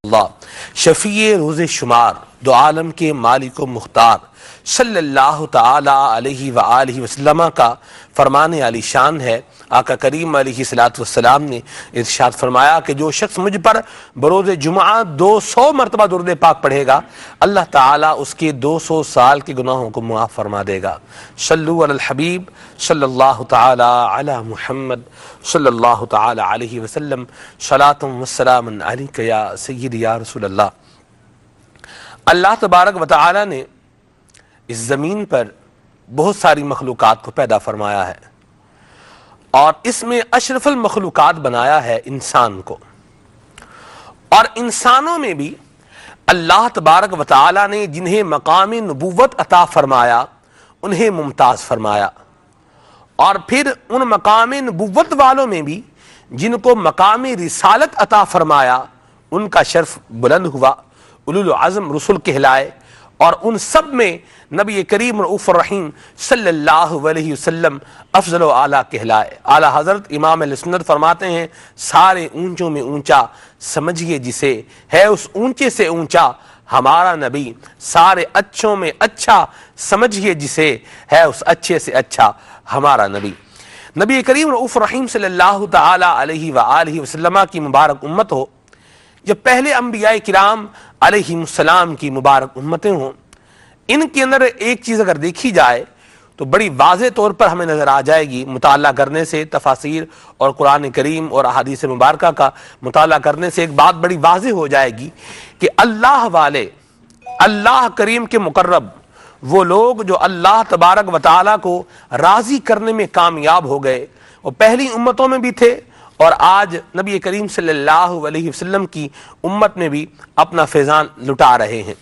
اللہ شفیع روز شمار دو عالم کے مالک و مختار صلی اللہ تعالی علیہ وآلہ وسلم کا فرمان علی شان ہے۔ آقا کریم علیہ الصلوۃ والسلام نے ارشاد فرمایا کہ جو شخص مجھ پر بروز جمعہ 200 مرتبہ درود پاک پڑھے گا، اللہ تعالیٰ اس کے 200 سال کے گناہوں کو معاف فرما دے گا۔ صلو علی الحبیب صلی اللہ تعالی علی محمد صلی اللہ تعالی علیہ وسلم، صلاۃ و سلام علیک یا سیدی یا رسول اللہ۔ اللہ تبارک و تعالی نے اس زمین پر بہت ساری مخلوقات کو پیدا فرمایا ہے، اور اس میں اشرف المخلوقات بنایا ہے انسان کو، اور انسانوں میں بھی اللہ تبارک و تعالی نے جنہیں مقام نبوت عطا فرمایا انہیں ممتاز فرمایا، اور پھر ان مقام نبوت والوں میں بھی جن کو مقام رسالت عطا فرمایا ان کا شرف بلند ہوا، اولو العزم رسل کہلائے، اور ان سب میں نبی کریم رؤوف الرحیم صلی اللہ علیہ وسلم افضل و اعلیٰ کہلائے۔ اعلیٰ حضرت امام اہل سنت فرماتے ہیں سارے اونچوں میں اونچا سمجھیے جسے، ہے اس اونچے سے اونچا ہمارا نبی، سارے اچھوں میں اچھا سمجھیے جسے، ہے اس اچھے سے اچھا ہمارا نبی۔ نبی کریم رؤوف الرحیم صلی اللہ تعالی علیہ وآلہ وسلم کی مبارک امت ہو، جب پہلے انبیاء کرام علیہ السلام کی مبارک امتیں ہوں، ان کے اندر ایک چیز اگر دیکھی جائے تو بڑی واضح طور پر ہمیں نظر آ جائے گی، مطالعہ کرنے سے تفاسیر اور قرآن کریم اور احادیث مبارکہ کا مطالعہ کرنے سے ایک بات بڑی واضح ہو جائے گی کہ اللہ والے، اللہ کریم کے مقرب، وہ لوگ جو اللہ تبارک و تعالیٰ کو راضی کرنے میں کامیاب ہو گئے، وہ پہلی امتوں میں بھی تھے اور آج نبی کریم صلی اللہ علیہ وسلم کی امت میں بھی اپنا فیضان لٹا رہے ہیں۔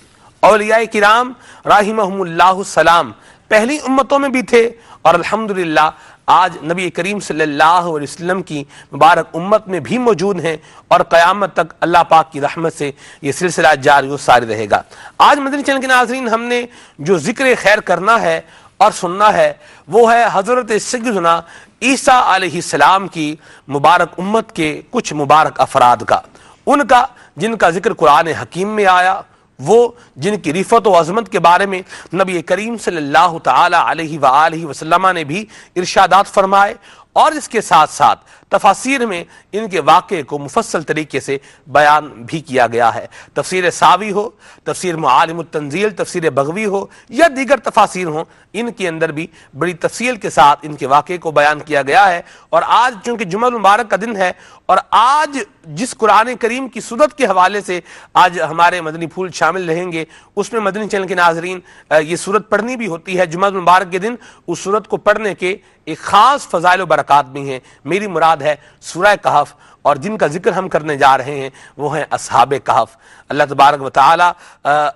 اولیاء کرام رحمہم اللہ السلام پہلی امتوں میں بھی تھے، اور الحمدللہ آج نبی کریم صلی اللہ علیہ وسلم کی مبارک امت میں بھی موجود ہیں، اور قیامت تک اللہ پاک کی رحمت سے یہ سلسلہ جاری و ساری رہے گا۔ آج مدنی چینل کے ناظرین، ہم نے جو ذکر خیر کرنا ہے اور سننا ہے وہ ہے حضرت سیدنا عیسیٰ علیہ السلام کی مبارک امت کے کچھ مبارک افراد کا، ان کا جن کا ذکر قرآن حکیم میں آیا، وہ جن کی رفعت و عظمت کے بارے میں نبی کریم صلی اللہ تعالی علیہ وآلہ وسلم نے بھی ارشادات فرمائے، اور اس کے ساتھ ساتھ تفاسیر میں ان کے واقعے کو مفصل طریقے سے بیان بھی کیا گیا ہے۔ تفسیر ساوی ہو، تفسیر معالم التنزیل، تفسیر بغوی ہو یا دیگر تفاسیر ہوں، ان کے اندر بھی بڑی تفصیل کے ساتھ ان کے واقعے کو بیان کیا گیا ہے۔ اور آج چونکہ جمعہ مبارک کا دن ہے، اور آج جس قرآن کریم کی سورت کے حوالے سے آج ہمارے مدنی پھول شامل رہیں گے، اس میں مدنی چینل کے ناظرین یہ سورت پڑھنی بھی ہوتی ہے جمعہ مبارک کے دن۔ اس سورت کو پڑھنے کے ایک خاص فضائل و برکات بھی ہیں، میری مراد ہے سورہ کہف، اور جن کا ذکر ہم کرنے جا رہے ہیں وہ ہیں اصحاب کہف۔ اللہ تبارک و تعالی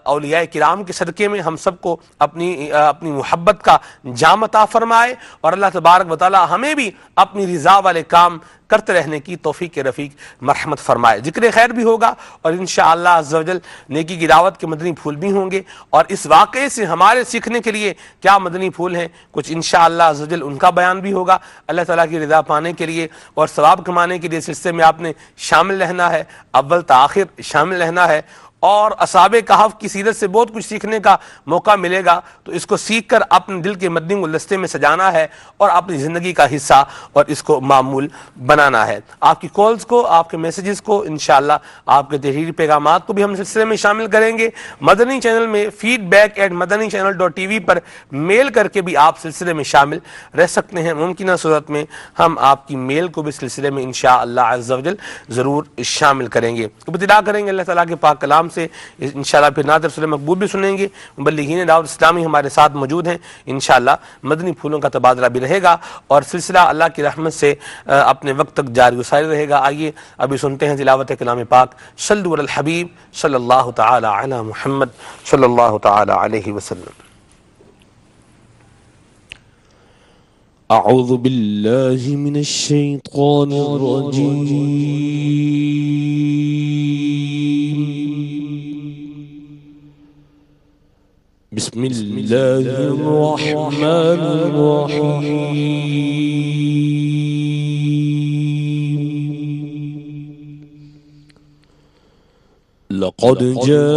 اولیاء کرام کے صدقے میں ہم سب کو اپنی محبت کا جام عطا فرمائے، اور اللہ تبارک و تعالی ہمیں بھی اپنی رضا والے کام کرتے رہنے کی توفیق رفیق مرحمت فرمائے۔ ذکر خیر بھی ہوگا، اور انشاءاللہ عز و جل نیکی کی دعوت کے مدنی پھول بھی ہوں گے، اور اس واقعے سے ہمارے سیکھنے کے لیے کیا مدنی پھول ہیں کچھ انشاءاللہ عز و جل ان کا بیان بھی ہوگا۔ اللہ تعالیٰ کی رضا پانے کے لیے اور ثواب کمانے کے لیے سلسلے میں آپ نے شامل رہنا ہے، اول تا آخر شامل رہنا ہے، اور اصحاب کہف کی سیرت سے بہت کچھ سیکھنے کا موقع ملے گا، تو اس کو سیکھ کر اپنے دل کے مدنی گلدستے میں سجانا ہے اور اپنی زندگی کا حصہ اور اس کو معمول بنانا ہے۔ آپ کی کالز کو، آپ کے میسیجز کو، انشاءاللہ آپ کے تحریری پیغامات کو بھی ہم سلسلے میں شامل کریں گے۔ مدنی چینل میں feedback@madanichannel.tv پر میل کر کے بھی آپ سلسلے میں شامل رہ سکتے ہیں۔ ممکنہ صورت میں ہم آپ کی میل کو بھی سلسلے میں انشاءاللہ عز و جل ضرور شامل کریں گے۔ ابتدا کریں گے اللہ تعالیٰ کے پاک کلام سے، انشاءاللہ پھر نعت رسول مقبول بھی سنیں گے۔ مبلغین دعوت اسلامی ہمارے ساتھ موجود ہیں، انشاءاللہ مدنی پھولوں کا تبادلہ بھی رہے گا، اور سلسلہ اللہ کی رحمت سے اپنے وقت تک جاری و ساری رہے گا۔ آئیے ابھی سنتے ہیں تلاوت کلام پاک۔ صلوا علی الحبیب صلی اللہ تعالی علی محمد صلی اللہ تعالی علیہ وسلم۔ اعوذ باللہ من الشیطان الرجیم، بسم اللہ الرحمن الرحیم۔ لقد جاءكم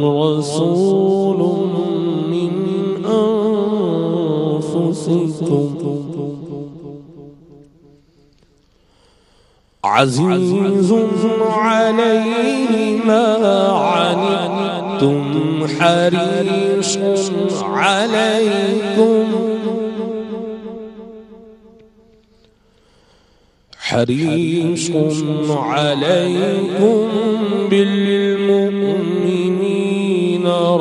رسول من أنفسكم عزيز عليه ما عنتم حريص عليكم بالمؤمنين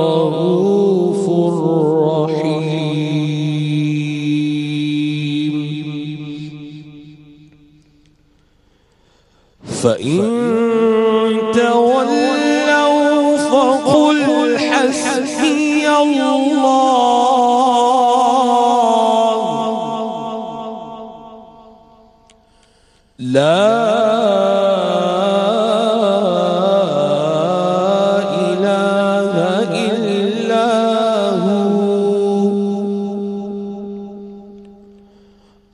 رؤوف رحيم فإن تولوا فقل حسبي الله لا إله إلا هو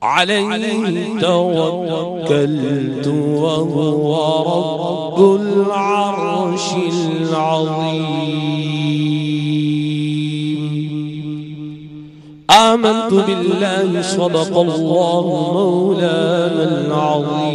عليه توكلت وهو رب العرش العظيم آمنت بالله صدق الله مولانا العظيم.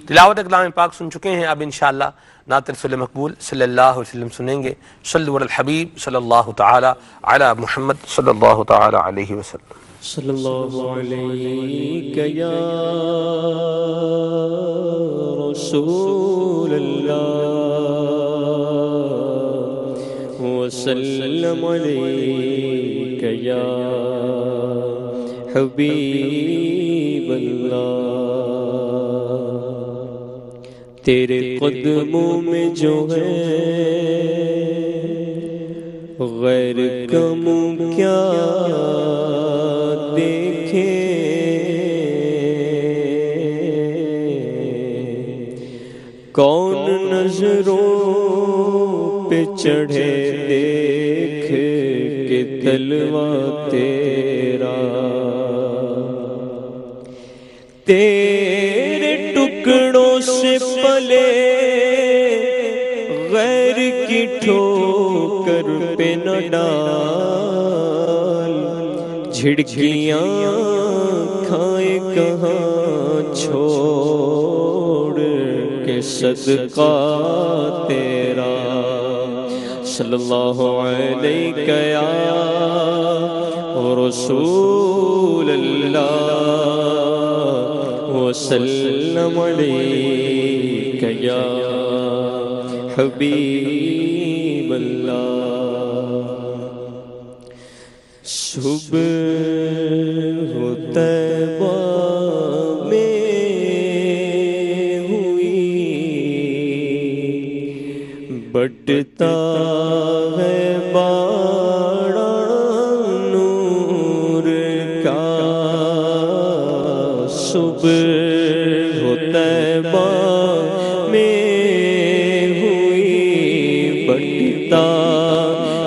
تلاوت کلام پاک سن چکے ہیں. اب انشاءاللہ نعت رسول مقبول صلی اللہ علیہ وسلم سنیں گے. صلو علی الحبیب صلی اللہ تعالی علی محمد صلی اللہ تعالی علیہ وسلم. صلی اللہ علیہ یا رسول اللہ وسلم علیک یا حبیب اللہ. تیرے قدموں میں جو ہے غیر کموں کیا دیکھیں، کون نظروں پہ چڑھے دیکھ کے تلوہ تیرا. تیرے ٹکڑوں سے پلے غیر کی ٹھوکر پہ نہ ڈال، جھڑکیاں کھائے کہاں چھوڑ کے صدقہ تیرا. صلی اللہ علیہ یا رسول اللہ وسلم علیک یا حبیب اللہ. صبح طیبہ میں ہوئی بٹتا ہے باڑا نور کا. صبح طیبہ میں ہوئی بٹتا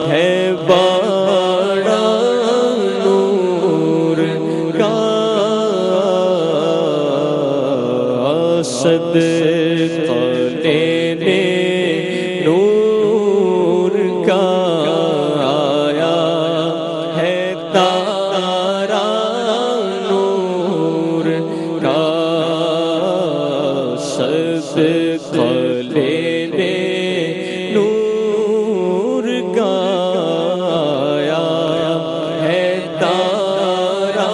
ہے باڑا نور کا. صدقہ لینے نور کا آیا ہے تارا نور کا. صدقہ لینے نور کا آیا ہے تارا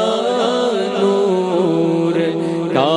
نور کا.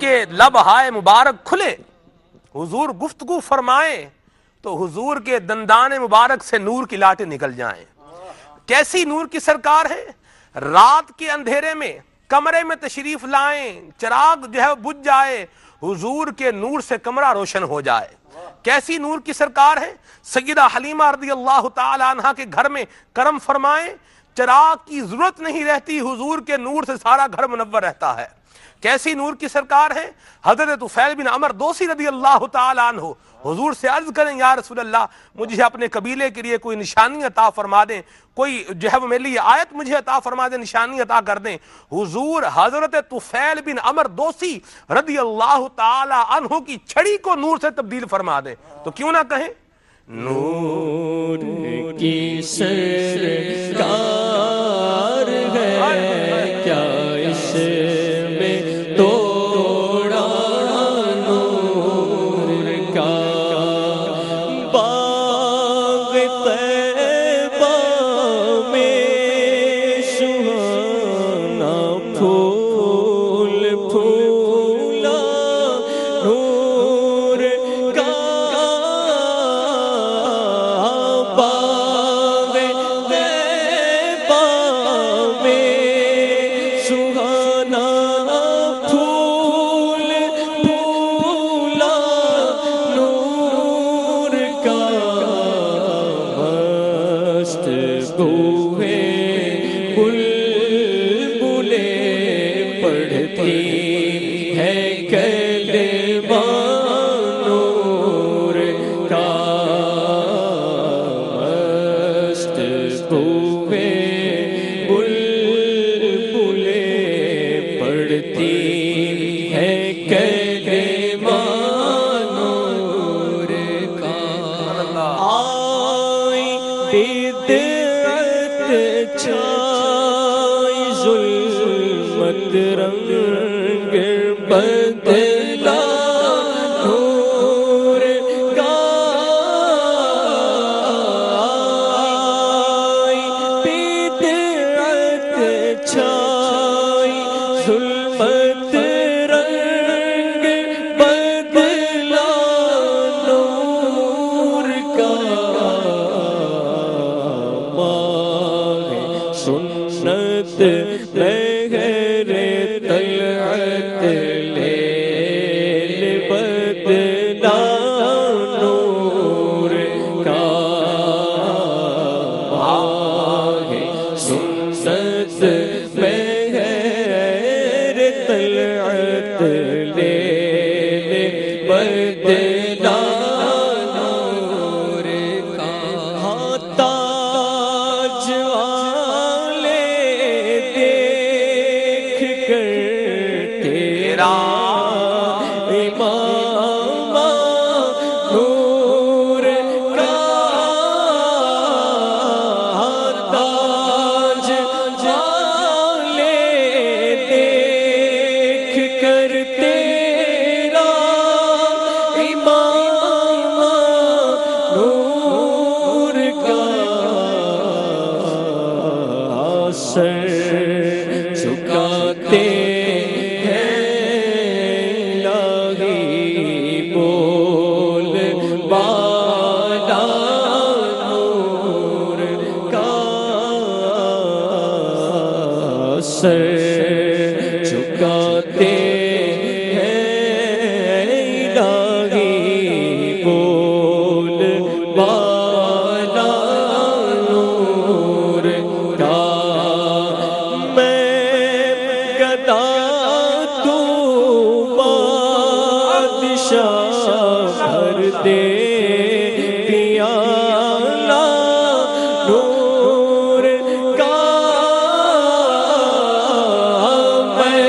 کے لب ہائے مبارک کھلے، حضور گفتگو فرمائیں تو حضور کے دندان مبارک سے نور کی لاٹیں نکل جائیں۔ کیسی نور کی سرکار ہے؟ رات کے اندھیرے میں کمرے میں تشریف لائیں، چراغ جو ہے بجھ جائے، حضور کے نور سے کمرہ روشن ہو جائے۔ کیسی نور کی سرکار ہے؟ سیدہ حلیمہ رضی اللہ تعالی عنہ کے گھر میں کرم فرمائیں، چراغ کی ضرورت نہیں رہتی، حضور کے نور سے سارا گھر منور رہتا ہے۔ کیسی نور کی سرکار ہے؟ حضرت طفیل بن عمر دوسی رضی اللہ تعالی عنہ حضور سے عرض کریں یا رسول اللہ مجھے اپنے قبیلے کے لیے کوئی نشانی عطا فرما دیں، کوئی جو ہے وہ میرے لیے آیت مجھے عطا فرما دیں، نشانی عطا کر دیں۔ حضور حضرت طفیل بن عمر دوسی رضی اللہ تعالی عنہ کی چھڑی کو نور سے تبدیل فرما دیں، تو کیوں نہ کہیں نور کی سرکار ہے کیا اس میں توڑا نور کا باغ طیبہ میں سہانا پھول پھولا نور کا باغ طیبہ میں سہانا پھول پھولا نور کا مست بوئے بلبلیں پڑھتی ہے کلمہ نور کا مست بوئے بلبلیں پڑھتی ہے کلمہ نور کا آئی بدعت چھائی ظلمت رنگ بدلا نور کا آئی بدعت چھائی ظلمت رنگ بدلا نور کا ماہ سنت مہر طلعت لیل بدلا نور کا ماہ سنت مہر طلعت لیل بدلا نور کا ہاں تاج والے دیکھ کر تیرا امامہ نور کا ہاں تاج والے دیکھ کر تیرا امامہ نور کا سر جھکاتے ہیں لاغی بول بالا نور کا سر جھکاتے ہیں لاغی بول بالا نور کا میں گدا تو بادشاہ بھر دے پیالہ نور کا میں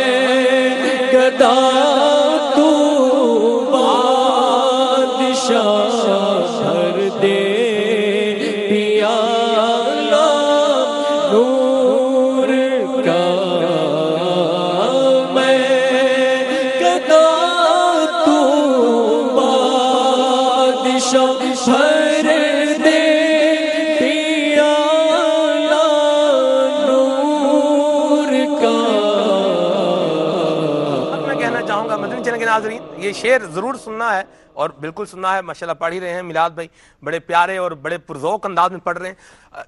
ناظرین یہ شعر ضرور سننا ہے اور بالکل سننا ہے. ماشاءاللہ پڑھ ہی رہے ہیں میلاد بھائی, بڑے پیارے اور بڑے پرذوق انداز میں پڑھ رہے ہیں.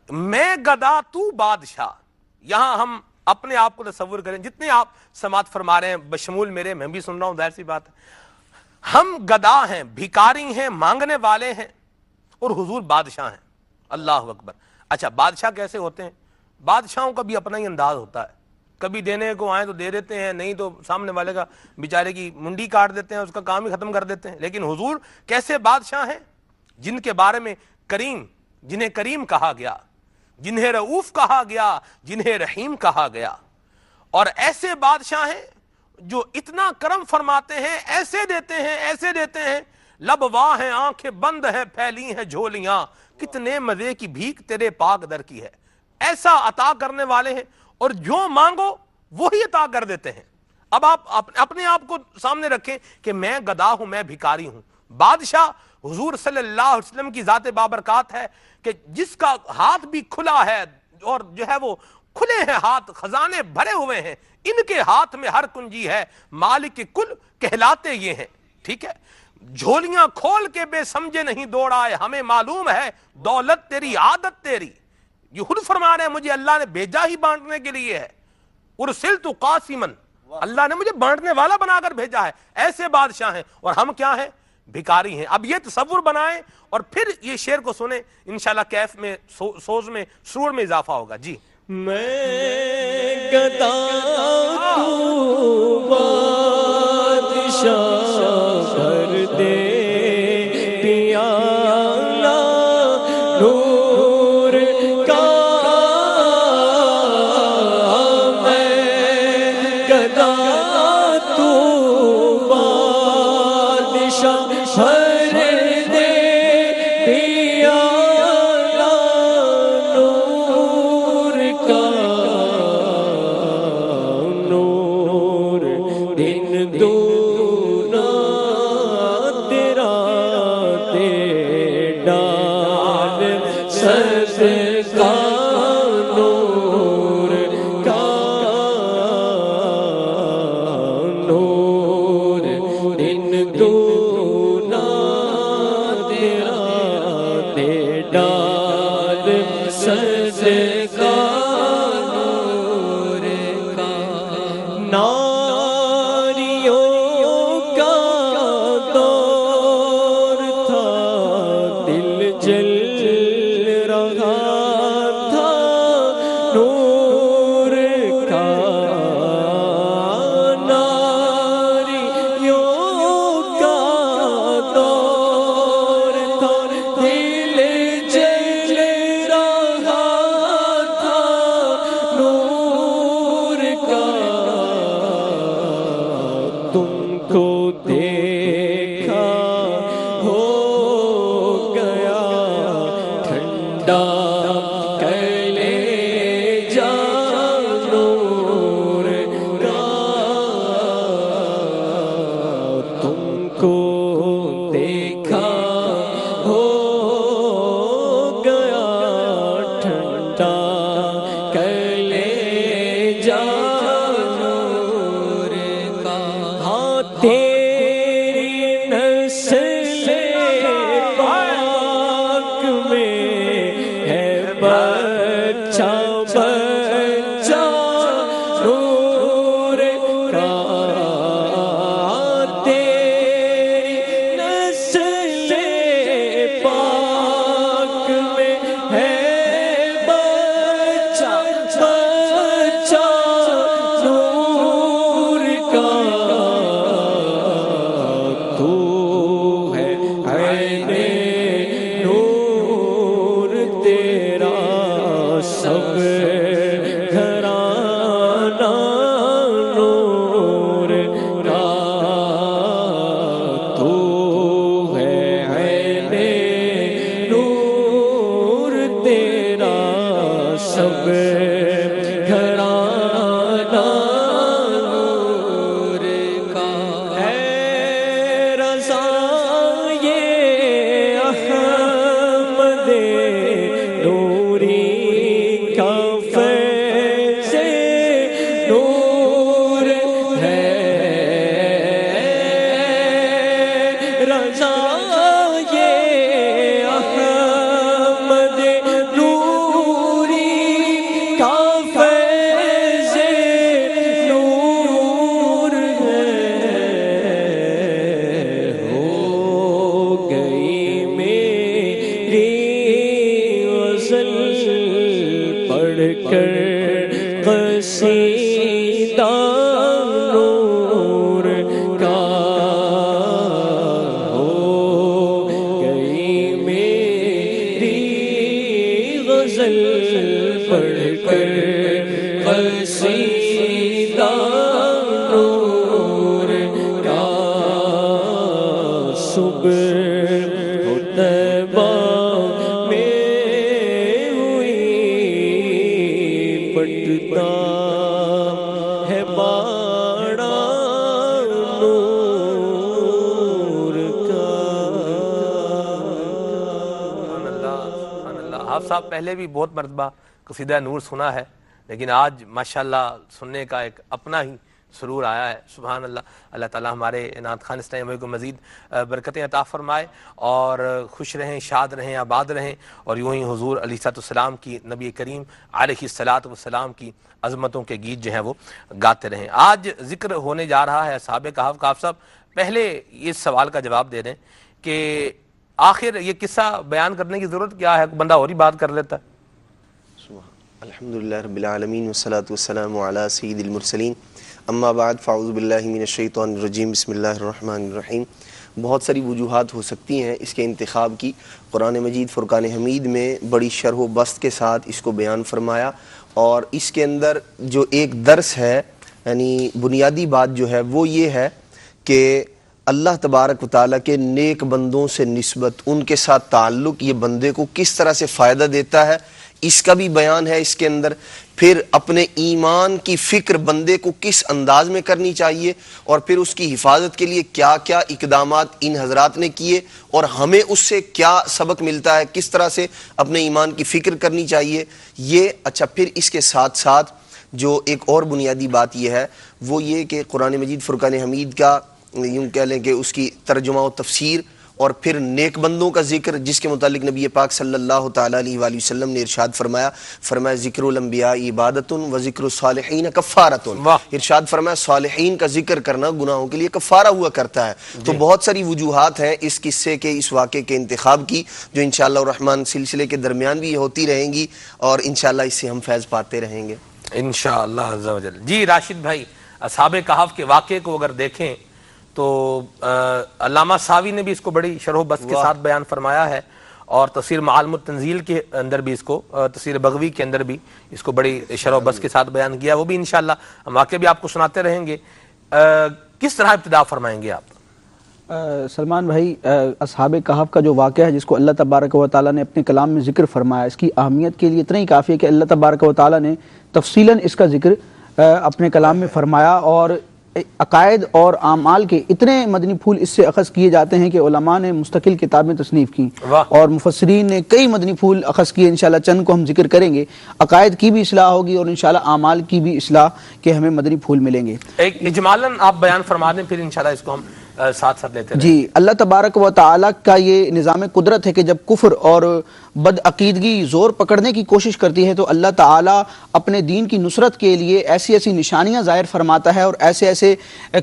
میں گدا تو بادشاہ, یہاں ہم اپنے آپ کو تصور کریں, جتنے آپ سماعت فرما رہے ہیں بشمول میرے, میں بھی سن رہا ہوں, ظاہر سی بات ہے. ہم گدا ہیں, بھکاری ہیں, مانگنے والے ہیں, اور حضور بادشاہ ہیں. اللہ اکبر. اچھا بادشاہ کیسے ہوتے ہیں؟ بادشاہوں کا بھی اپنا ہی انداز ہوتا ہے. کبھی دینے کو آئیں تو دے دیتے ہیں, نہیں تو سامنے والے کا بیچارے کی منڈی کاٹ دیتے ہیں, اس کا کام ہی ختم کر دیتے ہیں. لیکن حضور کیسے بادشاہ ہیں جن کے بارے میں کریم, جنہیں کریم کہا گیا, جنہیں رؤوف کہا گیا, جنہیں رحیم کہا گیا. اور ایسے بادشاہ ہیں جو اتنا کرم فرماتے ہیں, ایسے دیتے ہیں, ایسے دیتے ہیں, لب واہ ہیں, آنکھیں بند ہیں, پھیلی ہیں جھولیاں, کتنے مزے کی بھیک تیرے پاک در کی ہے. ایسا عطا کرنے والے ہیں, اور جو مانگو وہی عطا کر دیتے ہیں. اب آپ اپنے آپ کو سامنے رکھیں کہ میں گدا ہوں, میں بھکاری ہوں. بادشاہ حضور صلی اللہ علیہ وسلم کی ذات بابرکات ہے کہ جس کا ہاتھ بھی کھلا ہے, اور جو ہے وہ کھلے ہیں ہاتھ, خزانے بھرے ہوئے ہیں, ان کے ہاتھ میں ہر کنجی ہے, مالک کل کہلاتے یہ ہیں. ٹھیک ہے, جھولیاں کھول کے بے سمجھے نہیں دوڑائے, ہمیں معلوم ہے دولت تیری عادت تیری. یہ خود فرما رہے ہیں مجھے اللہ نے بھیجا ہی بانٹنے کے لیے ہے. ارسلت قاسما, اللہ نے مجھے بانٹنے والا بنا کر بھیجا ہے. ایسے بادشاہ ہیں, اور ہم کیا ہیں؟ بھکاری ہیں. اب یہ تصور بنائیں اور پھر یہ شعر کو سنیں, انشاءاللہ کیف میں, سوز میں, سرور میں اضافہ ہوگا. جی. میں گدا تو بادشاہ بھر دے پیالہ نور کا, میں گدا تو بادشاہ بھر دے پیالہ نور کا, نور دن دونا تیرا دے ڈال صدقہ نور کا, نور دن دونا تیرا دے ڈال صدقہ نور کا. ناریوں کا دور تھا, دل جل رہا تھا نور کا, ناریوں کا دور تھا, دل جل رہا تھا نور کا. تم کو دیکھا ہو گیا ٹھنڈا کلیجہ نور کا, تم کو دیکھا ہو گیا ٹھنڈا کلیجہ نور کا. ہاں تیری نسل پاک میں ہے بچہ بچہ نور کا, تیری نسل پاک میں ہے بچہ بچہ نور کا. تو ہے عین نور تیرا سب گھرانہ نور کا, تو ہے عین نور تیرا سب گھرانہ نور کا. اے رضا یہ احمد نوری کا فیض نور ہے, کر قصیدہ نور کا ہو گئی میری غزل پڑھ کر قصیدہ نور کا صبح طیبہ میں ہوئی پٹتا ہے باڑا نور کا۔ سبحان اللہ، سبحان اللہ۔ آپ صاحب پہلے بھی بہت مرتبہ قصیدہ نور سنا ہے، لیکن آج ماشاءاللہ سننے کا ایک اپنا ہی سرور آیا ہے۔ سبحان اللہ۔ اللہ تعالیٰ ہمارے نعت خوان اسلامی کو مزید برکتیں عطا فرمائے اور خوش رہیں، شاد رہیں، آباد رہیں، اور یوں ہی حضور علیہ السلام کی، نبی کریم علیہ السلام کی عظمتوں کے گیت جو ہیں وہ گاتے رہیں۔ آج ذکر ہونے جا رہا ہے اصحاب کہف کا۔ آپ صاحب پہلے اس سوال کا جواب دے دیں کہ آخر یہ قصہ بیان کرنے کی ضرورت کیا ہے؟ بندہ اور ہی بات کر لیتا ہے۔ الحمدللہ رب العالمین والصلاة والسلام علی سید المرسلین، اما بعد فاعوذ باللہ من الشیطان الرجیم، بسم اللہ الرحمن الرحیم۔ بہت ساری وجوہات ہو سکتی ہیں اس کے انتخاب کی۔ قرآن مجید فرقان حمید میں بڑی شرح و بسط کے ساتھ اس کو بیان فرمایا، اور اس کے اندر جو ایک درس ہے، یعنی بنیادی بات جو ہے وہ یہ ہے کہ اللہ تبارک و تعالیٰ کے نیک بندوں سے نسبت، ان کے ساتھ تعلق یہ بندے کو کس طرح سے فائدہ دیتا ہے، اس کا بھی بیان ہے اس کے اندر۔ پھر اپنے ایمان کی فکر بندے کو کس انداز میں کرنی چاہیے، اور پھر اس کی حفاظت کے لیے کیا کیا اقدامات ان حضرات نے کیے، اور ہمیں اس سے کیا سبق ملتا ہے، کس طرح سے اپنے ایمان کی فکر کرنی چاہیے یہ۔ اچھا، پھر اس کے ساتھ ساتھ جو ایک اور بنیادی بات یہ ہے وہ یہ کہ قرآن مجید فرقان حمید کا یوں کہہ لیں کہ اس کی ترجمہ و تفسیر، اور پھر نیک بندوں کا ذکر، جس کے متعلق نبی پاک صلی اللہ تعالیٰ علیہ وآلہ وسلم نے ارشاد فرمایا ذکر الانبیاء عبادت و ذکر الصالحین کفارۃ۔ ارشاد فرمایا صالحین کا ذکر کرنا گناہوں کے لیے کفارہ ہوا کرتا ہے۔ تو بہت ساری وجوہات ہیں اس قصے کے، اس واقعے کے انتخاب کی، جو انشاءاللہ الرحمن سلسلے کے درمیان بھی ہوتی رہیں گی، اور انشاءاللہ اس سے ہم فیض پاتے رہیں گے انشاءاللہ عز و جل۔ جی راشد بھائی، اصحاب کہف کے واقعے کو اگر دیکھیں تو علامہ ساوی نے بھی اس کو بڑی شرح و بسط کے ساتھ بیان فرمایا ہے، اور تفسیر معالم التنزیل کے اندر بھی اس کو، تفسیر بغوی کے اندر بھی اس کو بڑی شرح و بسط کے ساتھ بیان کیا۔ وہ بھی انشاءاللہ ہم واقعے بھی آپ کو سناتے رہیں گے۔ کس طرح ابتدا فرمائیں گے آپ؟ سلمان بھائی، اصحاب کہف کا جو واقعہ ہے جس کو اللہ تبارک و تعالیٰ نے اپنے کلام میں ذکر فرمایا، اس کی اہمیت کے لیے اتنا ہی کافی ہے کہ اللہ تبارک و تعالیٰ نے تفصیلاً اس کا ذکر اپنے کلام میں فرمایا، اور عقائد اور اعمال کے اتنے مدنی پھول اس سے اخذ کیے جاتے ہیں کہ علماء نے مستقل کتابیں تصنیف کی، اور مفسرین نے کئی مدنی پھول اخذ کیے۔ انشاءاللہ چند کو ہم ذکر کریں گے۔ عقائد کی بھی اصلاح ہوگی، اور انشاءاللہ اعمال کی بھی اصلاح کے ہمیں مدنی پھول ملیں گے۔ ایک اجمالاً آپ بیان فرما دیں، پھر انشاءاللہ اس کو ہم ساتھ ساتھ لیتے ہیں۔ جی، اللہ تبارک و تعالیٰ کا یہ نظام قدرت ہے کہ جب کفر اور بدعقیدگی زور پکڑنے کی کوشش کرتی ہے تو اللہ تعالیٰ اپنے دین کی نصرت کے لیے ایسی ایسی نشانیاں ظاہر فرماتا ہے، اور ایسے ایسے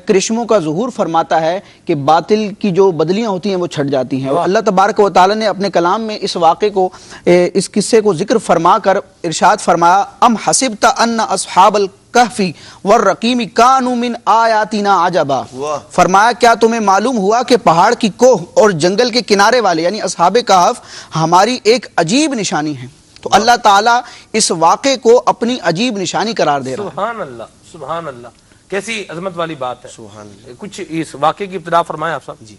کرشموں کا ظہور فرماتا ہے کہ باطل کی جو بدلیاں ہوتی ہیں وہ چھٹ جاتی ہیں۔ اللہ تبارک و تعالیٰ نے اپنے کلام میں اس واقعے کو، اس قصے کو ذکر فرما کر ارشاد فرمایا ام حسبت ان اصحاب الکہفی والرقیم کانوا من آیاتنا عجبا۔ فرمایا کیا تمہیں معلوم ہوا کہ پہاڑ کی کوہ اور جنگل کے کنارے والے یعنی اصحاب کہف ہماری ایک عجیب نشانی ہے۔ تو اللہ تعالیٰ اس واقعے کو اپنی عجیب نشانی قرار دے رہا ہے۔ سبحان اللہ، سبحان اللہ، کیسی عظمت والی بات ہے۔ سبحان اللہ۔ کچھ اس واقعے کی ابتدا فرمائیں آپ صاحب۔ جی،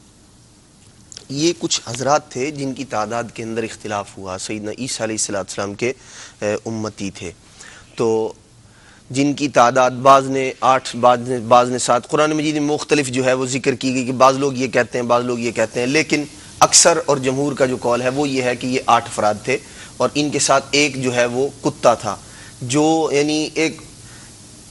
یہ کچھ حضرات تھے جن کی تعداد کے اندر اختلاف ہوا، سیدنا عیسیٰ علیہ السلام کے امتی تھے، تو جن کی تعداد بعض نے 8، بعض نے 7، قرآن مجید میں مختلف جو ہے وہ ذکر کی گئی کہ بعض لوگ یہ کہتے ہیں، بعض لوگ یہ کہتے ہیں، لیکن اکثر اور جمہور کا جو قول ہے وہ یہ ہے کہ یہ 8 افراد تھے، اور ان کے ساتھ ایک جو ہے وہ کتا تھا، جو یعنی ایک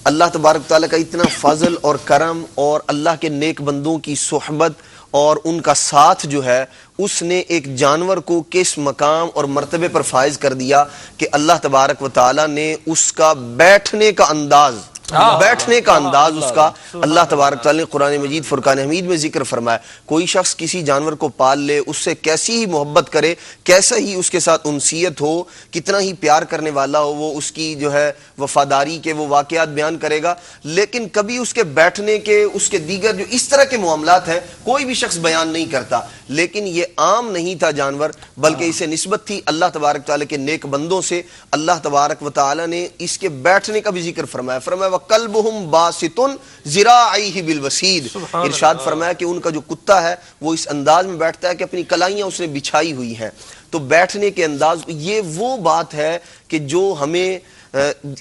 اللہ تبارک تعالیٰ کا اتنا فضل اور کرم اور اللہ کے نیک بندوں کی صحبت اور ان کا ساتھ جو ہے، اس نے ایک جانور کو کس مقام اور مرتبے پر فائز کر دیا کہ اللہ تبارک و تعالیٰ نے اس کا بیٹھنے کا انداز بیٹھنے کا انداز اس کا اللہ تبارک تعالیٰ نے قرآن مجید فرقان حمید میں ذکر فرمایا. کوئی شخص کسی جانور کو پال لے، اس سے کیسی ہی محبت کرے، کیسا ہی اس کے ساتھ انسیت ہو، کتنا ہی پیار کرنے والا ہو، وہ اس کی جو ہے وفاداری کے وہ واقعات بیان کرے گا، لیکن کبھی اس کے بیٹھنے کے، اس کے دیگر جو اس طرح کے معاملات ہیں کوئی بھی شخص بیان نہیں کرتا. لیکن یہ عام نہیں تھا جانور، بلکہ اسے نسبت تھی اللہ تبارک تعالیٰ کے نیک بندوں سے. اللہ تبارک و تعالیٰ نے اس کے بیٹھنے کا بھی ذکر فرمایا. فرمایا وَقَلْبُهُمْ بَاسِطٌ ذِرَاعَيْهِ بِالْوَسِيدِ. ارشاد فرمایا کہ ان کا جو کتا ہے وہ اس انداز میں بیٹھتا ہے کہ اپنی کلائیاں اس نے بچھائی ہوئی ہیں. تو بیٹھنے کے انداز یہ وہ بات ہے کہ جو ہمیں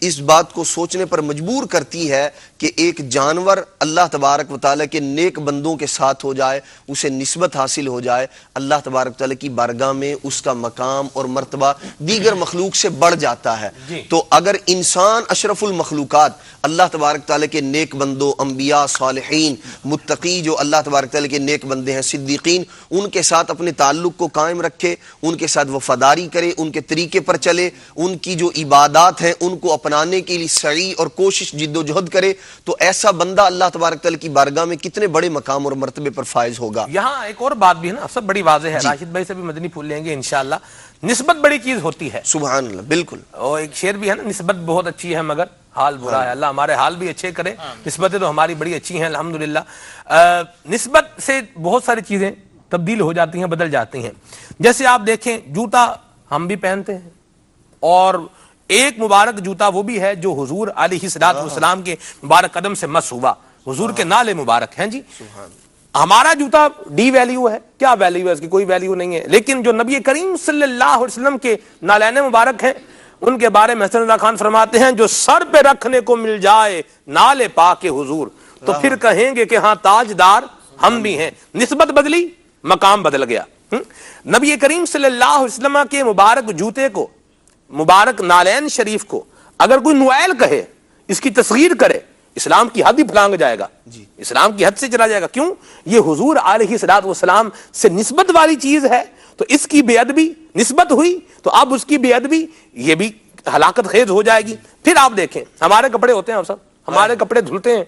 اس بات کو سوچنے پر مجبور کرتی ہے کہ ایک جانور اللہ تبارک و تعالیٰ کے نیک بندوں کے ساتھ ہو جائے، اسے نسبت حاصل ہو جائے، اللہ تبارک و تعالیٰ کی بارگاہ میں اس کا مقام اور مرتبہ دیگر مخلوق سے بڑھ جاتا ہے. تو اگر انسان اشرف المخلوقات اللہ تبارک تعالیٰ کے نیک بندوں، انبیاء، صالحین، متقی جو اللہ تبارک تعالیٰ کے نیک بندے ہیں، صدیقین، ان کے ساتھ اپنے تعلق کو قائم رکھے، ان کے ساتھ وفاداری کرے، ان کے طریقے پر چلے، ان کی جو عبادات ہیں ان کو اپنانے کے لیے سعی اور کوشش جد و جہد کرے، تو ایسا بندہ اللہ تبارک تعالیٰ کی بارگاہ میں کتنے بڑے مقام اور مرتبے پر فائز ہوگا. یہاں ایک اور بات بھی ہے نا، سب بڑی واضح ہے. راشد بھائی سے بھی مدنی پھول لیں گے انشاءاللہ. نسبت بڑی چیز ہوتی ہے. سبحان اللہ. بالکل. اور ایک شعر بھی ہے نا، نسبت بہت اچھی ہے مگر حال برا ہے. اللہ ہمارے حال بھی اچھے کرے. نسبتیں تو ہماری بڑی اچھی ہیں الحمدللہ. نسبت سے بہت ساری چیزیں تبدیل ہو جاتی ہیں، بدل جاتی ہیں. جیسے آپ دیکھیں جوتا ہم بھی پہنتے ہیں، اور ایک مبارک جوتا وہ بھی ہے جو حضور علیہ السلام کے مبارک قدم سے مس ہوا، حضور کے نالے مبارک ہیں. جی ہمارا جوتا ڈی ویلیو ہے، کیا ویلیو ہے اس کی؟ کوئی ویلیو نہیں ہے. لیکن جو نبی کریم صلی اللہ علیہ وسلم کے نالین مبارک ہیں ان کے بارے میں حسن اللہ خان فرماتے ہیں جو سر پہ رکھنے کو مل جائے نالے پاک حضور تو پھر کہیں گے کہ ہاں تاجدار ہم بھی ہیں. نسبت بدلی، مقام بدل گیا. نبی کریم صلی اللہ علیہ وسلم کے مبارک جوتے کو، مبارک نالین شریف کو اگر کوئی نوائل کہے، اس کی تصغیر کرے، اسلام کی حد ہی پھلانگ جائے گا. اسلام کی حد سے چلا جائے گا. کیوں؟ یہ حضور علیہ السلام سے نسبت والی چیز ہے. تو اس کی بے ادبی، نسبت ہوئی تو اب اس کی بے ادبی یہ بھی ہلاکت خیز ہو جائے گی. پھر آپ دیکھیں ہمارے کپڑے ہوتے ہیں، سب ہمارے کپڑے دھلتے ہیں،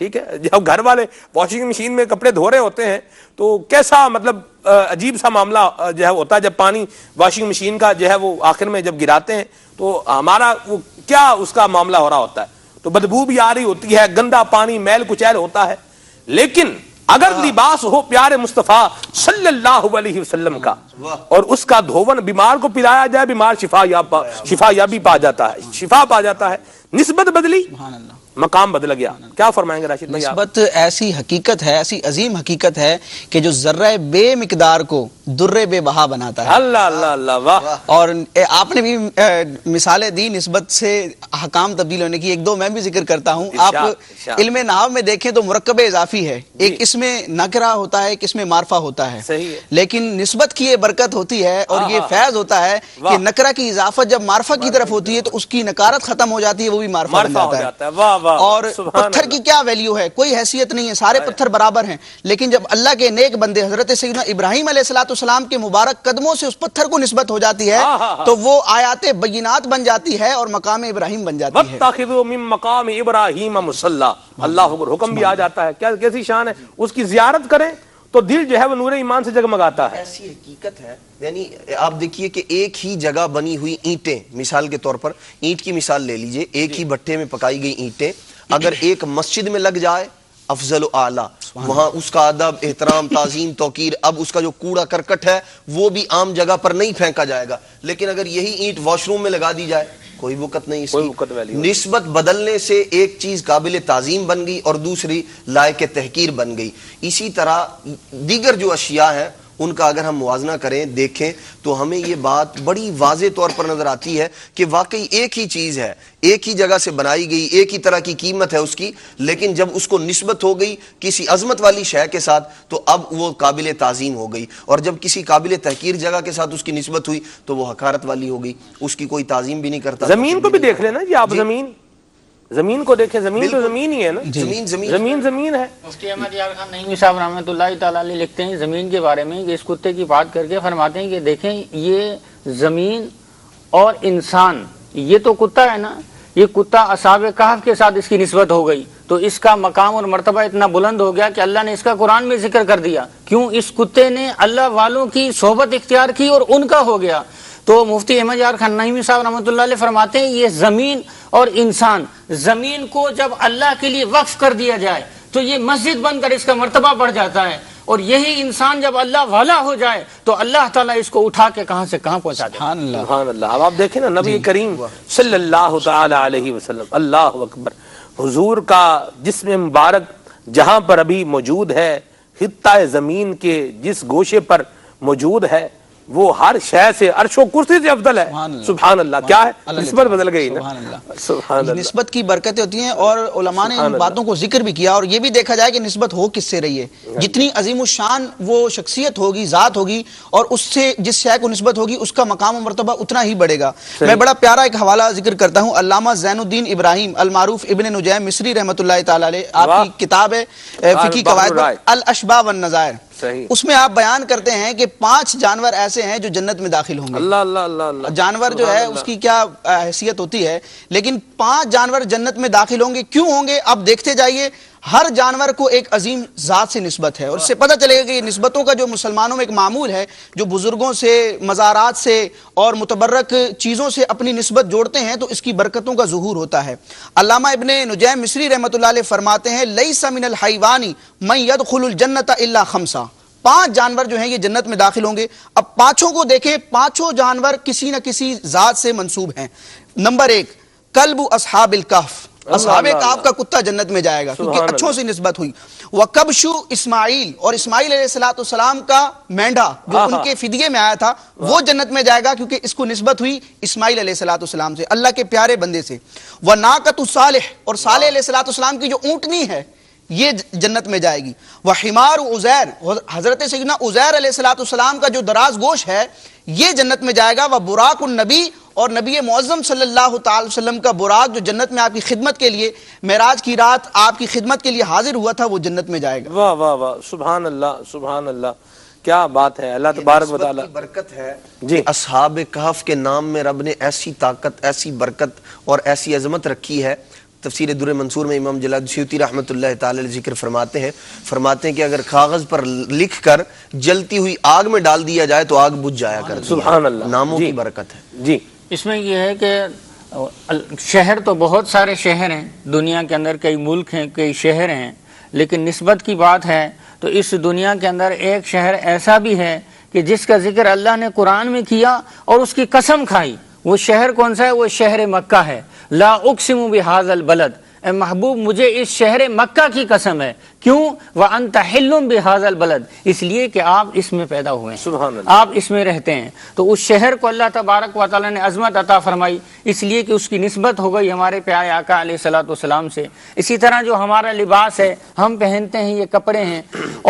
ٹھیک ہے، جب گھر والے واشنگ مشین میں کپڑے دھو رہے ہوتے ہیں تو کیسا مطلب عجیب سا معاملہ جو ہے ہوتا ہے جب پانی واشنگ مشین کا جو ہے وہ آخر میں جب گراتے ہیں تو ہمارا وہ کیا اس کا معاملہ ہو رہا ہوتا ہے. تو بدبو بھی آ رہی ہوتی ہے، گندا پانی، میل کچیل ہوتا ہے. لیکن اگر لباس ہو پیارے مصطفیٰ صلی اللہ علیہ وسلم کا اور اس کا دھون بیمار کو پلایا جائے، بیمار شفا یابی پا جاتا ہے، شفا پا جاتا ہے. نسبت بدلی، مقام بدل گیا. کیا فرمائیں گے راشد بھائی؟ نسبت ایسی حقیقت ہے، ایسی عظیم حقیقت ہے کہ جو ذرہ بے مقدار کو درے بے بہا بناتا ہے. اللہ اللہ اللہ، واہ. اور آپ نے بھی مثالیں دی نسبت سے حکام تبدیل ہونے کی. ایک دو میں بھی ذکر کرتا ہوں. آپ علم نحو میں دیکھیں تو مرکب اضافی ہے، ایک اس میں نکرہ ہوتا ہے، ایک اس میں معرفہ ہوتا ہے. لیکن نسبت کی یہ برکت ہوتی ہے اور یہ فیض ہوتا ہے کہ نکرہ کی اضافت جب معرفہ کی طرف ہوتی ہے تو اس کی نکارت ختم ہو جاتی ہے، وہ بھی معرفہ بن جاتا ہے. اور پتھر کی کیا ویلیو ہے؟ کوئی حیثیت نہیں ہے، سارے پتھر برابر ہیں. لیکن جب اللہ کے نیک بندے حضرت سیدنا ابراہیم علیہ السلام کے مبارک قدموں سے اس پتھر کو نسبت ہو جاتی ہے تو وہ آیات بینات بن جاتی ہے اور مقام ابراہیم بن جاتی ہے. وَاتَّخِذُوا مِن مَّقَامِ إِبْرَاهِيمَ مُصَلًّى. اللہ کا حکم بھی آ جاتا ہے. کیا کیسی شان ہے، اس کی زیارت کریں تو دل جو ہے وہ نور ایمان سے جگمگاتا ہے. ایسی حقیقت ہے. یعنی آپ دیکھیے کہ ایک ہی جگہ بنی ہوئی اینٹیں، مثال کے طور پر اینٹ کی مثال لے لیجئے، ایک ہی بھٹے میں پکائی گئی اینٹیں اگر ایک مسجد میں لگ جائے افضل و اعلیٰ، وہاں اس کا ادب، احترام، تعظیم، توقیر، اب اس کا جو کوڑا کرکٹ ہے وہ بھی عام جگہ پر نہیں پھینکا جائے گا. لیکن اگر یہی اینٹ واش روم میں لگا دی جائے کوئی وقت نہیں. اس کی نسبت بدلنے سے ایک چیز قابل تعظیم بن گئی اور دوسری لائق تحقیر بن گئی. اسی طرح دیگر جو اشیاء ہیں ان کا اگر ہم موازنہ کریں، دیکھیں تو ہمیں یہ بات بڑی واضح طور پر نظر آتی ہے کہ واقعی ایک ہی چیز ہے، ایک ہی جگہ سے بنائی گئی، ایک ہی طرح کی قیمت ہے اس کی، لیکن جب اس کو نسبت ہو گئی کسی عظمت والی شے کے ساتھ تو اب وہ قابل تعظیم ہو گئی، اور جب کسی قابل تحقیر جگہ کے ساتھ اس کی نسبت ہوئی تو وہ حقارت والی ہو گئی، اس کی کوئی تعظیم بھی نہیں کرتا. زمین کو بھی دیکھ لینا جی آپ، زمین کو دیکھیں، زمین تو زمین ہی ہے نا، زمین ہے. مفتی احمد یار خان نعیمی صاحب رحمۃ اللہ تعالی علیہ لکھتے ہیں زمین کے بارے میں کہ اس کتے کی بات کر کے فرماتے ہیں کہ دیکھیں یہ زمین اور انسان، یہ تو کتا ہے نا، یہ کتا اصحاب کہف کے ساتھ اس کی نسبت ہو گئی تو اس کا مقام اور مرتبہ اتنا بلند ہو گیا کہ اللہ نے اس کا قرآن میں ذکر کر دیا. کیوں؟ اس کتے نے اللہ والوں کی صحبت اختیار کی اور ان کا ہو گیا. تو مفتی احمد یار خان نعیمی صاحب رحمۃ اللہ علیہ فرماتے ہیں یہ زمین اور انسان، زمین کو جب اللہ کے لیے وقف کر دیا جائے تو یہ مسجد بن کر اس کا مرتبہ بڑھ جاتا ہے، اور یہی انسان جب اللہ والا ہو جائے تو اللہ تعالیٰ اس کو اٹھا کے کہاں سے کہاں پہنچا دے. سبحان اللہ. اب آپ دیکھیں نا نبی کریم صلی اللہ تعالی علیہ وسلم، اللہ اکبر، حضور کا جسم مبارک جہاں پر ابھی موجود ہے، خطہ زمین کے جس گوشے پر موجود ہے، وہ ہر شے سے عرش و کرسی سے افضل ہے. سبحان اللہ. کیا ہے؟ نسبت بدل گئی نا. سبحان اللہ. نسبت کی برکتیں ہوتی ہیں، اور علماء نے ان باتوں کو ذکر بھی کیا، اور یہ بھی دیکھا جائے کہ نسبت ہو کس سے رہی ہے. جتنی عظیم الشان وہ شخصیت ہوگی، ذات ہوگی، اور اس سے جس شے کو نسبت ہوگی اس کا مقام و مرتبہ اتنا ہی بڑھے گا. میں بڑا پیارا ایک حوالہ ذکر کرتا ہوں. علامہ زین الدین ابراہیم المعروف ابن نجیم مصری رحمۃ اللہ تعالی علیہ، آپ کی کتاب ہے فقہی قواعد الاشباح والنظائر، اس میں آپ بیان کرتے ہیں کہ 5 جانور ایسے ہیں جو جنت میں داخل ہوں گے. اللہ اللہ اللہ اللہ. جانور جو ہے اس کی کیا حیثیت ہوتی ہے، لیکن 5 جانور جنت میں داخل ہوں گے. کیوں ہوں گے؟ اب دیکھتے جائیے. ہر جانور کو ایک عظیم ذات سے نسبت ہے، اور اس سے پتہ چلے گا کہ یہ نسبتوں کا جو مسلمانوں میں ایک معمول ہے، جو بزرگوں سے، مزارات سے اور متبرک چیزوں سے اپنی نسبت جوڑتے ہیں تو اس کی برکتوں کا ظہور ہوتا ہے. علامہ ابن نجیم مصری رحمۃ اللہ علیہ فرماتے ہیں لیس من الحیوان من يدخل الجنۃ الا 5. 5 جانور جو ہیں یہ جنت میں داخل ہوں گے. اب 5 کو دیکھیں، 5 جانور کسی نہ کسی ذات سے منسوب ہیں. نمبر 1 کلب اصحاب الکہف، اصحاب کہف کا کتا جنت میں جائے گا کیونکہ اچھوں سے نسبت ہوئی. وکبش اسماعیل، اور اسماعیل علیہ السلام کا مینڈا جو ان کے فدیے میں آیا تھا وہ جنت میں جائے گا کیونکہ اس کو نسبت ہوئی اسماعیل علیہ السلام سے، اللہ کے پیارے بندے سے. وناقۃ صالح، اور صالح علیہ السلام کی جو اونٹنی ہے یہ جنت میں جائے گی. وحمار عزیر، حضرت سیدنا عزیر علیہ السلام کا جو دراز گوش ہے یہ جنت میں جائے گا. وبراق النبی، اور نبی معظم صلی اللہ تعالی وسلم کا براق جو جنت میں آپ کی خدمت کے لیے معراج کی رات آپ کی خدمت کے لیے حاضر ہوا تھا وہ جنت میں جائے گا. واہ واہ واہ. سبحان اللہ سبحان اللہ. کیا بات ہے. اللہ تبارک و تعالی برکت ہے جی. اصحاب کہف کے نام میں رب نے ایسی طاقت، ایسی برکت اور ایسی عظمت رکھی ہے. تفسیر در منصور میں امام جلال سیوطی رحمۃ اللہ تعالی علیہ ذکر فرماتے ہیں کہ اگر کاغذ پر لکھ کر جلتی ہوئی آگ میں ڈال دیا جائے تو آگ بجھ جایا کرتی ہے. سبحان اللہ. ناموں کی برکت ہے. جی. اس میں یہ ہے کہ شہر تو بہت سارے شہر ہیں دنیا کے اندر، کئی ملک ہیں، کئی شہر ہیں، لیکن نسبت کی بات ہے تو اس دنیا کے اندر ایک شہر ایسا بھی ہے کہ جس کا ذکر اللہ نے قرآن میں کیا اور اس کی قسم کھائی. وہ شہر کون سا ہے؟ وہ شہر مکہ ہے. لا اقسم بہذا البلد، اے محبوب مجھے اس شہر مکہ کی قسم ہے. کیوں؟ وَأَنْتَ حِلٌّ بِهَذَا الْبَلَدِ، اس لیے کہ آپ اس میں پیدا ہوئے ہیں، سبحان اللہ. آپ اس میں رہتے ہیں. تو اس شہر کو اللہ تبارک و تعالیٰ نے عظمت عطا فرمائی اس لیے کہ اس کی نسبت ہو گئی ہمارے پیارے آقا علیہ الصلوۃ والسلام سے. اسی طرح جو ہمارا لباس ہے ہم پہنتے ہیں، یہ کپڑے ہیں،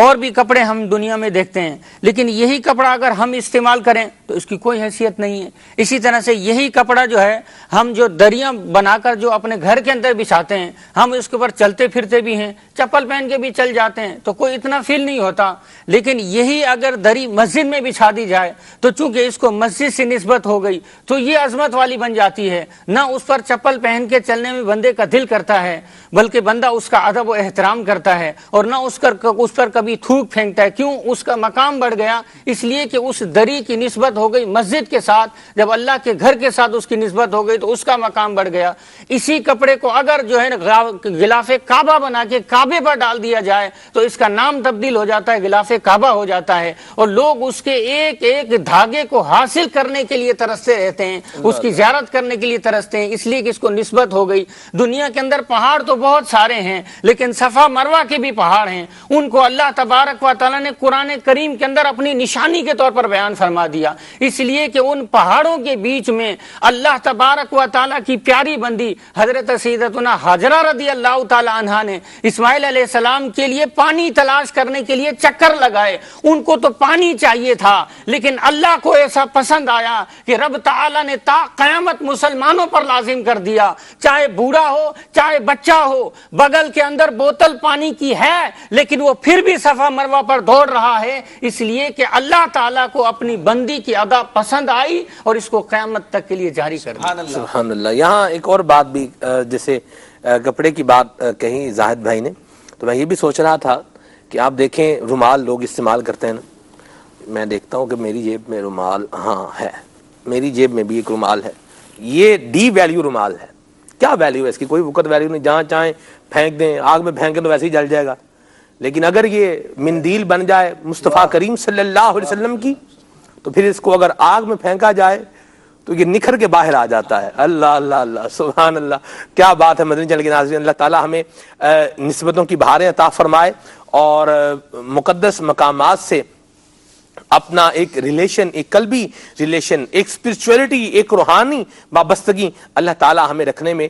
اور بھی کپڑے ہم دنیا میں دیکھتے ہیں، لیکن یہی کپڑا اگر ہم استعمال کریں تو اس کی کوئی حیثیت نہیں ہے. اسی طرح سے یہی کپڑا جو ہے ہم جو دریاں بنا کر جو اپنے گھر کے اندر بچھاتے ہیں، ہم اس کے اوپر چلتے پھرتے بھی ہیں، چپل پہن کے بھی چل جاتے ہیں تو کوئی اتنا فیل نہیں ہوتا. لیکن یہی اگر دری مسجد میں بچھا دی جائے تو چونکہ اس کو مسجد سے نسبت ہو گئی تو یہ عظمت والی بن جاتی ہے. نہ اس پر چپل پہن کے چلنے میں بندے کا دل کرتا ہے بلکہ بندہ اس کا ادب و احترام کرتا ہے، اور نہ اس پر کبھی تھوک پھینکتا ہے. کیوں؟ اس کا مقام بڑھ گیا اس لیے کہ اس دری کی نسبت ہو گئی مسجد کے ساتھ. جب اللہ کے گھر کے ساتھ اس کی نسبت ہو گئی تو اس کا مقام بڑھ گیا. اسی کپڑے کو اگر جو ہے غلاف کعبہ بنا کے کعبے پر ڈال دیا جائے تو اس کا نام تبدیل ہو جاتا ہے، غلاف کعبہ ہو جاتا ہے، اور لوگ اس کے ایک ایک دھاگے کو حاصل کرنے کے لیے ترستے رہتے ہیں، اس کی زیارت کرنے کے لیے ترستے ہیں، اس لیے کہ اس کو نسبت ہو گئی. دنیا کے اندر پہاڑ تو بہت سارے ہیں لیکن صفا مروہ کے بھی پہاڑ ہیں، ان کو اللہ تبارک و تعالیٰ نے قرآن کریم کے اندر اپنی نشانی کے طور پر بیان فرما دیا، اس لیے کہ ان پہاڑوں کے بیچ میں اللہ تبارک و تعالیٰ کی پیاری بندی حضرت سیدتنا ہاجرہ رضی اللہ تعالی عنہا نے اسماعیل علیہ السلام السلام کے لیے پانی تلاش کرنے کے لیے چکر لگائے، ان کو تو پانی چاہیے تھا، لیکن اللہ کو ایسا پسند آیا کہ رب تعالیٰ نے تا قیامت مسلمانوں پر لازم کر دیا، چاہے بوڑھا ہو چاہے بچہ ہو، بغل کے اندر بوتل پانی کی ہے لیکن وہ پھر بھی صفا مروہ پر دوڑ رہا ہے، اس لیے کہ اللہ تعالیٰ کو اپنی بندی کی ادا پسند آئی اور اس کو قیامت تک کے لیے جاری کر دیا۔ سبحان اللہ۔ یہاں ایک اور بات بھی، جیسے کپڑے کی بات کہیں زاہد بھائی نے، تو میں یہ بھی سوچ رہا تھا کہ آپ دیکھیں رومال لوگ استعمال کرتے ہیں نا، میں دیکھتا ہوں کہ میری جیب میں رومال ہاں ہے، میری جیب میں بھی ایک رومال ہے، یہ ڈی ویلیو رومال ہے۔ کیا ویلیو ہے اس کی؟ کوئی وقت ویلیو نہیں، جہاں چاہیں پھینک دیں، آگ میں پھینکیں تو ویسے ہی جل جائے گا، لیکن اگر یہ مندیل بن جائے مصطفیٰ کریم صلی اللہ علیہ وسلم کی، تو پھر اس کو اگر آگ میں پھینکا جائے تو یہ نکھر کے باہر آ جاتا ہے۔ اللہ اللہ اللہ، سبحان اللہ، کیا بات ہے مدنی چینل کے ناظرین۔ اللہ تعالی ہمیں نسبتوں کی بہاریں عطا فرمائے اور مقدس مقامات سے اپنا ایک ریلیشن، ایک قلبی ریلیشن، ایک اسپرچولیٹی، ایک روحانی وابستگی اللہ تعالی ہمیں رکھنے میں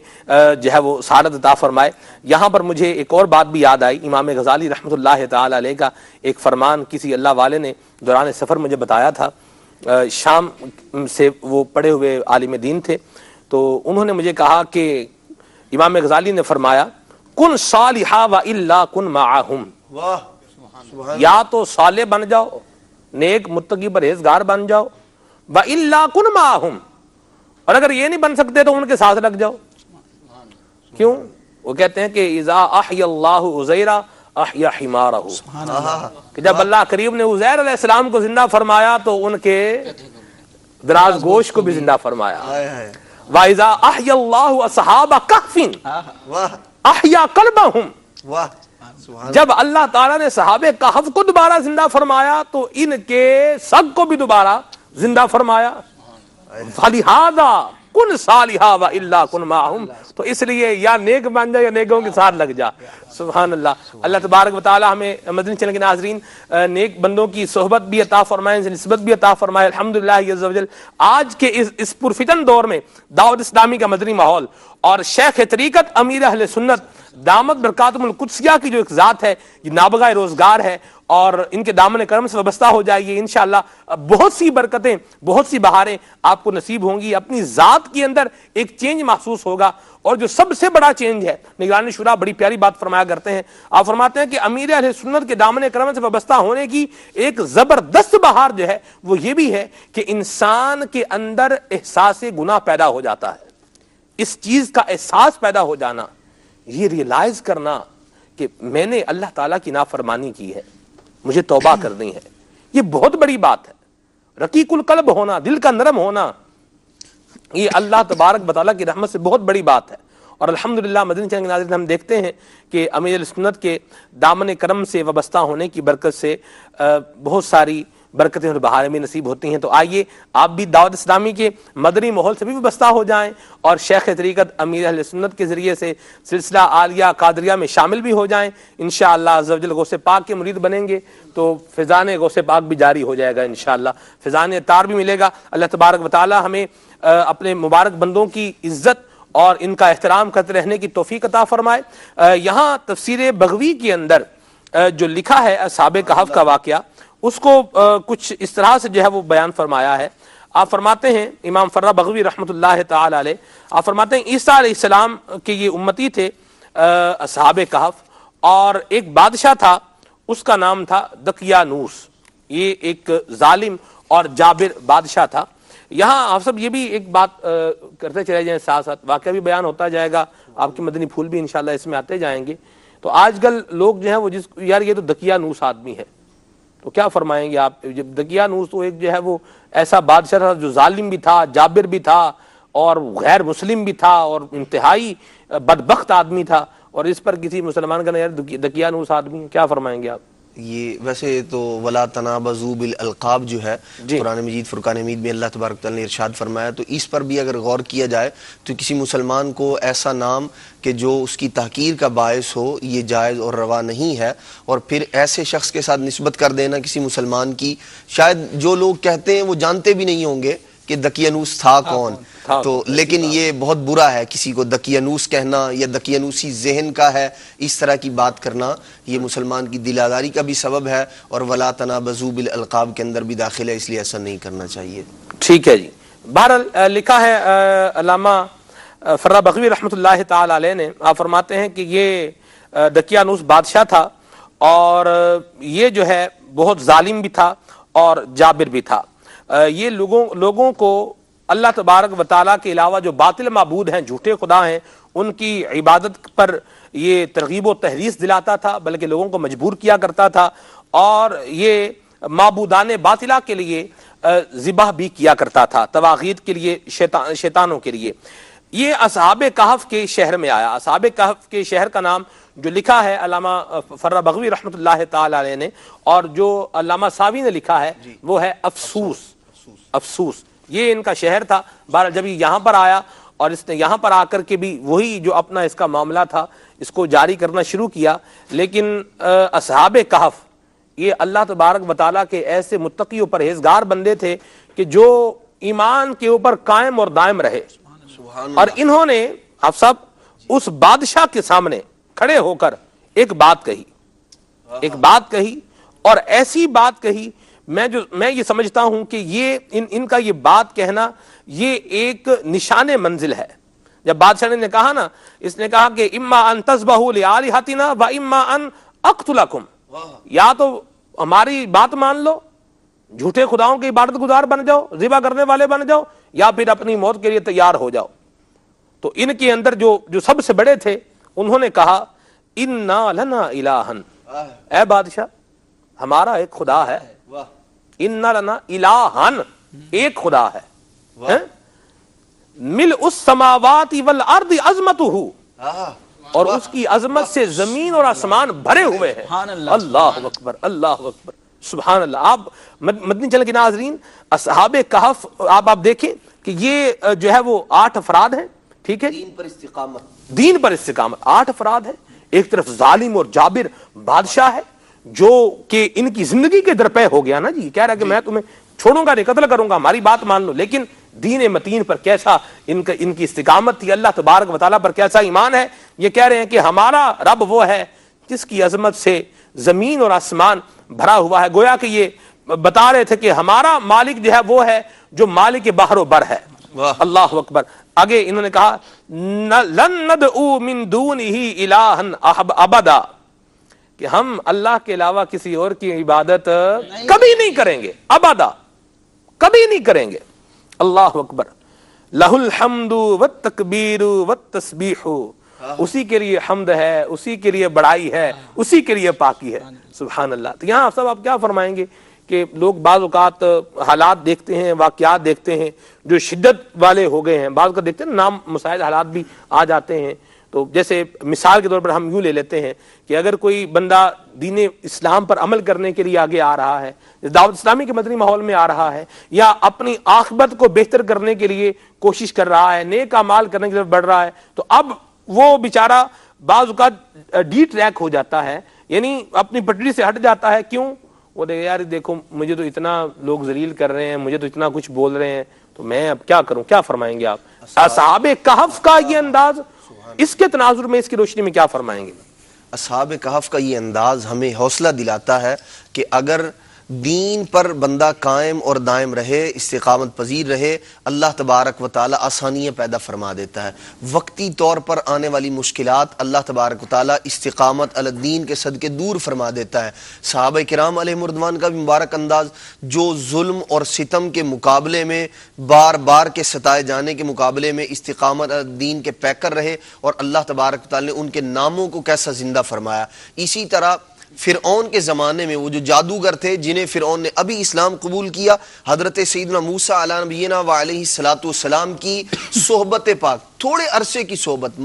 جو ہے وہ سعادت عطا فرمائے۔ یہاں پر مجھے ایک اور بات بھی یاد آئی، امام غزالی رحمۃ اللہ تعالی علیہ کا ایک فرمان کسی اللہ والے نے دوران سفر مجھے بتایا تھا۔ شام سے وہ پڑھے ہوئے عالم دین تھے، تو انہوں نے مجھے کہا کہ امام غزالی نے فرمایا کن صالحا و الا کن معہم، یا تو صالح بن جاؤ، نیک متقی پرہیزگار بن جاؤ، و الا کن معہم، اور اگر یہ نہیں بن سکتے تو ان کے ساتھ لگ جاؤ۔ کیوں؟ وہ کہتے ہیں کہ اذا احیا اللہ عزیرا احیا حمارہ، کہ جب اللہ کریم نے عزیر علیہ السلام کو زندہ فرمایا تو ان کے دراز گوش کو بھی زندہ فرمایا۔ وَإِذَا أَحْيَا اللَّهُ أَصْحَابَ كَهْفٍ أَحْيَا قَلْبَهُمْ، جب اللہ تعالیٰ نے صحابہ کہف کو دوبارہ زندہ فرمایا تو ان کے سگ کو بھی دوبارہ زندہ فرمایا۔ فَلِهَذَا کن صالحا و الا کن معہم، تو اس لیے یا نیک بن جا یا نیکوں کے ساتھ لگ جا۔ سبحان اللہ۔ اللہ تبارک و تعالی ہمیں مدنی چینل کے ناظرین نیک بندوں کی صحبت بھی عطا فرمائے، نسبت بھی عطا فرمائے۔ الحمدللہ عز و جل آج کے اس پرفتن دور میں دعوت اسلامی کا مدنی ماحول اور شیخ طریقت امیر اہل سنت دامت برکاتہم القدسیہ کی جو ایک ذات ہے، یہ نابغہ روزگار ہے اور ان کے دامن کرم سے وابستہ ہو جائیے، انشاءاللہ بہت سی برکتیں، بہت سی بہاریں آپ کو نصیب ہوں گی، اپنی ذات کے اندر ایک چینج محسوس ہوگا۔ اور جو سب سے بڑا چینج ہے، نگران شورا بڑی پیاری بات فرمایا کرتے ہیں، آپ فرماتے ہیں کہ امیر اہل سنت کے دامن کرم سے وابستہ ہونے کی ایک زبردست بہار جو ہے وہ یہ بھی ہے کہ انسان کے اندر احساس گناہ پیدا ہو جاتا ہے۔ اس چیز کا احساس پیدا ہو جانا، یہ ریئلائز کرنا کہ میں نے اللہ تعالیٰ کی نافرمانی کی ہے، مجھے توبہ کرنی ہے، یہ بہت بڑی بات ہے۔ رقیق القلب ہونا، دل کا نرم ہونا، یہ اللہ تبارک و تعالیٰ کی رحمت سے بہت بڑی بات ہے۔ اور الحمدللہ مدنی چینل کے ناظرین ہم دیکھتے ہیں کہ امیر سنت کے دامن کرم سے وابستہ ہونے کی برکت سے بہت ساری برکتیں اور بہاریں بھی نصیب ہوتی ہیں۔ تو آئیے آپ بھی دعوت اسلامی کے مدنی ماحول سے بھی وابستہ ہو جائیں اور شیخ طریقت امیر اہل سنت کے ذریعے سے سلسلہ عالیہ قادریہ میں شامل بھی ہو جائیں۔ انشاءاللہ عز و جل غوث پاک کے مرید بنیں گے تو فیضان غوث پاک بھی جاری ہو جائے گا، انشاءاللہ فیضان اتار بھی ملے گا۔ اللہ تبارک و تعالی ہمیں اپنے مبارک بندوں کی عزت اور ان کا احترام کرتے رہنے کی توفیق عطا فرمائے۔ یہاں تفسیر بغوی کے اندر جو لکھا ہے اصحاب کہف کا واقعہ، اس کو کچھ اس طرح سے جو ہے وہ بیان فرمایا ہے۔ آپ فرماتے ہیں امام فرہ بغوی رحمۃ اللہ تعالی علیہ، آپ فرماتے ہیں عیسیٰ علیہ السلام کے یہ امتی تھے اصحاب کہف، اور ایک بادشاہ تھا، اس کا نام تھا دقیانوس، یہ ایک ظالم اور جابر بادشاہ تھا۔ یہاں آپ سب یہ بھی ایک بات کرتے چلے جائیں، ساتھ ساتھ واقعہ بھی بیان ہوتا جائے گا، آپ کے مدنی پھول بھی انشاءاللہ اس میں آتے جائیں گے۔ تو آج کل لوگ جو ہیں وہ یار یہ تو دقیانوس آدمی ہے، تو کیا فرمائیں گے آپ؟ جب دقیانوس تو ایک جو ہے وہ ایسا بادشاہ تھا جو ظالم بھی تھا، جابر بھی تھا اور غیر مسلم بھی تھا اور انتہائی بدبخت آدمی تھا، اور اس پر کسی مسلمان کا یار دقیانوس آدمی ہے، کیا فرمائیں گے آپ؟ یہ ویسے تو ولا تنابزوا بالالقاب جو ہے قرآن مجید فرقان حمید میں اللہ تبارک تعالیٰ نے ارشاد فرمایا، تو اس پر بھی اگر غور کیا جائے تو کسی مسلمان کو ایسا نام کہ جو اس کی تحقیر کا باعث ہو، یہ جائز اور روا نہیں ہے۔ اور پھر ایسے شخص کے ساتھ نسبت کر دینا کسی مسلمان کی، شاید جو لوگ کہتے ہیں وہ جانتے بھی نہیں ہوں گے کہ دقیانوس تھا کون۔ تو لیکن یہ بہت برا ہے کسی کو دقیانوس کہنا یا دقیانوسی ذہن کا ہے اس طرح کی بات کرنا، یہ مسلمان کی دل آزاری کا بھی سبب ہے، اور ولا تنابزوا بالالقاب کے اندر بھی داخل ہے، اس لیے ایسا نہیں کرنا چاہیے۔ ٹھیک ہے جی۔ بہرحال لکھا ہے علامہ فرہ بغوی رحمۃ اللہ تعالی علیہ نے، آپ فرماتے ہیں کہ یہ دقیانوس بادشاہ تھا اور یہ جو ہے بہت ظالم بھی تھا اور جابر بھی تھا۔ یہ لوگوں کو اللہ تبارک و تعالیٰ کے علاوہ جو باطل معبود ہیں، جھوٹے خدا ہیں، ان کی عبادت پر یہ ترغیب و تحریص دلاتا تھا، بلکہ لوگوں کو مجبور کیا کرتا تھا، اور یہ معبودان باطلہ کے لیے ذبح بھی کیا کرتا تھا، تواغیت کے لیے، شیطانوں کے لیے۔ یہ اصحاب کہف کے شہر میں آیا۔ اصحاب کہف کے شہر کا نام جو لکھا ہے علامہ فرہ بغوی رحمۃ اللہ تعالی علیہ نے، اور جو علامہ ساوی نے لکھا ہے وہ ہے افسوس۔ افسوس یہ ان کا شہر تھا۔ بہرحال جب یہ یہاں پر آیا اور اس نے یہاں پر آ کر کے بھی وہی جو اپنا اس کا معاملہ تھا اس کو جاری کرنا شروع کیا، لیکن اصحاب کہف یہ اللہ تبارک و تعالیٰ کے ایسے متقی و پرہیزگار بندے تھے کہ جو ایمان کے اوپر قائم اور دائم رہے، اور انہوں نے آپ صاحب اس بادشاہ کے سامنے کھڑے ہو کر ایک بات کہی اور ایسی بات کہی، میں یہ سمجھتا ہوں کہ یہ ان کا یہ بات کہنا یہ ایک نشان منزل ہے۔ جب بادشاہ نے کہا نا، اس نے کہا کہ اما ان تذبحوا لآلہتنا و اما ان اقتلکم، یا تو ہماری بات مان لو، جھوٹے خداؤں کی عبادت گزار بن جاؤ، ذبح کرنے والے بن جاؤ، یا پھر اپنی موت کے لیے تیار ہو جاؤ۔ تو ان کے اندر جو سب سے بڑے تھے انہوں نے کہا انا لنا الہن، اے بادشاہ ہمارا ایک خدا ہے، انا لنا الہن، ایک خدا ہے، ملء السماوات والارض عظمتہ، اور اس کی عظمت سے زمین اور آسمان بھرے ہوئے ہیں۔ اللہ اکبر، اللہ اکبر، سبحان اللہ۔ آپ مدنی چینل کے ناظرین، اصحاب کہف آپ دیکھیں کہ یہ جو ہے وہ 8 افراد ہیں، ٹھیک ہے، دین پر استقامت 8 افراد ہیں۔ ایک طرف ظالم اور جابر بادشاہ ہے جو کہ ان کی زندگی کے درپے ہو گیا نا جی، کہہ رہا ہے کہ میں تمہیں چھوڑوں گا نہیں، قتل کروں گا، ہماری بات مان لو، لیکن دین متین پر کیسا ان کی استقامت تھی، اللہ تبارک و تعالیٰ پر کیسا ایمان ہے۔ یہ کہہ رہے ہیں کہ ہمارا رب وہ ہے جس کی عظمت سے زمین اور آسمان بھرا ہوا ہے، گویا کہ یہ بتا رہے تھے کہ ہمارا مالک جو ہے وہ ہے جو مالک بحر و بر ہے۔ اللہ اکبر۔ آگے انہوں نے کہا لن ندعو من دونہ الہا ابدا، کہ ہم اللہ کے علاوہ کسی اور کی عبادت کبھی نہیں کریں گے، ابدا، کبھی نہیں کریں گے۔ اللہ اکبر۔ لہ الحمد والتکبیر والتسبیح، اسی کے لیے حمد ہے، اسی کے لیے بڑائی ہے، اسی کے لیے پاکی ہے۔ سبحان اللہ۔ تو یہاں صاحب آپ کیا فرمائیں گے کہ لوگ بعض اوقات حالات دیکھتے ہیں، واقعات دیکھتے ہیں جو شدت والے ہو گئے ہیں، بعض اوقات دیکھتے ہیں نام مسائل حالات بھی آ جاتے ہیں، تو جیسے مثال کے طور پر ہم یوں لے لیتے ہیں کہ اگر کوئی بندہ دین اسلام پر عمل کرنے کے لیے آگے آ رہا ہے، دعوت اسلامی کے مدنی ماحول میں آ رہا ہے، یا اپنی عاقبت کو بہتر کرنے کے لیے کوشش کر رہا ہے، نیک اعمال کرنے کی طرف بڑھ رہا ہے، تو اب وہ بیچارہ بعض اوقات ڈی ٹریک ہو جاتا ہے، یعنی اپنی پٹڑی سے ہٹ جاتا ہے۔ کیوں؟ وہ دیکھے یار دیکھو مجھے تو اتنا لوگ ذلیل کر رہے ہیں، مجھے تو اتنا کچھ بول رہے ہیں، تو میں اب کیا کروں؟ کیا فرمائیں گے آپ؟ اصحاب کہف کا یہ انداز، اس کے تناظر میں، اس کی روشنی میں کیا فرمائیں گے؟ اصحاب کہف کا یہ انداز ہمیں حوصلہ دلاتا ہے کہ اگر دین پر بندہ قائم اور دائم رہے، استقامت پذیر رہے، اللہ تبارک و تعالی آسانیاں پیدا فرما دیتا ہے۔ وقتی طور پر آنے والی مشکلات اللہ تبارک و تعالی استقامت علی الدین کے صدقے دور فرما دیتا ہے۔ صحابہ کرام علیہ مردوان کا بھی مبارک انداز، جو ظلم اور ستم کے مقابلے میں، بار بار کے ستائے جانے کے مقابلے میں استقامت علی الدین کے پیکر رہے، اور اللہ تبارک و تعالی نے ان کے ناموں کو کیسا زندہ فرمایا۔ اسی طرح فرعون کے زمانے میں وہ جو جادوگر تھے جنہیں فرعون نے ابھی اسلام قبول کیا، حضرت سیدنا موسیٰ علیہ نبینا و علیہ السلام کی صحبت پاک، تھوڑے عرصے کی صحبت،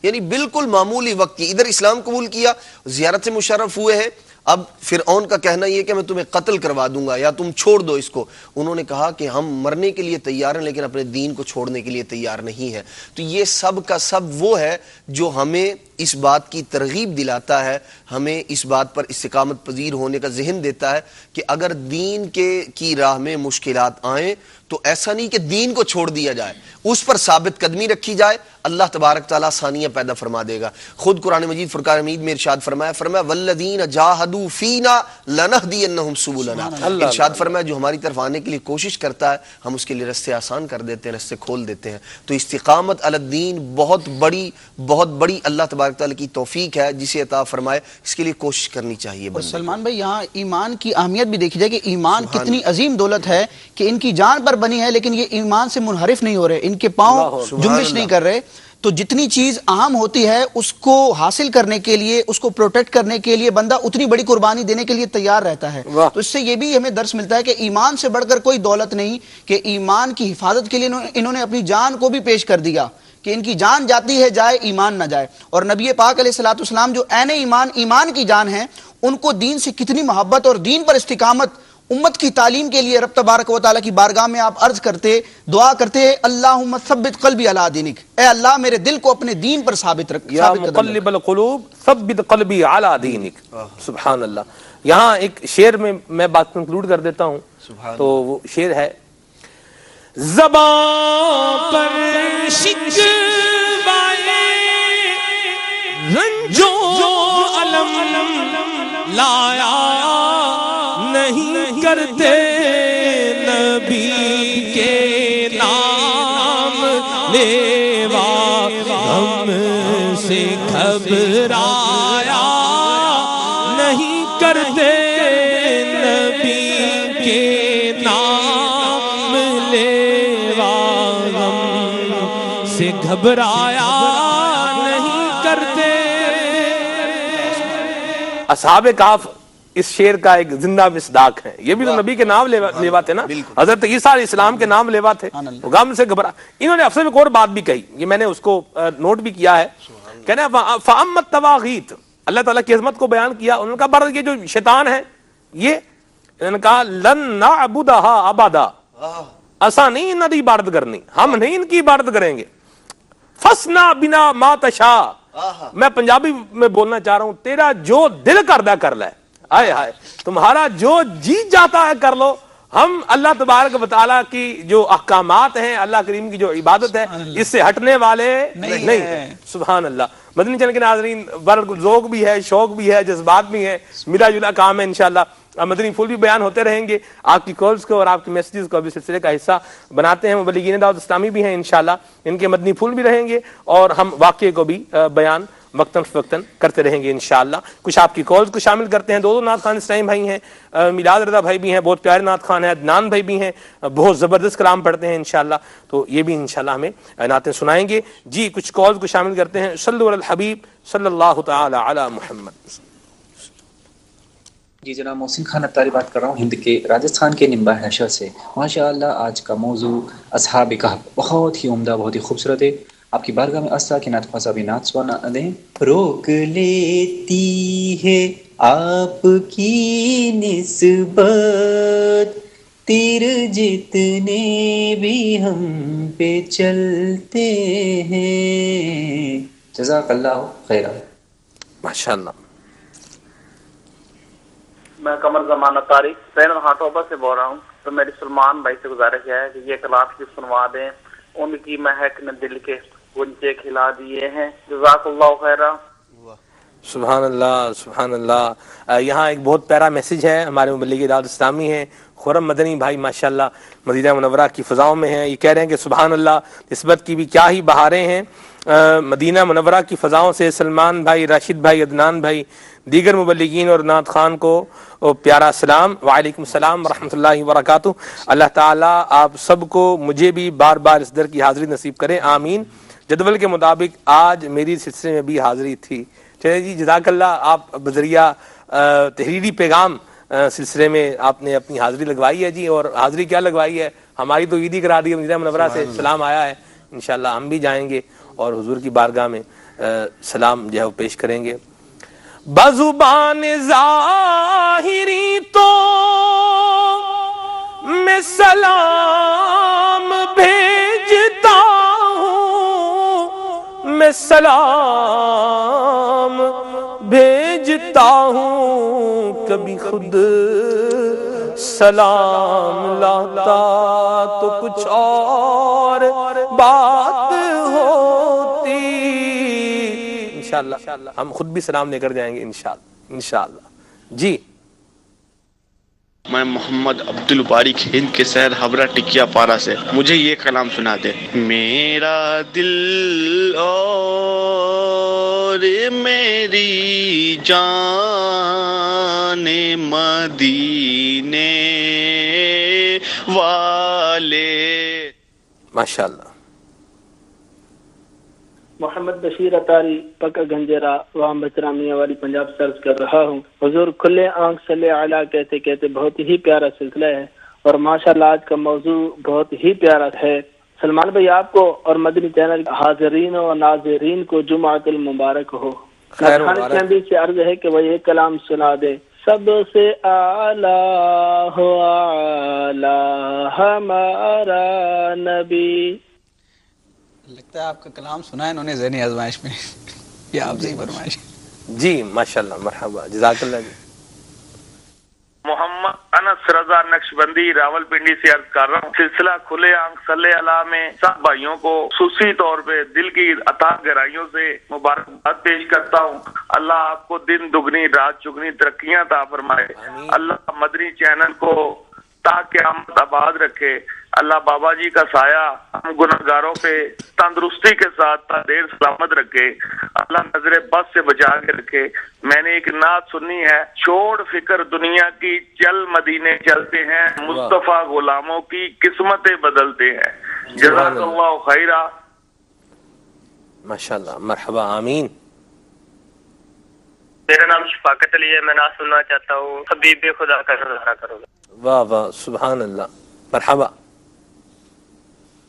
یعنی بالکل معمولی وقت کی، ادھر اسلام قبول کیا، زیارت سے مشرف ہوئے ہیں، اب فرعون کا کہنا یہ کہ میں تمہیں قتل کروا دوں گا یا تم چھوڑ دو اس کو، انہوں نے کہا کہ ہم مرنے کے لیے تیار ہیں لیکن اپنے دین کو چھوڑنے کے لیے تیار نہیں ہے۔ تو یہ سب کا سب وہ ہے جو ہمیں اس بات کی ترغیب دلاتا ہے، ہمیں اس بات پر استقامت پذیر ہونے کا ذہن دیتا ہے کہ اگر دین کی راہ میں مشکلات آئیں تو ایسا نہیں کہ دین کو چھوڑ دیا جائے، اس پر ثابت قدمی رکھی جائے، اللہ تبارک تعالیٰ آسانیاں پیدا فرما دے گا۔ خود قرآن مجید فرقان حمید میں ارشاد فرمایا والذین جاہدوا فینا لنہدینہم سبلنا، ارشاد فرمایا جو ہماری طرف آنے کے لیے کوشش کرتا ہے ہم اس کے لیے رستے آسان کر دیتے ہیں، رستے کھول دیتے ہیں۔ تو استقامت علی الدین بہت بڑی اللہ تبارک تعالیٰ کی توفیق ہے، جسے عطا فرمائے، اس کے لیے کوشش کرنی چاہیے۔ اور سلمان بھائی یہاں ایمان کی اہمیت بھی دیکھی جائے کہ ایمان کتنی عظیم دولت ہے کہ ان کی جان پر بنی ہے لیکن یہ ایمان سے منحرف نہیں ہو رہے، ان کے پاؤں جنبش نہیں کر رہے۔ تو جتنی چیز اہم ہوتی ہے اس کو حاصل کرنے کے لیے، اس کو پروٹیکٹ کرنے کے لیے بندہ اتنی بڑی قربانی دینے کے لیے تیار رہتا ہے۔ تو اس سے یہ بھی ہمیں درس ملتا ہے کہ ایمان سے بڑھ کر کوئی دولت نہیں، کہ ایمان کی حفاظت کے لیے انہوں نے اپنی جان کو بھی پیش کر دیا کہ ان کی جان جاتی ہے جائے ایمان نہ جائے۔ اور نبی پاک علیہ الصلوۃ والسلام جو عین ایمان کی جان ہیں، ان کو دین سے کتنی محبت اور دین پر استقامت امت کی تعلیم کے لیے رب تبارک و تعالیٰ کی بارگاہ میں آپ عرض کرتے، دعا کرتے، اللہم ثبت قلبی علی دینک، اے اللہ میرے دل کو اپنے دین پر ثابت رکھ، یا مقلب القلوب ثبت قلبی علی دینک۔ سبحان اللہ۔ یہاں ایک شعر میں بات کنکلوڈ کر دیتا ہوں، تو وہ شعر ہے، زبان پر شکوائے رنجو علم لایا نہیں کرتے، نبی کے نام لیوا ہم سے گھبرایا نہیں کرتے، نبی کے نام لیوا ہم سے گھبرایا نہیں کرتے۔ اصحاب کہف اس شعر کا ایک زندہ مصداق ہے، یہ بھی تو نبی کے نام لیوا تھے نا، حضرت عیسیٰ علیہ السلام کے نام لیوا تھے، غم سے گھبرا۔ انہوں نے افسر ایک اور بات بھی کہی، یہ میں نے اس کو نوٹ بھی کیا ہے، کہنا فَأَمَّا الطَّوَاغِيتُ، اللہ تعالیٰ کی عظمت کو بیان کیا، انہوں نے کہا بر یہ جو شیطان ہے، یہ انہوں نے کہا لن نعبدها ابدا، ایسا نہیں ان کی عبادت کرنی، ہم نہیں ان کی عبادت کریں گے۔ فَاسْنَعْ بِنَا مَا تَشَاءُ، میں پنجابی میں بولنا چاہ رہا ہوں، تیرا جو دل کردا کر لے، ہائے ہائے تمہارا جو جی جاتا ہے کر لو، ہم اللہ تبارک و تعالیٰ کی جو احکامات ہیں، اللہ کریم کی جو عبادت ہے، اس سے ہٹنے والے نہیں ہیں۔ سبحان اللہ۔ مدنی چینل کے ناظرین، ذوق بھی ہے، شوق بھی ہے، جذبات بھی ہیں، ملا جلا کام ہے انشاءاللہ۔ مدنی پھول بھی بیان ہوتے رہیں گے، آپ کی کالز کو اور آپ کی میسیجز کو ابھی سلسلے کا حصہ بناتے ہیں، مبلغین دعوت اسلامی بھی ہیں انشاءاللہ، ان کے مدنی پھول بھی رہیں گے اور ہم واقعے کو بھی بیان وقتاً فوقتاً کرتے رہیں گے انشاءاللہ۔ کچھ آپ کی کالز کو شامل کرتے ہیں، دو نعت خوان اسلام بھائی ہیں، میلاد رضا بھائی بھی ہیں، بہت پیارے نعت خوان ہیں، عدنان بھائی بھی ہیں، بہت زبردست کلام پڑھتے ہیں انشاءاللہ، تو یہ بھی انشاءاللہ ہمیں نعتیں سنائیں گے۔ جی کچھ کالز کو شامل کرتے ہیں۔ صلو علی الحبیب صلی اللہ تعالی علی محمد۔ جی جناب محسن خان اتاری بات کر رہا ہوں ہند کے راجستھان کے نمبا حیشہ سے۔ ماشاءاللہ آج کا موضوع اصحاب کہف بہت ہی عمدہ، بہت ہی خوبصورت ہے۔ آپ کی بارگاہ میں عرض کہ نعت خواہ صاحب نعت سنا دیں۔ روک لیتی ہے آپ کی نسبت تیر جتنے بھی ہم پہ چلتے ہیں۔ جزاک اللہ خیرہ۔ ماشاءاللہ۔ میں قمر زمان اتاری سین ہاٹوبا سے بول رہا ہوں، تو میری سلمان بھائی سے گزارش ہے کہ یہ کلام کی سنوا دیں، ان کی مہک نے دل کے گنچے کھلا دیے ہیں۔ جزاک اللہ خیرہ۔ سبحان اللہ سبحان اللہ۔ یہاں ایک بہت پیارا میسج ہے، ہمارے مبلغ دعوت اسلامی ہیں خرم مدنی بھائی، ماشاءاللہ مدینہ منورہ کی فضاؤں میں ہیں، یہ کہہ رہے ہیں کہ سبحان اللہ، نسبت کی بھی کیا ہی بہاریں ہیں مدینہ منورہ کی فضاؤں سے۔ سلمان بھائی، راشد بھائی، عدنان بھائی، دیگر مبلغین اور نعت خان کو پیارا سلام، وعلیکم السلام ورحمۃ اللہ وبرکاتہ۔ اللہ تعالیٰ آپ سب کو، مجھے بھی بار بار اس در کی حاضری نصیب کرے، آمین۔ جدول کے مطابق آج میری سلسلے میں بھی حاضری تھی۔ چلے جی، جزاک اللہ، آپ بذریعہ تحریری پیغام سلسلے میں آپ نے اپنی حاضری لگوائی ہے جی، اور حاضری کیا لگوائی ہے، ہماری تو عیدی کرا دی ہے، مدینہ منورہ سے سلام آیا ہے، انشاءاللہ ہم بھی جائیں گے اور حضور کی بارگاہ میں سلام جو ہے وہ پیش کریں گے۔ بزبان ظاہری تو میں سلام بھیجتا ہوں، میں سلام بھیجتا ہوں کبھی خود سلام لاتا تو کچھ اور بات ہوتی. انشاءاللہ ہم خود بھی سلام لے کر جائیں گے انشاءاللہ. جی میں محمد عبد الباری ہند کے شہر ہبرہ ٹکیا پارا سے. مجھے یہ کلام سنا دے. میرا دل اور میری جان مدینے والے. ماشاءاللہ. محمد بشیر اطاری پکا گنجرا وام بچرا میاں والی پنجاب سے عرض کر رہا ہوں. حضور کھلے آنکھ صلی علی کہتے کہتے بہت ہی پیارا سلسلہ ہے اور ماشاءاللہ آج کا موضوع بہت ہی پیارا ہے. سلمان بھائی آپ کو اور مدنی چینل حاضرین و ناظرین کو جمعۃ المبارک ہو. چینل سے عرض ہے کہ وہ یہ کلام سنا دے. سب سے اعلیٰ ہو اعلیٰ ہمارا نبی. لگتا ہے آپ کا کلام سنا ہے انہوں نے ذہنی آزمائش میں یا آپ سے ہی فرمائش. جی ماشاءاللہ مرحبا جزاک اللہ. جی محمد انس رضا نقشبندی راول پنڈی سے عرض کر رہا ہوں. سلسلہ کھلے آنکھ صلی اللہ میں سب بھائیوں کو خصوصی طور پہ دل کی عطا گہرائیوں سے مبارکباد پیش کرتا ہوں. اللہ آپ کو دن دگنی رات چگنی ترقیاں عطا فرمائے. اللہ مدنی چینل کو تا قیامت آباد رکھے. اللہ بابا جی کا سایہ ہم گناہگاروں پہ تندرستی کے ساتھ تا دیر سلامت رکھے. اللہ نظر بد سے بچا کے رکھے. میں نے ایک نعت سنی ہے. چھوڑ فکر دنیا کی چل مدینے چلتے ہیں, مصطفیٰ غلاموں کی قسمتیں بدلتے ہیں. جزاک اللہ خیرہ. ماشاءاللہ مرحبا آمین. میرا نام شفاقت علی ہے. میں نعت سننا چاہتا ہوں. حبیب خدا کا نظارہ کرو گا. واہ واہ سبحان اللہ. مرحبا.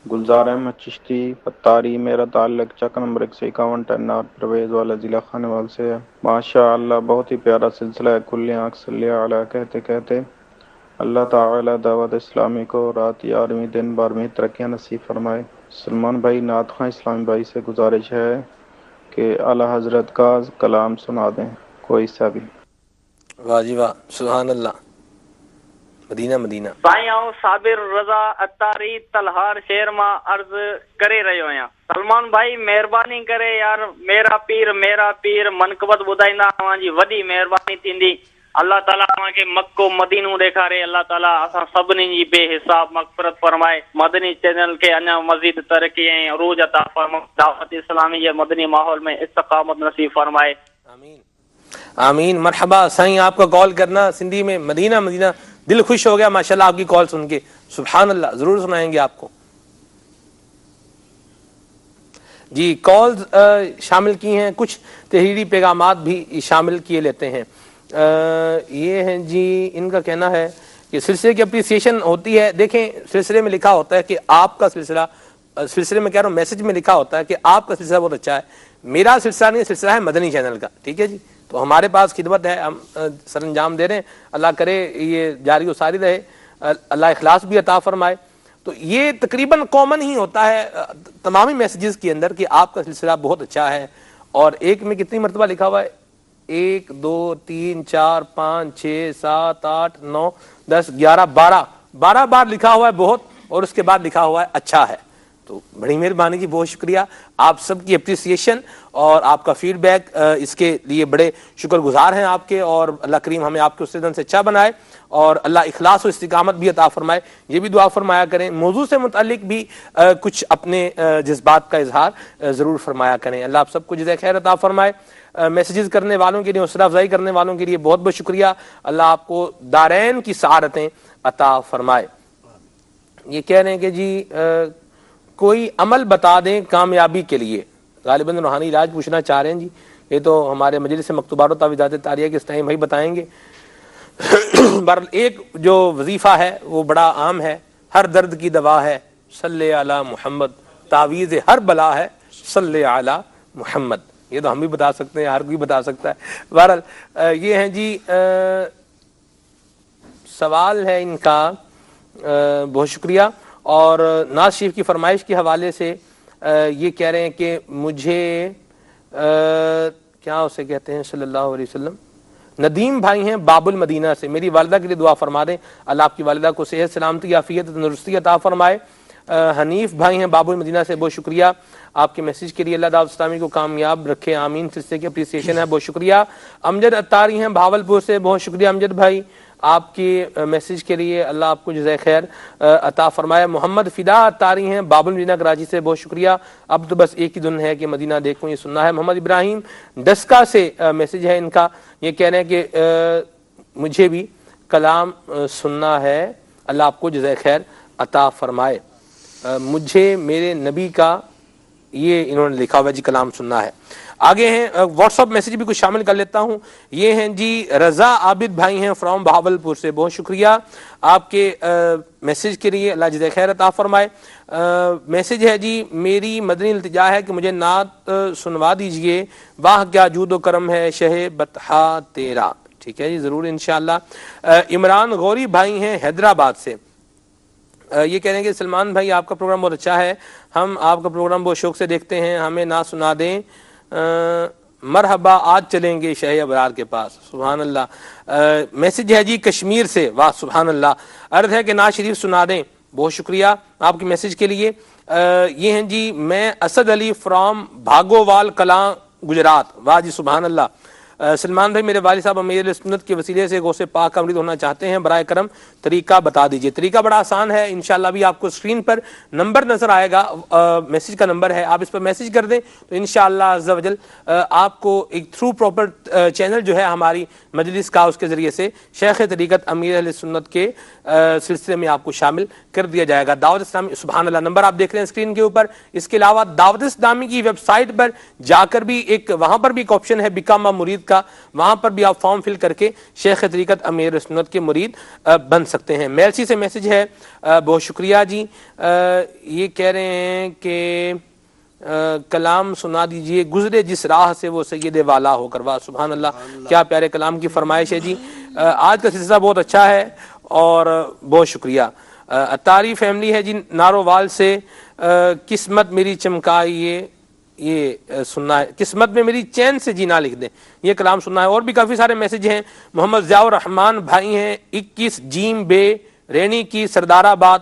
گلزار احمد چشتی پتاری. میرا تعلق چک نمبر 151 ٹنار پرویز والا ضلع خانوال سے ہے. ماشاء اللہ بہت ہی پیارا سلسلہ ہے. کھلے آنکھ صلی علی کہتے کہتے اللہ تعالی دعوت اسلامی کو رات 11ویں دن 12ویں ترقیاں نصیب فرمائے. سلمان بھائی نعت خواں اسلامی بھائی سے گزارش ہے کہ اعلیٰ حضرت کا کلام سنا دیں کوئی سا بھی. واہ جی واہ سبحان اللہ. مدینہ مدینہ. بھائی آؤں صابر رضا اتاری تلہار شہر ماں عرض کرے رہے ہویا. سلمان بھائی مہربانی کرے یار میرا پیر منقبت بدائندا ہواں جی وڈی مہربانی تھیندی. اللہ تعالیٰ ہماں کے مکو مدینو ڈیکھارے. اللہ تعالیٰ اساں سبنی جی بے حساب مغفرت فرمائے. مدنی چینل کے انا مزید ترقی ہیں عروج عطا فرمائے. دعوت اسلامی کے مدنی ماحول میں استقامت نصیب فرمائے. آمین آمین. مرحبا سائیں آپ کا کال کرنا سندھی میں مدینہ مدینہ دل خوش ہو گیا ماشاءاللہ آپ کی کال سن کے. سبحان اللہ. ضرور سنائیں گے آپ کو. جی کالز شامل کی ہیں, کچھ تحریری پیغامات بھی شامل کیے لیتے ہیں. یہ ہیں جی ان کا کہنا ہے کہ سلسلے کی اپریسیشن ہوتی ہے. دیکھیں سلسلے میں لکھا ہوتا ہے کہ آپ کا سلسلے میں کہہ رہا ہوں میسج میں لکھا ہوتا ہے کہ آپ کا سلسلہ بہت اچھا ہے. میرا سلسلہ نہیں, سلسلہ ہے مدنی چینل کا. ٹھیک ہے جی. تو ہمارے پاس خدمت ہے, ہم سر انجام دے رہے ہیں. اللہ کرے یہ جاری و ساری رہے, اللہ اخلاص بھی عطا فرمائے. تو یہ تقریباً کامن ہی ہوتا ہے تمامی میسیجز کے اندر کہ آپ کا سلسلہ بہت اچھا ہے. اور ایک میں کتنی مرتبہ لکھا ہوا ہے؟ 1 2 3 4 5 6 7 8 9 10 11 12 بار لکھا ہوا ہے بہت, اور اس کے بعد لکھا ہوا ہے اچھا ہے. تو بڑی مہربانی جی, بہت شکریہ. آپ سب کی اپریسیشن اور آپ کا فیڈ بیک, اس کے لیے بڑے شکر گزار ہیں آپ کے. اور اللہ کریم ہمیں آپ کے اس دن سے اچھا بنائے اور اللہ اخلاص و استقامت بھی عطا فرمائے. یہ بھی دعا فرمایا کریں. موضوع سے متعلق بھی کچھ اپنے جذبات کا اظہار ضرور فرمایا کریں. اللہ آپ سب کو جزائے خیر عطا فرمائے. میسیجز کرنے والوں کے لیے, حوصلہ افزائی کرنے والوں کے لیے بہت بہت شکریہ. اللہ آپ کو دارین کی سعادتیں عطا فرمائے. یہ کہہ رہے ہیں کہ جی کوئی عمل بتا دیں کامیابی کے لیے. غالباً روحانی علاج پوچھنا چاہ رہے ہیں جی. یہ تو ہمارے مجلس مکتوبات و تعویذات طاریہ کے اس ٹائم بھائی بتائیں گے. بہرحال ایک جو وظیفہ ہے وہ بڑا عام ہے. ہر درد کی دوا ہے صلی علی محمد, تعویذ ہر بلا ہے صلی علی محمد. یہ تو ہم بھی بتا سکتے ہیں, ہر کوئی بتا سکتا ہے. بہرحال یہ ہیں جی سوال ہے ان کا. بہت شکریہ. اور ناز شریف کی فرمائش کے حوالے سے یہ کہہ رہے ہیں کہ مجھے کیا اسے کہتے ہیں صلی اللہ علیہ وسلم, ندیم بھائی ہیں باب المدینہ سے، میری والدہ کے لیے دعا فرما دیں، اللہ آپ کی والدہ کو صحت سلامتی عافیت تندرستی عطا فرمائے۔ حنیف بھائی ہیں باب المدینہ سے، بہت شکریہ آپ کے میسیج کے لیے، اللہ دعوت اسلامی کو کامیاب رکھے، آمین۔ سلسلے کی اپریسیشن ہے، بہت شکریہ۔ امجد اتاری ہیں بھاولپور سے، بہت شکریہ امجد بھائی آپ کی میسیج کے لیے، اللہ آپ کو جزائے خیر عطا فرمائے۔ محمد فدا اتاری ہیں باب المدینہ کراچی سے، بہت شکریہ۔ اب تو بس ایک ہی دن ہے کہ مدینہ دیکھوں، یہ سننا ہے۔ محمد ابراہیم ڈسکا سے میسیج ہے ان کا، یہ کہہ رہے ہیں کہ مجھے بھی کلام سننا ہے، اللہ آپ کو جزائے خیر عطا فرمائے۔ مجھے میرے نبی کا، یہ انہوں نے لکھا ہوا ہے جی، کلام سننا ہے۔ آگے ہیں واٹس ایپ میسیج بھی کچھ شامل کر لیتا ہوں، یہ ہیں جی رضا عابد بھائی ہیں فرام بہاولپور سے، بہت شکریہ آپ کے میسیج کے لیے، اللہ جزائے خیر عطا فرمائے۔ میسیج ہے جی، میری مدنی التجا ہے کہ مجھے نعت سنوا دیجئے، واہ کیا جود و کرم ہے شہ بطحا تیرا۔ ٹھیک ہے جی، ضرور انشاءاللہ۔ عمران غوری بھائی ہیں حیدرآباد سے، یہ کہہ رہے ہیں کہ سلمان بھائی آپ کا پروگرام بہت اچھا ہے، ہم آپ کا پروگرام بہت شوق سے دیکھتے ہیں، ہمیں نعت سنا دیں، مرحبا آج چلیں گے شہ ابرار کے پاس۔ سبحان اللہ۔ میسیج ہے جی کشمیر سے، واہ سبحان اللہ، عرض ہے کہ نعت شریف سنا دیں، بہت شکریہ آپ کے میسیج کے لیے۔ یہ ہیں جی میں اسد علی فرام بھاگووال کلاں گجرات، واہ جی سبحان اللہ۔ سلمان بھائی میرے والد صاحب امیر اہل سنت کے وسیلے سے غوث پاک کا مرید ہونا چاہتے ہیں، برائے کرم طریقہ بتا دیجئے۔ طریقہ بڑا آسان ہے، انشاءاللہ بھی آپ کو اسکرین پر نمبر نظر آئے گا، میسیج کا نمبر ہے، آپ اس پر میسیج کر دیں تو انشاءاللہ عز و جل آپ کو ایک تھرو پراپر چینل جو ہے ہماری مجلس کا، اس کے ذریعے سے شیخ طریقت امیر اہل سنت کے سلسلے میں آپ کو شامل کر دیا جائے گا۔ دعوت اسلامی، سبحان اللہ، نمبر آپ دیکھ رہے ہیں اسکرین کے اوپر۔ اس کے علاوہ دعوت اسلامی کی ویب سائٹ پر جا کر بھی وہاں پر بھی ایک آپشن ہے بیکم اے مرید کا، وہاں پر بھی آپ فارم فل کر کے شیخ طریقت امیر سنت کے مرید بن سکتے ہیں۔ میلسی سے میسج ہے، بہت شکریہ جی، یہ کہہ رہے ہیں کہ کلام سنا دیجئے، گزرے جس راہ سے وہ سید والا ہو کر، واہ سبحان اللہ، کیا پیارے کلام کی فرمائش ہے جی۔ آج کا سلسلہ بہت اچھا ہے اور بہت شکریہ۔ اتاری فیملی ہے جی نارووال سے، قسمت میری چمکائیے، یہ سننا ہے، قسمت میں میری چین سے جینا لکھ دیں، یہ کلام سننا ہے۔ اور بھی کافی سارے میسج ہیں۔ محمد ضیاء الرحمان بھائی ہیں 21 جیم بے رینی کی سردار آباد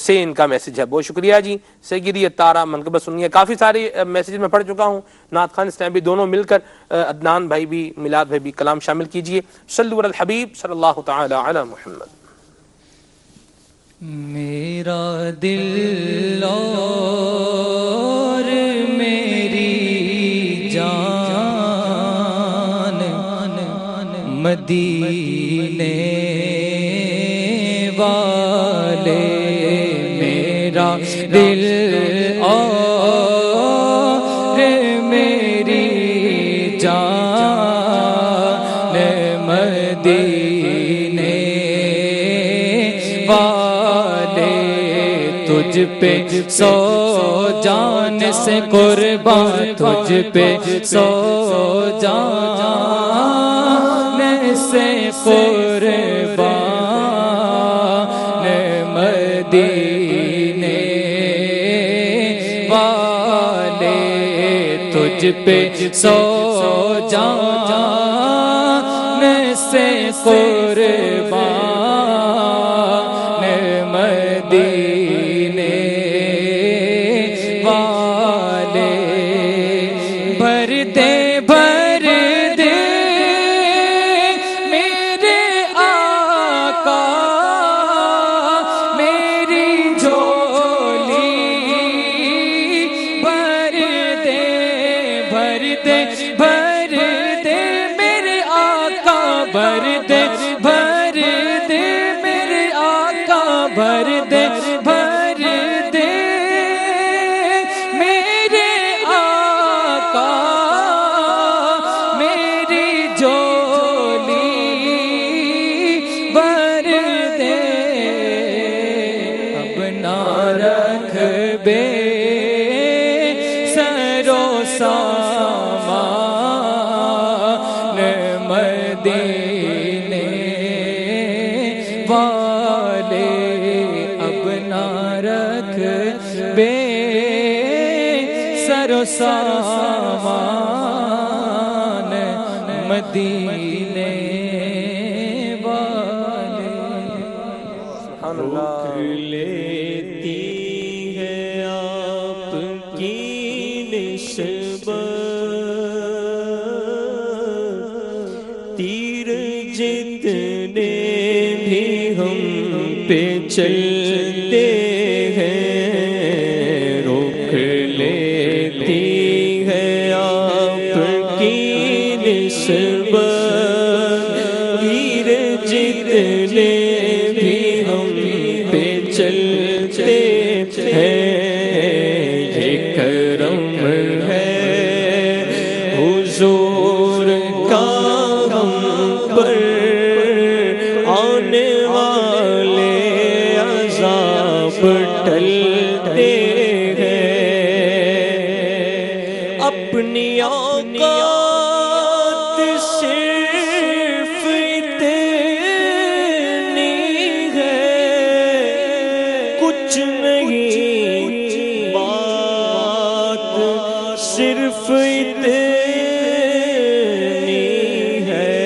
سے، ان کا میسج ہے، بہت شکریہ جی۔ سیگیری تارا منقبہ سنیے، کافی سارے میسیج میں پڑھ چکا ہوں، نعت خان اسلام بھی دونوں مل کر، عدنان بھائی بھی، میلاد بھائی بھی، کلام شامل کیجئے۔ صلو علی الحبیب صلی اللہ تعالی علی محمد۔ میرا دل اور میری جان مدینے والے، میرا دل اور میری جان مدینے والے، تجھ پہ سو جان سے قربان، تجھ پہ سو جان سے قربان مدینے والے، تجھ پہ سو جان سے قربان مدینے والے، بھر دے بھر دے میرے آقا میری جھولی، بھر دے بھر دے بھر دے میرے آقا، بھر دے بھر دے میرے آقا، بھر دے بھر دے میرے آقا میری جھولی، بھر دے، اب نہ رکھ بے سرو سامان مدینے والے، اب نہ رکھ بے سرو سامان مدینے روک لیتی ہے آپ کی نسبت، تیر جتنے بھی ہم پہ چلتے ہیں روک لیتی ہے آپ کی نسبت، تیر جتنے بھی ہم پہ چلتے ہیں، یہ کرم ہے حضور کا ہم پر، آنے والے عذاب ٹلتے ہیں، اپنی اوقات صرف اتنی ہے، کچھ نہیں بات صرف اتنی ہے،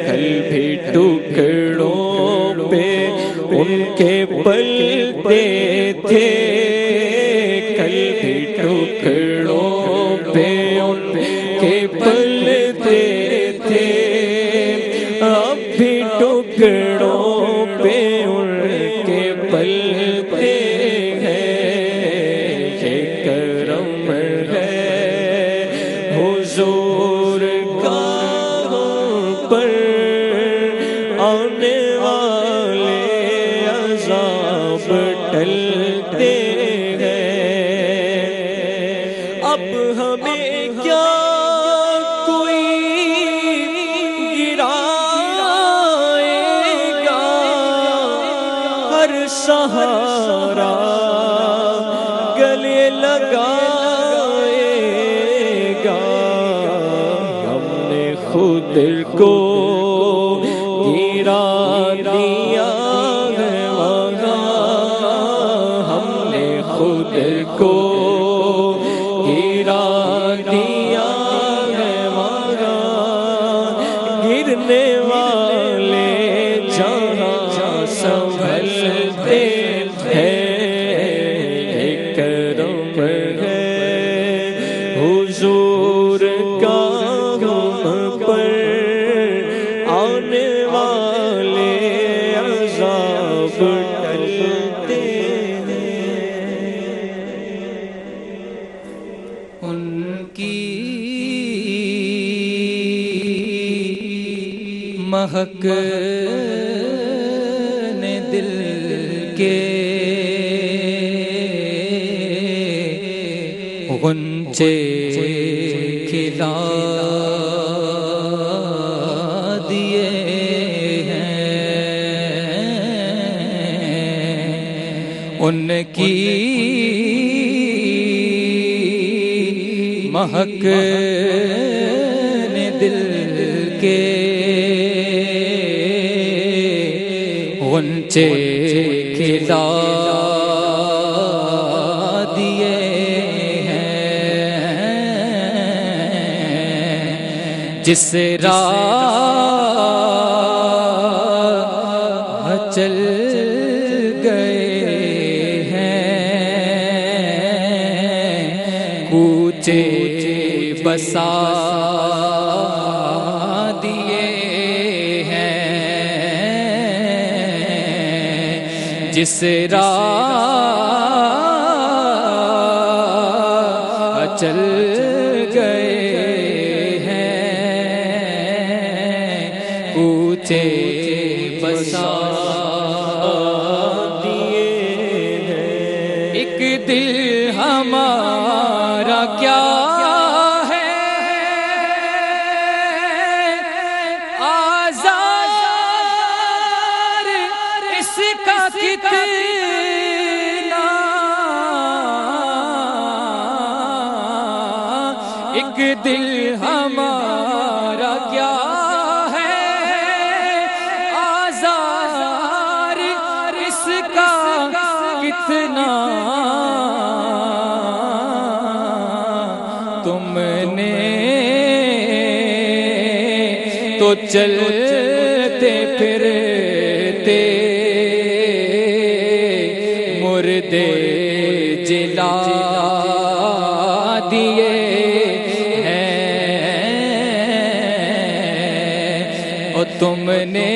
کل بھی ٹکڑوں پہ ان کے پلتے تھے، کل بھی ٹکڑوں پہ ان کے پلتے تھے، اب بھی ٹکڑوں پہ ان کے پلتے ہیں، یہ کرم ہے حضور کا ہم پر، آنے والے عذاب ٹلتے ہیں، اب ہمیں کیا کوئی گرائے گا، ہر سہارا گلے لگائے گا، ہم نے خود کو گرا دیا ہے وہاں، ہم نے خود کو گرا دیا ہے وہاں، گرنے والے جہاں سنبھلتے ہیں، یہ کرم ہے حضور کا ہم پر، آنے والے عذاب ٹلتے ہیں، ان کی مہک نے دل کے غنچے کھلا دیے ہیں، ان کی مہک نے دل کے غنچے کھلا دیے ہیں، جس راہ چل گئے ہیں، کوچے بسا دیے ہیں، جس راہ چل گئے ہیں، کوچے بسا دیے ہیں، ایک دل ہمارا کیا کتنا، ایک دل ہمارا کیا ہے آزار، اس کا کتنا تم نے تو چلتے پھرتے مردے جلا دیے ہیں اور تم نے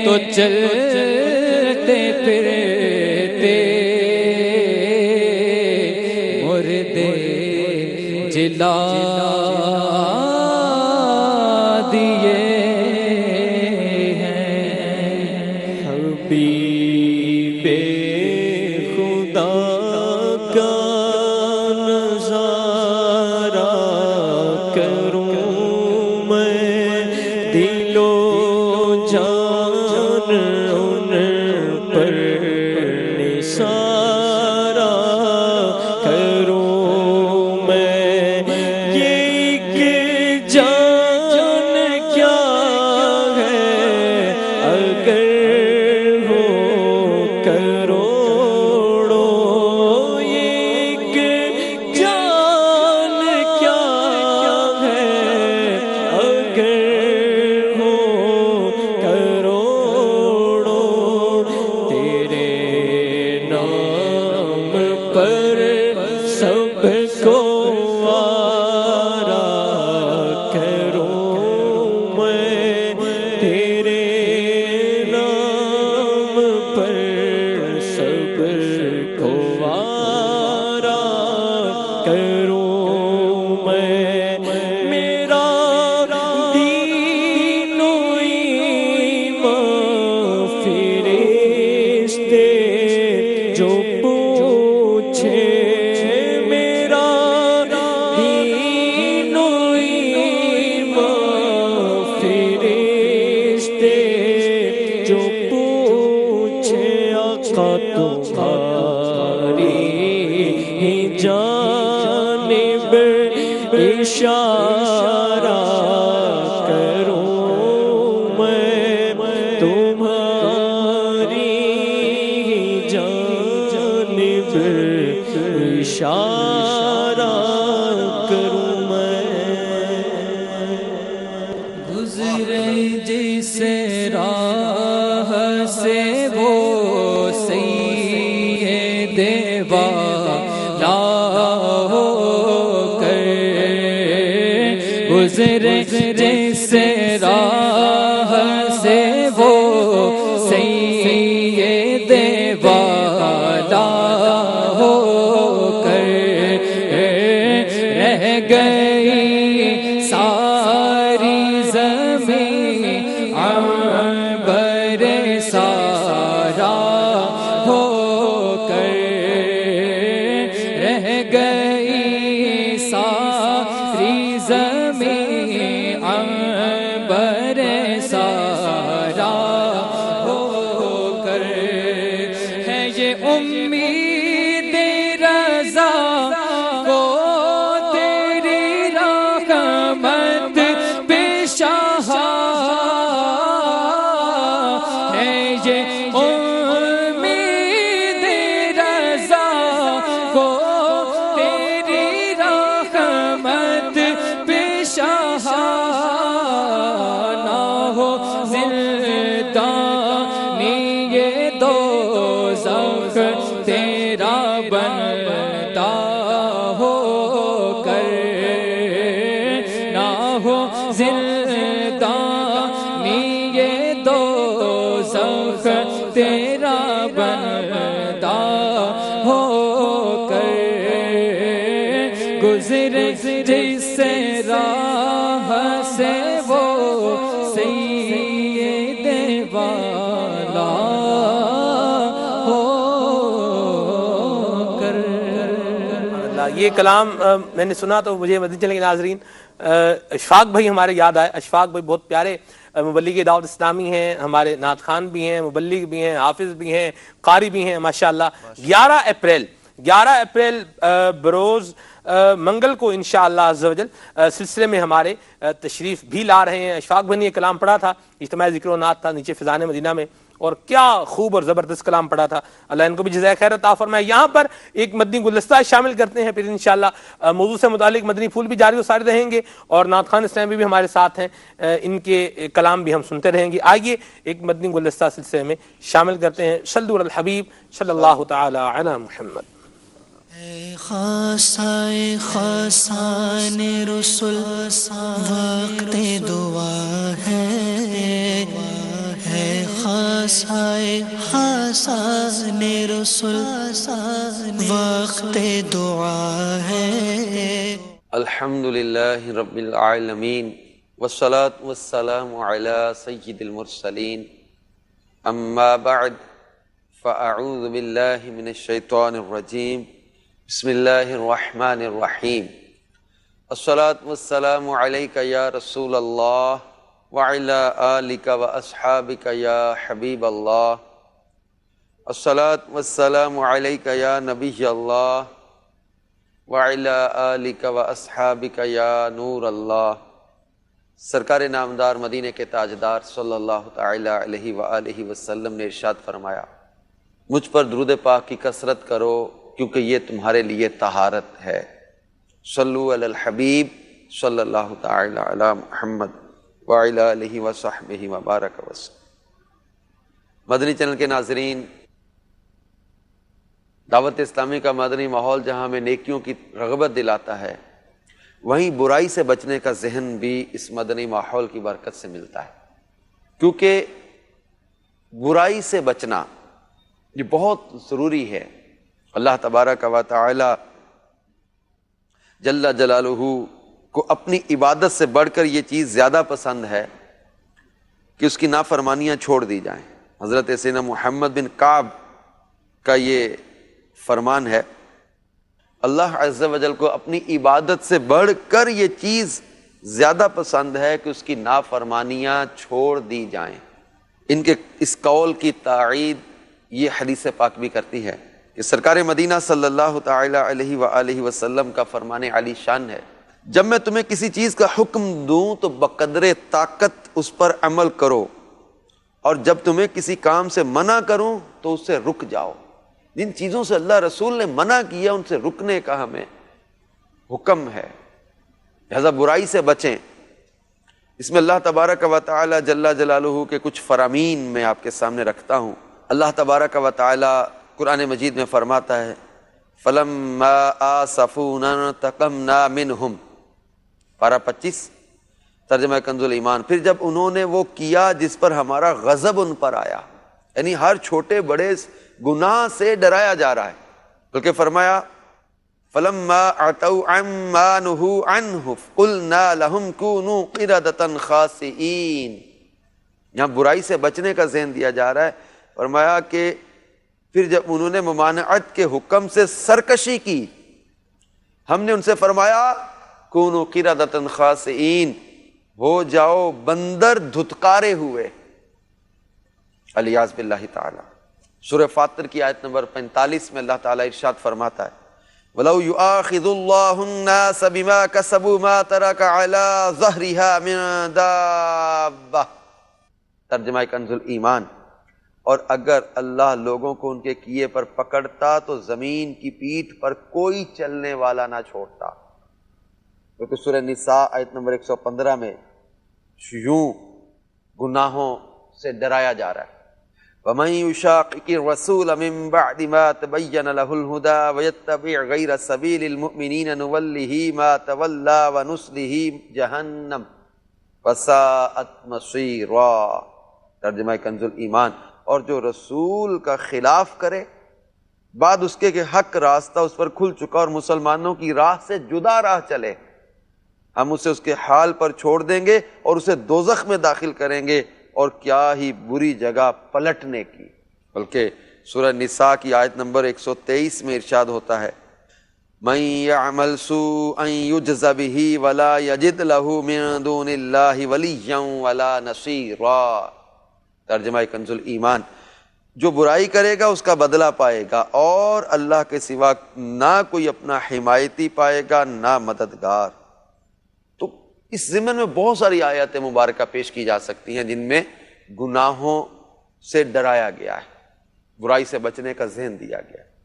تو چلتے پھرتے مردے جلا دیے حبیب خدا کا نظارہ کروں میں دل و جان ان پر نثارا کروں میں یہ کہ جان کیا ہے اگر کروڑوں ایک جان کیا ہے اگر ہو کروڑوں تیرے نام پر سب کو آرا کروں میں تیرے نام پر سب کو آرا کروں میں میرا دین و ایمان فرشتے جو پوچھے میرا دین و ایمان فرشتے جو پوچھے آقا تمہاری ہی جانب اشارہ کروں میں تمہاری ہی جانب اشارہ کروں میں گزرے جس راہ سے وہ سید والا ہو کر گزرے جس راہ سے وہ سید والا ہو کر رہ گئی ساری زمین عنبر سارا ہو کر رہ گئی ساری زمین عنبر سارا ہو کر ہے یہ امید رضا کو تیری رحمت بشاہ ہے یہ امید رضا کو تیری رحمت بشاہ نہ ہو زندانی یہ دوزخ تیرا بنتا ہو کر نہ ہو زندانی یہ دوزخ تیرا بنتا ہو کر گزرے جس راہ سے وہ سید والا ہو کر یہ کلام میں نے سنا تو مجھے مدنی چینل کے ناظرین اشفاق بھائی ہمارے یاد آئے. اشفاق بھائی بہت پیارے مبلغ دعوت اسلامی ہیں, ہمارے نعت خوان بھی ہیں, مبلغ بھی ہیں, حافظ بھی ہیں, قاری بھی ہیں ماشاءاللہ. 11 اپریل بروز منگل کو انشاءاللہ عز و جل سلسلے میں ہمارے تشریف بھی لا رہے ہیں. اشفاق بھائی نے یہ کلام پڑھا تھا, اجتماع ذکر و نعت تھا نیچے فضان مدینہ میں, اور کیا خوب اور زبردست کلام پڑھا تھا، اللہ ان کو بھی جزائے خیر عطا فرمائے۔ یہاں پر ایک مدنی گلدستہ شامل کرتے ہیں، پھر انشاءاللہ موضوع سے متعلق مدنی پھول بھی جاری و ساری رہیں گے، اور نعت خوان اسلامی بھی ہمارے ساتھ ہیں، ان کے کلام بھی ہم سنتے رہیں گے۔ آئیے ایک مدنی گلدستہ سلسلے میں شامل کرتے ہیں۔ صلو علی الحبیب صلی اللہ تعالی علی محمد۔ اے خاصائے خاصان رسول وقت دعا ہے، اے خاصائے خاصان رسول وقت دعا ہے۔ الحمدللہ رب العالمین والصلاة والسلام علی سید المرسلین، اما بعد فاعوذ باللہ من الشیطان الرجیم، بسم اللہ الرحمن الرحیم۔ الصلاة والسلام علیک یا رسول اللہ وعلی آلک واصحابک یا حبیب اللہ۔ الصلاة والسلام علیک یا نبی اللہ وعلی آلک واصحابک یا نور اللہ۔ سرکار نامدار مدینہ کے تاجدار صلی اللہ تعالی علیہ وآلہ وسلم نے ارشاد فرمایا، مجھ پر درود پاک کی کثرت کرو کیونکہ یہ تمہارے لیے طہارت ہے۔ صلو علی الحبیب صلی اللہ تعالی علی محمد وعلی آلہ وصحبہ وبارک وسلم۔ مدنی چینل کے ناظرین، دعوت اسلامی کا مدنی ماحول جہاں ہمیں نیکیوں کی رغبت دلاتا ہے، وہیں برائی سے بچنے کا ذہن بھی اس مدنی ماحول کی برکت سے ملتا ہے، کیونکہ برائی سے بچنا یہ بہت ضروری ہے۔ اللہ تبارک و تعالی جل جلالہ کو اپنی عبادت سے بڑھ کر یہ چیز زیادہ پسند ہے کہ اس کی نافرمانیاں چھوڑ دی جائیں۔ حضرت سیدنا محمد بن کعب کا یہ فرمان ہے، اللہ عز و جل کو اپنی عبادت سے بڑھ کر یہ چیز زیادہ پسند ہے کہ اس کی نافرمانیاں چھوڑ دی جائیں۔ ان کے اس قول کی تائید یہ حدیث پاک بھی کرتی ہے کہ سرکار مدینہ صلی اللہ تعالی علیہ وآلہ وسلم کا فرمان علی شان ہے، جب میں تمہیں کسی چیز کا حکم دوں تو بقدر طاقت اس پر عمل کرو، اور جب تمہیں کسی کام سے منع کروں تو اس سے رک جاؤ۔ جن چیزوں سے اللہ رسول نے منع کیا ان سے رکنے کا ہمیں حکم ہے، لہذا برائی سے بچیں۔ اس میں اللہ تبارک و تعالی جل جلالہ کے کچھ فرامین میں آپ کے سامنے رکھتا ہوں۔ اللہ تبارک و تعالی قرآن مجید میں فرماتا ہے، فَلَمَّا آسَفُونَا انتَقَمْنَا مِنْهُمْ، پارہ 25، ترجمہ کنز الایمان۔ پھر جب انہوں نے وہ کیا جس پر ہمارا غضب ان پر آیا، یعنی ہر چھوٹے بڑے گناہ سے ڈرایا جا رہا ہے، بلکہ فرمایا فَلَمَّا عَتَوْا عَمَّا نُهُوا عَنْهُ قُلْنَا لَهُمْ كُونُوا قِرَدَةً خَاسِئِينَ۔ یہاں برائی سے بچنے کا ذہن دیا جا رہا ہے۔ فرمایا کہ پھر جب انہوں نے ممانعت کے حکم سے سرکشی کی، ہم نے ان سے فرمایا کونوا قردۃ خاسئین، ہو جاؤ بندر دھتکارے ہوئے، الیاذ باللہ تعالی۔ سورہ فاطر کی آیت نمبر 45 میں اللہ تعالیٰ ارشاد فرماتا ہے وَلَوْ يُؤَاخِذُ اللَّهُ النَّاسَ بِمَا كَسَبُوا مَا تَرَكَ عَلَى ظَهْرِهَا مِن دَابَّةٍ، ترجمہ کنز الایمان۔ اور اگر اللہ لوگوں کو ان کے کیے پر پکڑتا تو زمین کی پیٹھ پر کوئی چلنے والا نہ چھوڑتا، کیونکہ سورہ نساء آیت نمبر 115 میں یوں گناہوں سے ڈرایا جا رہا ہے، وَمَن يُشَاقِقِ الرَّسُولَ مِن بَعْدِ مَا تَبَيَّنَ لَهُ الْهُدَىٰ وَيَتَّبِعْ غَيْرَ سَبِيلِ الْمُؤْمِنِينَ نُوَلِّهِ مَا تَوَلَّىٰ وَنُصْلِهِ جَهَنَّمَ وَسَاءَتْ مَصِيرًا، ترجمہ کنز الایمان۔ اور جو رسول کا خلاف کرے بعد اس کے کہ حق راستہ اس پر کھل چکا اور مسلمانوں کی راہ سے جدا راہ چلے، ہم اسے اس کے حال پر چھوڑ دیں گے اور اسے دوزخ میں داخل کریں گے، اور کیا ہی بری جگہ پلٹنے کی۔ بلکہ سورہ نساء کی آیت نمبر 123 میں ارشاد ہوتا ہے مَن يَعْمَلْ سُوءًا يُجْزَ بِهِ وَلَا يَجِدْ لَهُ مِن دُونِ اللَّهِ وَلِيًّا وَلَا نَصِيرًا، ترجمہ کنز الایمان۔ جو برائی کرے گا اس کا بدلہ پائے گا، اور اللہ کے سوا نہ کوئی اپنا حمایتی پائے گا نہ مددگار۔ تو اس ضمن میں بہت ساری آیات مبارکہ پیش کی جا سکتی ہیں جن میں گناہوں سے ڈرایا گیا ہے، برائی سے بچنے کا ذہن دیا گیا ہے۔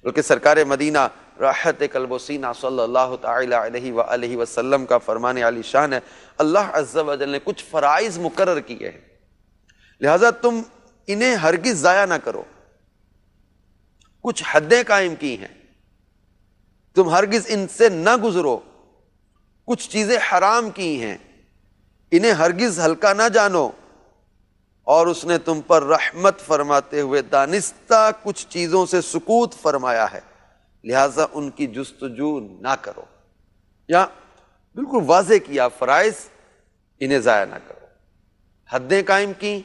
بلکہ سرکار مدینہ راحت قلب و سینہ صلی اللہ تعالی علیہ وآلہ وسلم کا فرمان عالی شان ہے، اللہ عز و جل نے کچھ فرائض مقرر کیے ہیں، لہذا تم انہیں ہرگز ضائع نہ کرو۔ کچھ حدیں قائم کی ہیں، تم ہرگز ان سے نہ گزرو۔ کچھ چیزیں حرام کی ہیں، انہیں ہرگز ہلکا نہ جانو۔ اور اس نے تم پر رحمت فرماتے ہوئے دانستہ کچھ چیزوں سے سکوت فرمایا ہے، لہذا ان کی جستجو نہ کرو۔ یا بالکل واضح کیا فرائض، انہیں ضائع نہ کرو، حدیں قائم کی،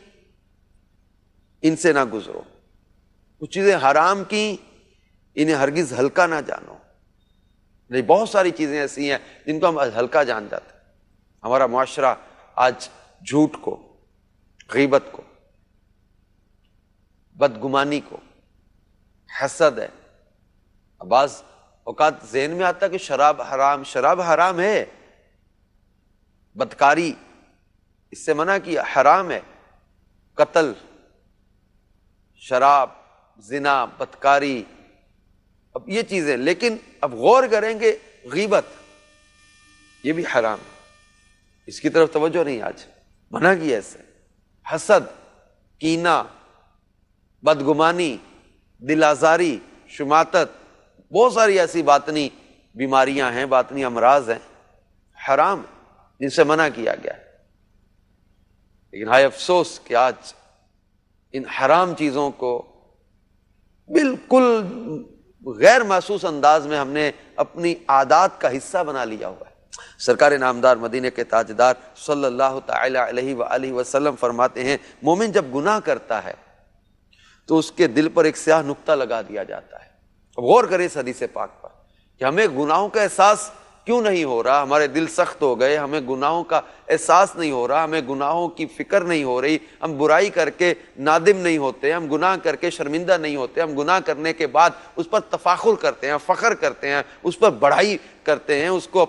ان سے نہ گزرو۔ کچھ چیزیں حرام کی، انہیں ہرگز ہلکا نہ جانو۔ نہیں، بہت ساری چیزیں ایسی ہیں جن کو ہم ہلکا جان جاتے ہیں۔ ہمارا معاشرہ آج جھوٹ کو، غیبت کو، بدگمانی کو، حسد ہے۔ بعض اوقات ذہن میں آتا ہے کہ شراب حرام ہے، بدکاری اس سے منع کیا، حرام ہے، قتل، شراب، زنا، بدکاری، اب یہ چیزیں، لیکن اب غور کریں گے غیبت یہ بھی حرام ہے، اس کی طرف توجہ نہیں، آج منع کیا اس سے۔ حسد، کینہ، بدگمانی، دل آزاری، شماتت، بہت ساری ایسی باطنی بیماریاں ہیں، باطنی امراض ہیں، حرام، جن سے منع کیا گیا ہے۔ لیکن ہائے افسوس کہ آج ان حرام چیزوں کو بالکل غیر محسوس انداز میں ہم نے اپنی عادات کا حصہ بنا لیا ہوا ہے۔ سرکار نامدار مدینے کے تاجدار صلی اللہ تعالی علیہ وآلہ وسلم فرماتے ہیں، مومن جب گناہ کرتا ہے تو اس کے دل پر ایک سیاہ نقطہ لگا دیا جاتا ہے۔ اب غور کریں اس حدیث پاک پر کہ ہمیں گناہوں کا احساس کیوں نہیں ہو رہا، ہمارے دل سخت ہو گئے، ہمیں گناہوں کا احساس نہیں ہو رہا، ہمیں گناہوں کی فکر نہیں ہو رہی، ہم برائی کر کے نادم نہیں ہوتے، ہم گناہ کر کے شرمندہ نہیں ہوتے، ہم گناہ کرنے کے بعد اس پر تفاخر کرتے ہیں، فخر کرتے ہیں، اس پر بڑائی کرتے ہیں، اس کو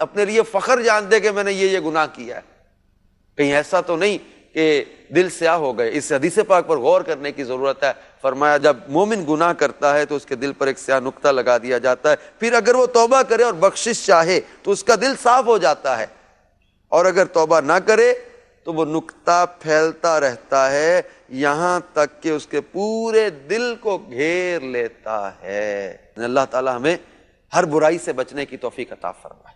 اپنے لیے فخر جانتے کہ میں نے یہ گناہ کیا ہے۔ کہیں ایسا تو نہیں کہ دل سیاہ ہو گئے؟ اس حدیث پاک پر غور کرنے کی ضرورت ہے۔ فرمایا جب مومن گناہ کرتا ہے تو اس کے دل پر ایک سیاہ نقطہ لگا دیا جاتا ہے، پھر اگر وہ توبہ کرے اور بخشش چاہے تو اس کا دل صاف ہو جاتا ہے، اور اگر توبہ نہ کرے تو وہ نقطہ پھیلتا رہتا ہے یہاں تک کہ اس کے پورے دل کو گھیر لیتا ہے۔ اللہ تعالی ہمیں ہر برائی سے بچنے کی توفیق عطا فرمائے۔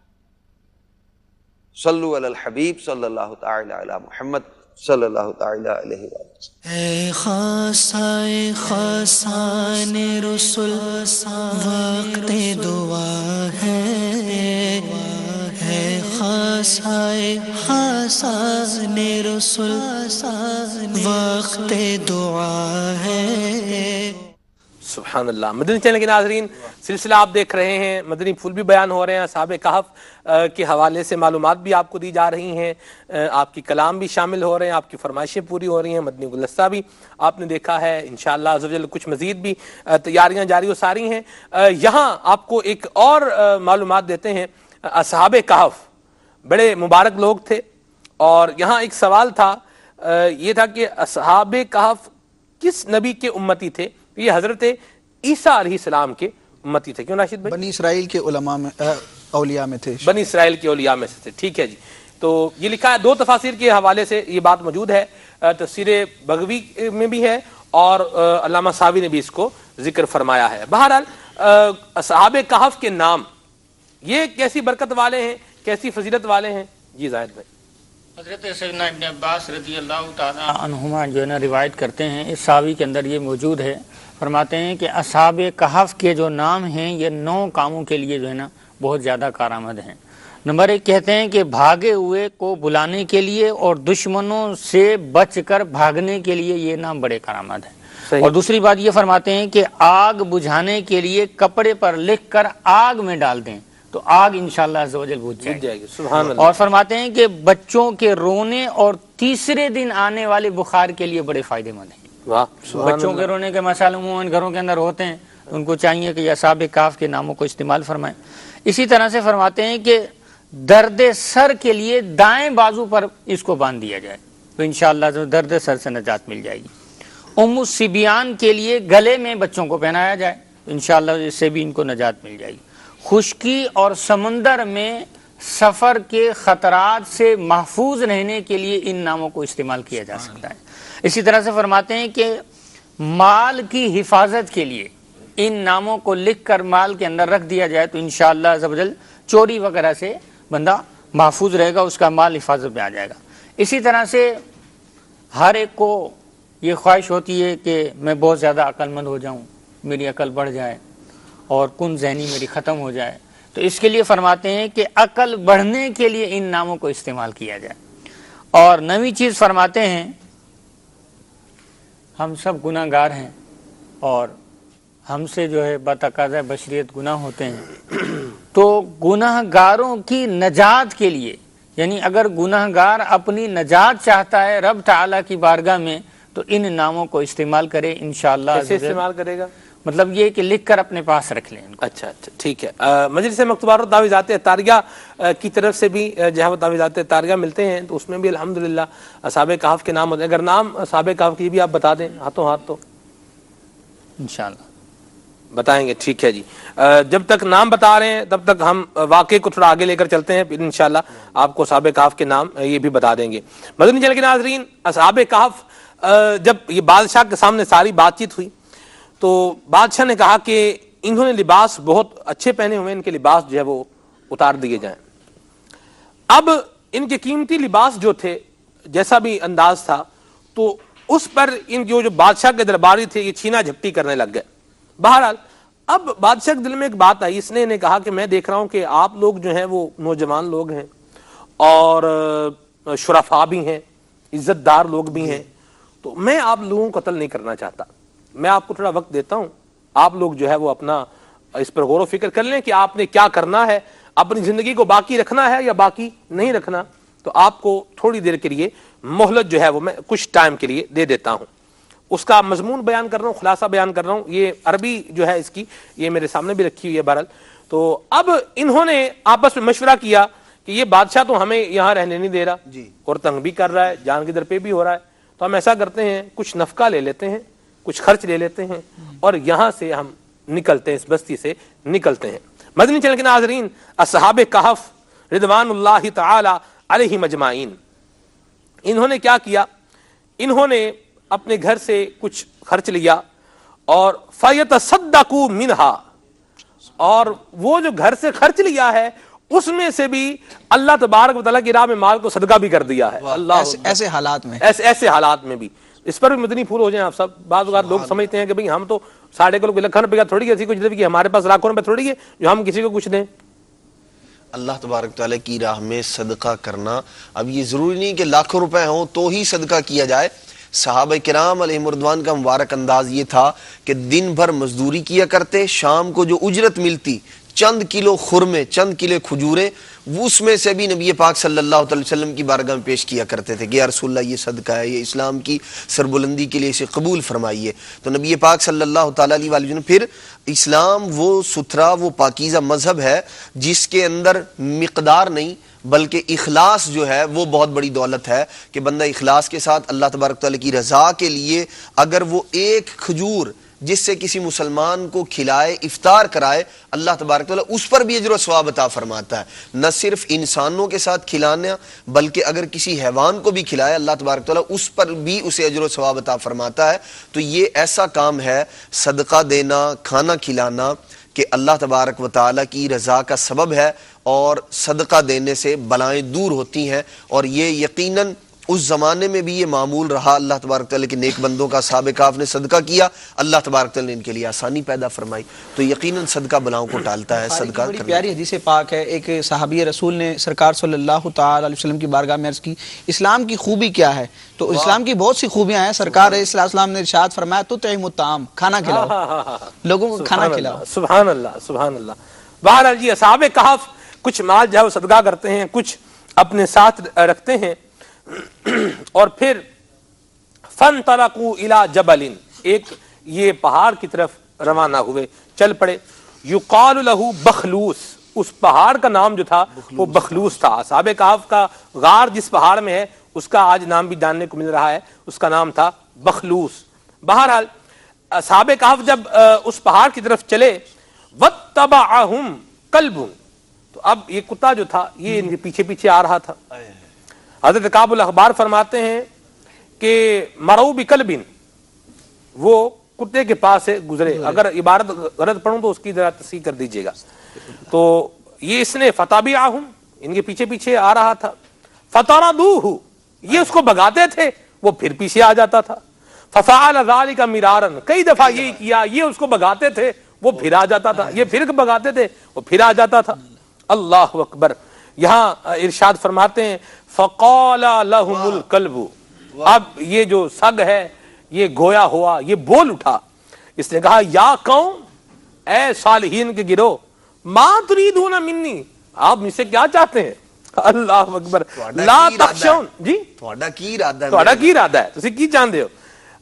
صلو علی الحبیب صلی اللہ تعالی علی محمد صلی اللہ تعالی علیہ وسلم۔ اے خاصائے خاصان رسول وقت دعا ہے، اے خاصائے خاصان رسول وقت دعا ہے۔ سبحان اللہ۔ مدنی چینل کے ناظرین، سلسلہ آپ دیکھ رہے ہیں، مدنی پھول بھی بیان ہو رہے ہیں، اصحاب کہف کے حوالے سے معلومات بھی آپ کو دی جا رہی ہیں، آپ کی کلام بھی شامل ہو رہے ہیں، آپ کی فرمائشیں پوری ہو رہی ہیں، مدنی گلدستہ بھی آپ نے دیکھا ہے، انشاءاللہ عز و جل کچھ مزید بھی تیاریاں جاری و ساری ہیں۔ یہاں آپ کو ایک اور معلومات دیتے ہیں۔ اصحاب کہف بڑے مبارک لوگ تھے، اور یہاں ایک سوال تھا، یہ تھا کہ اصحاب کہف کس نبی کے امتی تھے؟ یہ حضرت عیسیٰ علیہ السلام کے امتی تھے۔ کیوں ناشد بھائی؟ بنی اسرائیل کے علماء میں، اولیاء میں تھے، بنی اسرائیل کے اولیاء میں سے تھے۔ ٹھیک ہے جی، تو یہ لکھا ہے، دو تفاسیر کے حوالے سے یہ بات موجود ہے، تفسیر بغوی میں بھی ہے اور علامہ ساوی نے بھی اس کو ذکر فرمایا ہے۔ بہرحال اصحاب کہف کے نام یہ کیسی برکت والے ہیں، کیسی فضیلت والے ہیں؟ جی زاہد بھائی۔ حضرت سیدنا ابن عباس رضی اللہ تعالی عنہما جو ہے نا روایت کرتے ہیں، اس ساوی کے اندر یہ موجود ہے، فرماتے ہیں کہ اصحاب کہف کے جو نام ہیں یہ 9 کاموں کے لیے جو ہے نا بہت زیادہ کارآمد ہیں۔ نمبر 1 کہتے ہیں کہ بھاگے ہوئے کو بلانے کے لیے اور دشمنوں سے بچ کر بھاگنے کے لیے یہ نام بڑے کارآمد ہیں۔ اور دوسری بات یہ فرماتے ہیں کہ آگ بجھانے کے لیے کپڑے پر لکھ کر آگ میں ڈال دیں تو آگ انشاءاللہ عز و جل بجھ جائے گی۔ سبحان اللہ۔ اور فرماتے ہیں کہ بچوں کے رونے اور تیسرے دن آنے والے بخار کے لیے بڑے فائدے مند ہیں۔ بچوں کے رونے کے مسائل عموماً گھروں کے اندر ہوتے ہیں، ان کو چاہیے کہ یہ اصحاب کہف کے ناموں کو استعمال فرمائیں۔ اسی طرح سے فرماتے ہیں کہ درد سر کے لیے دائیں بازو پر اس کو باندھ دیا جائے تو انشاءاللہ درد سر سے نجات مل جائے گی۔ ام السبیان کے لیے گلے میں بچوں کو پہنایا جائے تو انشاءاللہ اس سے بھی ان کو نجات مل جائے گی۔ خشکی اور سمندر میں سفر کے خطرات سے محفوظ رہنے کے لیے ان ناموں کو استعمال کیا جا سکتا ہے۔ اسی طرح سے فرماتے ہیں کہ مال کی حفاظت کے لیے ان ناموں کو لکھ کر مال کے اندر رکھ دیا جائے تو انشاءاللہ عز و جل چوری وغیرہ سے بندہ محفوظ رہے گا، اس کا مال حفاظت میں آ جائے گا۔ اسی طرح سے ہر ایک کو یہ خواہش ہوتی ہے کہ میں بہت زیادہ عقل مند ہو جاؤں، میری عقل بڑھ جائے اور کن ذہنی میری ختم ہو جائے، تو اس کے لیے فرماتے ہیں کہ عقل بڑھنے کے لیے ان ناموں کو استعمال کیا جائے۔ اور نویں چیز فرماتے ہیں ہم سب گناہ گار ہیں اور ہم سے جو ہے بتقاضۂ بشریت گناہ ہوتے ہیں، تو گناہ گاروں کی نجات کے لیے، یعنی اگر گناہ گار اپنی نجات چاہتا ہے رب تعالیٰ کی بارگاہ میں تو ان ناموں کو استعمال کرے انشاءاللہ۔ کیسے استعمال کرے گا؟ مطلب یہ کہ لکھ کر اپنے پاس رکھ لیں۔ اچھا ٹھیک ہے۔ مجلس مکتوبات و تعویذات طاریہ کی طرف سے بھی جو ہے وہ تعویذات طاریہ ملتے ہیں، تو اس میں بھی الحمدللہ اصحاب کہف کے نام ہوتے ہیں۔ اگر نام اصحاب کہف کی بھی آپ بتا دیں ہاتھوں ہاتھ تو انشاءاللہ بتائیں گے۔ ٹھیک ہے جی، جب تک نام بتا رہے ہیں تب تک ہم واقعے کو تھوڑا آگے لے کر چلتے ہیں، پھر انشاءاللہ آپ کو اصحاب کہف کے نام یہ بھی بتا دیں گے۔ مدنی چینل کے ناظرین، اصحاب کہف جب یہ بادشاہ کے سامنے ساری بات چیت ہوئی تو بادشاہ نے کہا کہ انہوں نے لباس بہت اچھے پہنے ہوئے، ان کے لباس جو ہے وہ اتار دیے جائیں۔ اب ان کے قیمتی لباس جو تھے، جیسا بھی انداز تھا، تو اس پر ان جو بادشاہ کے درباری تھے یہ چھینا جھپٹی کرنے لگ گئے۔ بہرحال اب بادشاہ کے دل میں ایک بات آئی، اس نے انہیں کہا کہ میں دیکھ رہا ہوں کہ آپ لوگ جو ہیں وہ نوجوان لوگ ہیں اور شرفاء بھی ہیں، عزت دار لوگ بھی ہیں، تو میں آپ لوگوں کو قتل نہیں کرنا چاہتا، میں آپ کو تھوڑا وقت دیتا ہوں، آپ لوگ جو ہے وہ اپنا اس پر غور و فکر کر لیں کہ آپ نے کیا کرنا ہے، اپنی زندگی کو باقی رکھنا ہے یا باقی نہیں رکھنا، تو آپ کو تھوڑی دیر کے لیے مہلت جو ہے وہ میں کچھ ٹائم کے لیے دے دیتا ہوں۔ اس کا مضمون بیان کر رہا ہوں، خلاصہ بیان کر رہا ہوں، یہ عربی جو ہے اس کی یہ میرے سامنے بھی رکھی ہوئی ہے بہرحال۔ تو اب انہوں نے آپس میں مشورہ کیا کہ یہ بادشاہ تو ہمیں یہاں رہنے نہیں دے رہا اور تنگ بھی کر رہا ہے، جان کی در پہ بھی ہو رہا ہے، تو ہم ایسا کرتے ہیں کچھ نفقہ لے لیتے ہیں، کچھ خرچ لے لیتے ہیں اور یہاں سے ہم نکلتے ہیں، اس بستی سے نکلتے ہیں۔ مدنی چینل کے ناظرین، اصحاب کہف رضوان اللہ تعالی علیہم اجمعین، انہوں نے کیا کیا؟ انہوں نے اپنے گھر سے کچھ خرچ لیا اور فَيَتَصَدَّقُوا مِنْهَا، اور وہ جو گھر سے خرچ لیا ہے اس میں سے بھی اللہ تبارک و تعالیٰ کی راہ میں مال کو صدقہ بھی کر دیا ہے۔ اللہ ایسے حالات میں ایسے حالات میں بھی اس پر بھی مدنی پھول ہو جائیں آپ سب۔ بعض اوقات لوگ سمجھتے ہیں کہ بھئی ہم تو ساڑھے کو لکھن روپیہ تھوڑی ہے، کچھ کہ ہمارے پاس لاکھوں روپے تھوڑی ہے جو ہم کسی کو کچھ دیں۔ اللہ تبارک تعالیٰ کی راہ میں صدقہ کرنا، اب یہ ضروری نہیں کہ لاکھوں روپے ہوں تو ہی صدقہ کیا جائے۔ صحابہ کرام علیہ رضوان کا مبارک انداز یہ تھا کہ دن بھر مزدوری کیا کرتے، شام کو جو اجرت ملتی چند کلو خرمے، چند کلو کھجوریں، اس میں سے بھی نبی پاک صلی اللہ علیہ وسلم کی بارگاہ میں پیش کیا کرتے تھے کہ یا رسول اللہ یہ صدقہ ہے، یہ اسلام کی سربلندی کے لیے اسے قبول فرمائیے۔ تو نبی پاک صلی اللہ تعالیٰ علیہ وسلم، پھر اسلام وہ ستھرا، وہ پاکیزہ مذہب ہے جس کے اندر مقدار نہیں بلکہ اخلاص جو ہے وہ بہت بڑی دولت ہے، کہ بندہ اخلاص کے ساتھ اللہ تبارک تعالیٰ کی رضا کے لیے اگر وہ ایک کھجور جس سے کسی مسلمان کو کھلائے، افطار کرائے، اللہ تبارک تعالیٰ اس پر بھی اجر و ثواب عطا فرماتا ہے۔ نہ صرف انسانوں کے ساتھ کھلانا بلکہ اگر کسی حیوان کو بھی کھلائے اللہ تبارک تعالیٰ اس پر بھی اسے اجر و ثواب عطا فرماتا ہے۔ تو یہ ایسا کام ہے صدقہ دینا، کھانا کھلانا، کہ اللہ تبارک و تعالیٰ کی رضا کا سبب ہے، اور صدقہ دینے سے بلائیں دور ہوتی ہیں، اور یہ یقیناً اس زمانے میں بھی یہ معمول رہا۔ اللہ تبارک تعالیٰ کے نیک بندوں کا اصحاب کہف نے صدقہ کیا، اللہ تبارک تعالیٰ نے ان کے لیے آسانی پیدا فرمائی، تو یقیناً صدقہ بلاؤں کو ٹالتا ہے۔ صدقہ بڑی پیاری حدیث پاک ہے، ایک صحابی رسول نے سرکار صلی اللہ تعالی علیہ وسلم کی بارگاہ میں عرض کی اسلام کی خوبی کیا ہے، تو اسلام کی بہت سی خوبیاں ہیں۔ سرکار علیہ السلام نے ارشاد فرمایا تطعم الطعام، کھانا کھلاؤ، لوگوں کو کھانا کھلاؤ۔ سبحان اللہ، سبحان اللہ۔ بہرحال جی اصحاب کہف کچھ مال جو ہے وہ صدقہ کرتے ہیں، کچھ اپنے ساتھ رکھتے ہیں، اور پھر فانطلقوا الی جبل، ایک یہ پہاڑ کی طرف روانہ ہوئے، چل پڑے۔ یقال له بخلوس، اس پہاڑ کا نام جو تھا وہ بخلوس تھا۔ اصحاب کہف کا غار جس پہاڑ میں ہے اس کا آج نام بھی جاننے کو مل رہا ہے، اس کا نام تھا بخلوس۔ بہرحال اصحاب کہف جب اس پہاڑ کی طرف چلے وَاتَّبَعَهُمْ كَلْبٌ، تو اب یہ کتا جو تھا یہ ان کے پیچھے پیچھے آ رہا تھا. حضرت کعب الاخبار فرماتے ہیں کہ مرو بکلبن، وہ کتے کے پاس سے گزرے. اگر عبارت غلط پڑھوں تو اس کی ذرا تصحیح کر دیجئے گا. تو یہ اس نے فتابعہم، ان کے پیچھے پیچھے آ رہا تھا. فطردوہ، یہ اس کو بھگاتے تھے وہ پھر پیچھے آ جاتا تھا. ففعل ذلک مرارا، کئی دفعہ یہ کیا، یہ اس کو بھگاتے تھے وہ پھر آ جاتا تھا، یہ پھر بھگاتے تھے وہ پھر آ جاتا تھا. اللہ اکبر. یہاں ارشاد فرماتے ہیں فقال لهم الكلب، اب یہ جو سگ ہے یہ گویا ہوا، یہ بول اٹھا. اس نے کہا یا قوم، اے صالحین کے گروہ، ما تريدون منی، آپ مجھ سے کیا چاہتے ہیں؟ اللہ اکبر. لا تخشون، جی تھوڑا کی ارادہ ہے، تھوڑا کی ارادہ ہے، تسی کی چاہتے ہو؟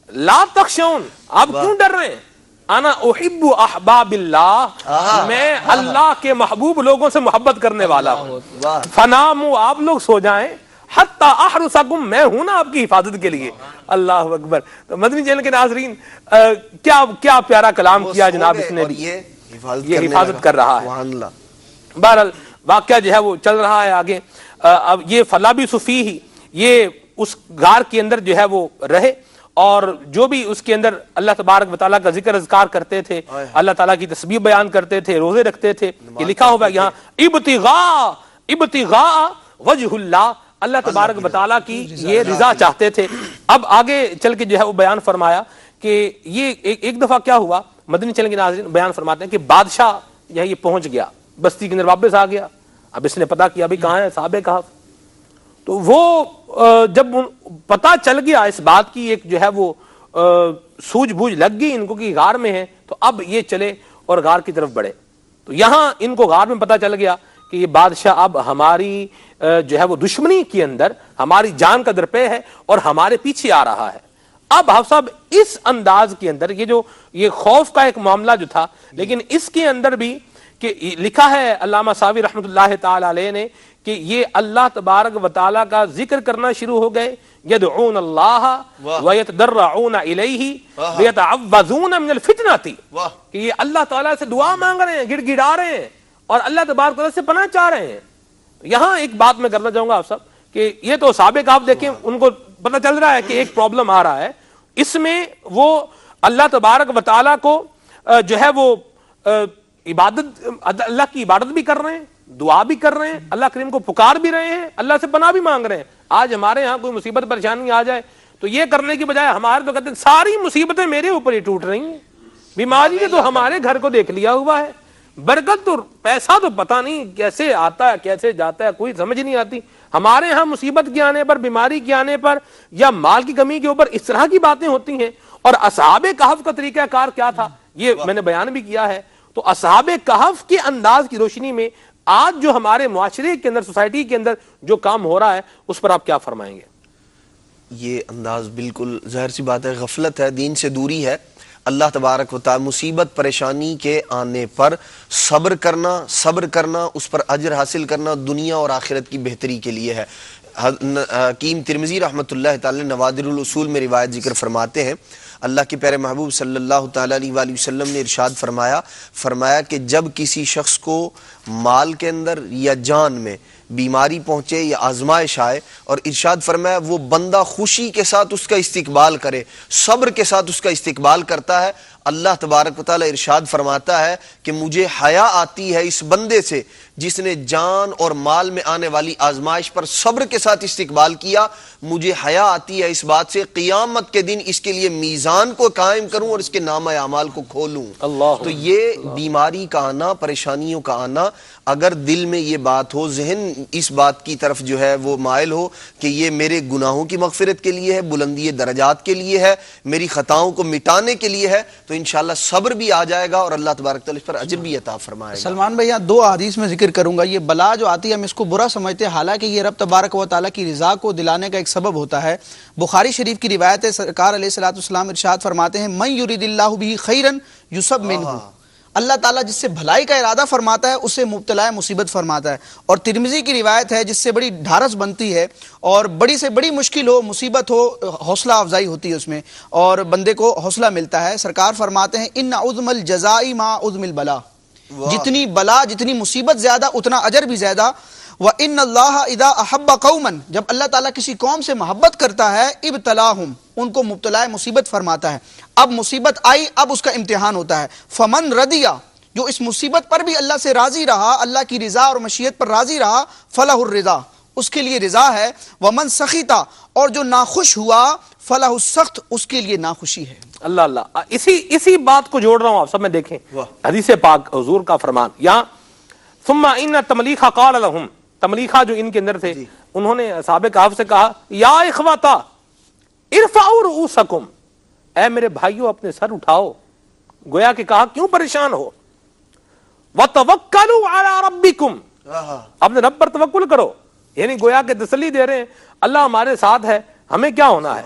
لا تخشون، آپ کیوں ڈر رہے ہیں؟ انا احب احباب اللہ، میں اللہ کے محبوب لوگوں سے محبت کرنے والا ہوں. فناموا، آپ لوگ سو جائیں، حتی احرسکم، میں ہوں نا آپ کی حفاظت کے لیے. اللہ اکبر. تو مدنی چینل کے ناظرین کیا پیارا کلام کیا جناب اس نے، یہ حفاظت کر رہا ہے. بہرحال واقعہ جو ہے وہ چل رہا ہے آگے. اب یہ فلابثوا فیہ، یہ اس غار کے اندر جو ہے وہ رہے، اور جو بھی اس کے اندر اللہ تبارک و تعالیٰ کا ذکر اذکار کرتے تھے، اللہ تعالیٰ کی تسبیح بیان کرتے تھے، روزے رکھتے تھے. یہ لکھا ہوا یہاں ابتغاء وجہ اللہ، اللہ تبارک و تعالیٰ کی یہ رضا چاہتے تھے. اب آگے چل کے جو ہے وہ بیان فرمایا کہ یہ ایک دفعہ کیا ہوا، مدنی چینل کے ناظرین بیان فرماتے ہیں کہ بادشاہ یہ پہنچ گیا بستی کے اندر، واپس آ گیا. اب اس نے پتا کیا ابھی کہاں ہے صحاب کہف. تو وہ جب پتا چل گیا اس بات کی، ایک جو ہے وہ سوجھ بوجھ لگ گئی ان کو کہ غار میں ہے، تو اب یہ چلے اور غار کی طرف بڑھے. تو یہاں ان کو غار میں پتا چل گیا کہ یہ بادشاہ اب ہماری جو ہے وہ دشمنی کے اندر ہماری جان کا درپے ہے اور ہمارے پیچھے آ رہا ہے. اب حافظ صاحب اس انداز کے اندر یہ خوف کا ایک معاملہ جو تھا، لیکن اس کے اندر بھی کہ لکھا ہے علامہ ساوی رحمۃ اللہ تعالی علیہ نے کہ یہ اللہ تبارک و تعالیٰ کا ذکر کرنا شروع ہو گئے. یدعون اللہ ویتضرعون الیہ ویتعوذون من الفتنۃ، کہ یہ اللہ تعالیٰ سے دعا مانگ رہے ہیں، گڑ گڑا رہے ہیں اور اللہ تبارک و تعالیٰ سے پناہ چاہ رہے ہیں. یہاں ایک بات میں کرنا چاہوں گا آپ سب کہ یہ تو صحابہ کہف دیکھیں، ان کو پتہ چل رہا ہے کہ ایک پرابلم آ رہا ہے. اس میں وہ اللہ تبارک و تعالیٰ کو جو ہے وہ عبادت، اللہ کی عبادت بھی کر رہے ہیں، دعا بھی کر رہے ہیں، اللہ کریم کو پکار بھی رہے ہیں، اللہ سے پناہ بھی مانگ رہے ہیں. آج ہمارے ہاں کوئی مصیبت پریشانی آ جائے تو یہ کرنے کی بجائے ہمارے تو کہتے ہیں ساری مصیبتیں میرے اوپر ہی ٹوٹ رہی ہیں، بیماری نے تو ہمارے گھر کو دیکھ لیا ہوا ہے، برکت تو پیسہ تو پتہ نہیں کیسے آتا ہے کیسے جاتا ہے، کوئی سمجھ نہیں آتی. ہمارے ہاں مصیبت کے آنے پر، بیماری کے آنے پر یا مال کی کمی کے اوپر اس طرح کی باتیں ہوتی ہیں. اور اصحاب کہف کا طریقہ کار کیا تھا یہ میں نے بیان بھی کیا ہے. تو اصحاب کہف کے انداز کی روشنی میں آج جو ہمارے معاشرے کے اندر، سوسائٹی کے اندر جو کام ہو رہا ہے اس پر آپ کیا فرمائیں گے؟ یہ انداز بالکل ظاہر سی بات ہے، غفلت ہے، دین سے دوری ہے. اللہ تبارک و تعالی مصیبت پریشانی کے آنے پر صبر کرنا، اس پر اجر حاصل کرنا دنیا اور آخرت کی بہتری کے لیے ہے. حکیم ترمذی رحمۃ اللہ تعالی نوادر الاصول میں روایت ذکر فرماتے ہیں، اللہ کے پیارے محبوب صلی اللہ تعالی علیہ وآلہ وسلم نے ارشاد فرمایا کہ جب کسی شخص کو مال کے اندر یا جان میں بیماری پہنچے یا آزمائش آئے، اور ارشاد فرمایا وہ بندہ خوشی کے ساتھ اس کا استقبال کرے، صبر کے ساتھ اس کا استقبال کرتا ہے، اللہ تبارک و تعالی ارشاد فرماتا ہے کہ مجھے حیا آتی ہے اس بندے سے جس نے جان اور مال میں آنے والی آزمائش پر صبر کے ساتھ استقبال کیا. مجھے حیا آتی ہے اس بات سے قیامت کے دن اس کے لیے میزان کو قائم کروں اور اس کے نامہ اعمال کو کھولوں. تو یہ بیماری کا آنا، پریشانیوں کا آنا، اگر دل میں یہ بات ہو، ذہن اس بات کی طرف جو ہے وہ مائل ہو کہ یہ میرے گناہوں کی مغفرت کے لیے ہے، بلندی درجات کے لیے ہے، میری خطاؤں کو مٹانے کے لیے ہے، تو انشاءاللہ صبر بھی آ جائے گا اور اللہ تبارک تعالیٰ اس پر اجر بھی عطا فرمائے گا. سلمان بھائی یہاں دو احادیث میں ذکر کروں گا. یہ بلا جو آتی ہے ہم اس کو برا سمجھتے ہیں، حالانکہ یہ رب تبارک و تعالیٰ کی رضا کو دلانے کا ایک سبب ہوتا ہے. بخاری شریف کی روایت ہے، سرکار علیہ الصلوۃ والسلام ارشاد فرماتے ہیں من یرید اللہ بہ خیرا یصب منہ، اللہ تعالیٰ جس سے بھلائی کا ارادہ فرماتا ہے اسے مبتلا مصیبت فرماتا ہے. اور ترمذی کی روایت ہے جس سے بڑی ڈھارس بنتی ہے اور بڑی سے بڑی مشکل ہو، مصیبت ہو، حوصلہ افزائی ہوتی ہے اس میں اور بندے کو حوصلہ ملتا ہے. سرکار فرماتے ہیں ان عظم الجزاء ما عظم البلا، جتنی بلا جتنی مصیبت زیادہ اتنا اجر بھی زیادہ. وَإِنَّ اللَّهَ إِذَا أَحَبَّ قَوْمًا، جب اللہ تعالیٰ کسی قوم سے محبت کرتا ہے ابتلاہم، ان کو مبتلا مصیبت فرماتا ہے. اب مصیبت آئی، اب اس کا امتحان ہوتا ہے. فمن رضیا، جو اس مصیبت پر بھی اللہ سے راضی رہا، اللہ کی رضا اور مشیت پر راضی رہا، فلہ الرضا، اس کے لیے رضا ہے. ومن سخطا، اور جو ناخوش ہوا، فلہ السخط، اس کے لیے ناخوشی ہے. اللہ اللہ، اسی بات کو جوڑ رہا ہوں آپ سب میں دیکھیں حدیث پاک حضور کا فرمان. یہاں ثم ان تملیخا قال لهم، تملیخا جو ان کے اندر تھے انہوں نے اصحاب کہف سے کہا یا اخواتا ارفعوا رؤوسکم، اے میرے بھائیو اپنے سر اٹھاؤ. گویا کہ کہا کیوں پریشان ہو. وتوکلوا علی ربکم، اپنے رب پر توکل کرو. یعنی گویا کہ تسلی دے رہے ہیں اللہ ہمارے ساتھ ہے، ہمیں کیا ہونا ہے.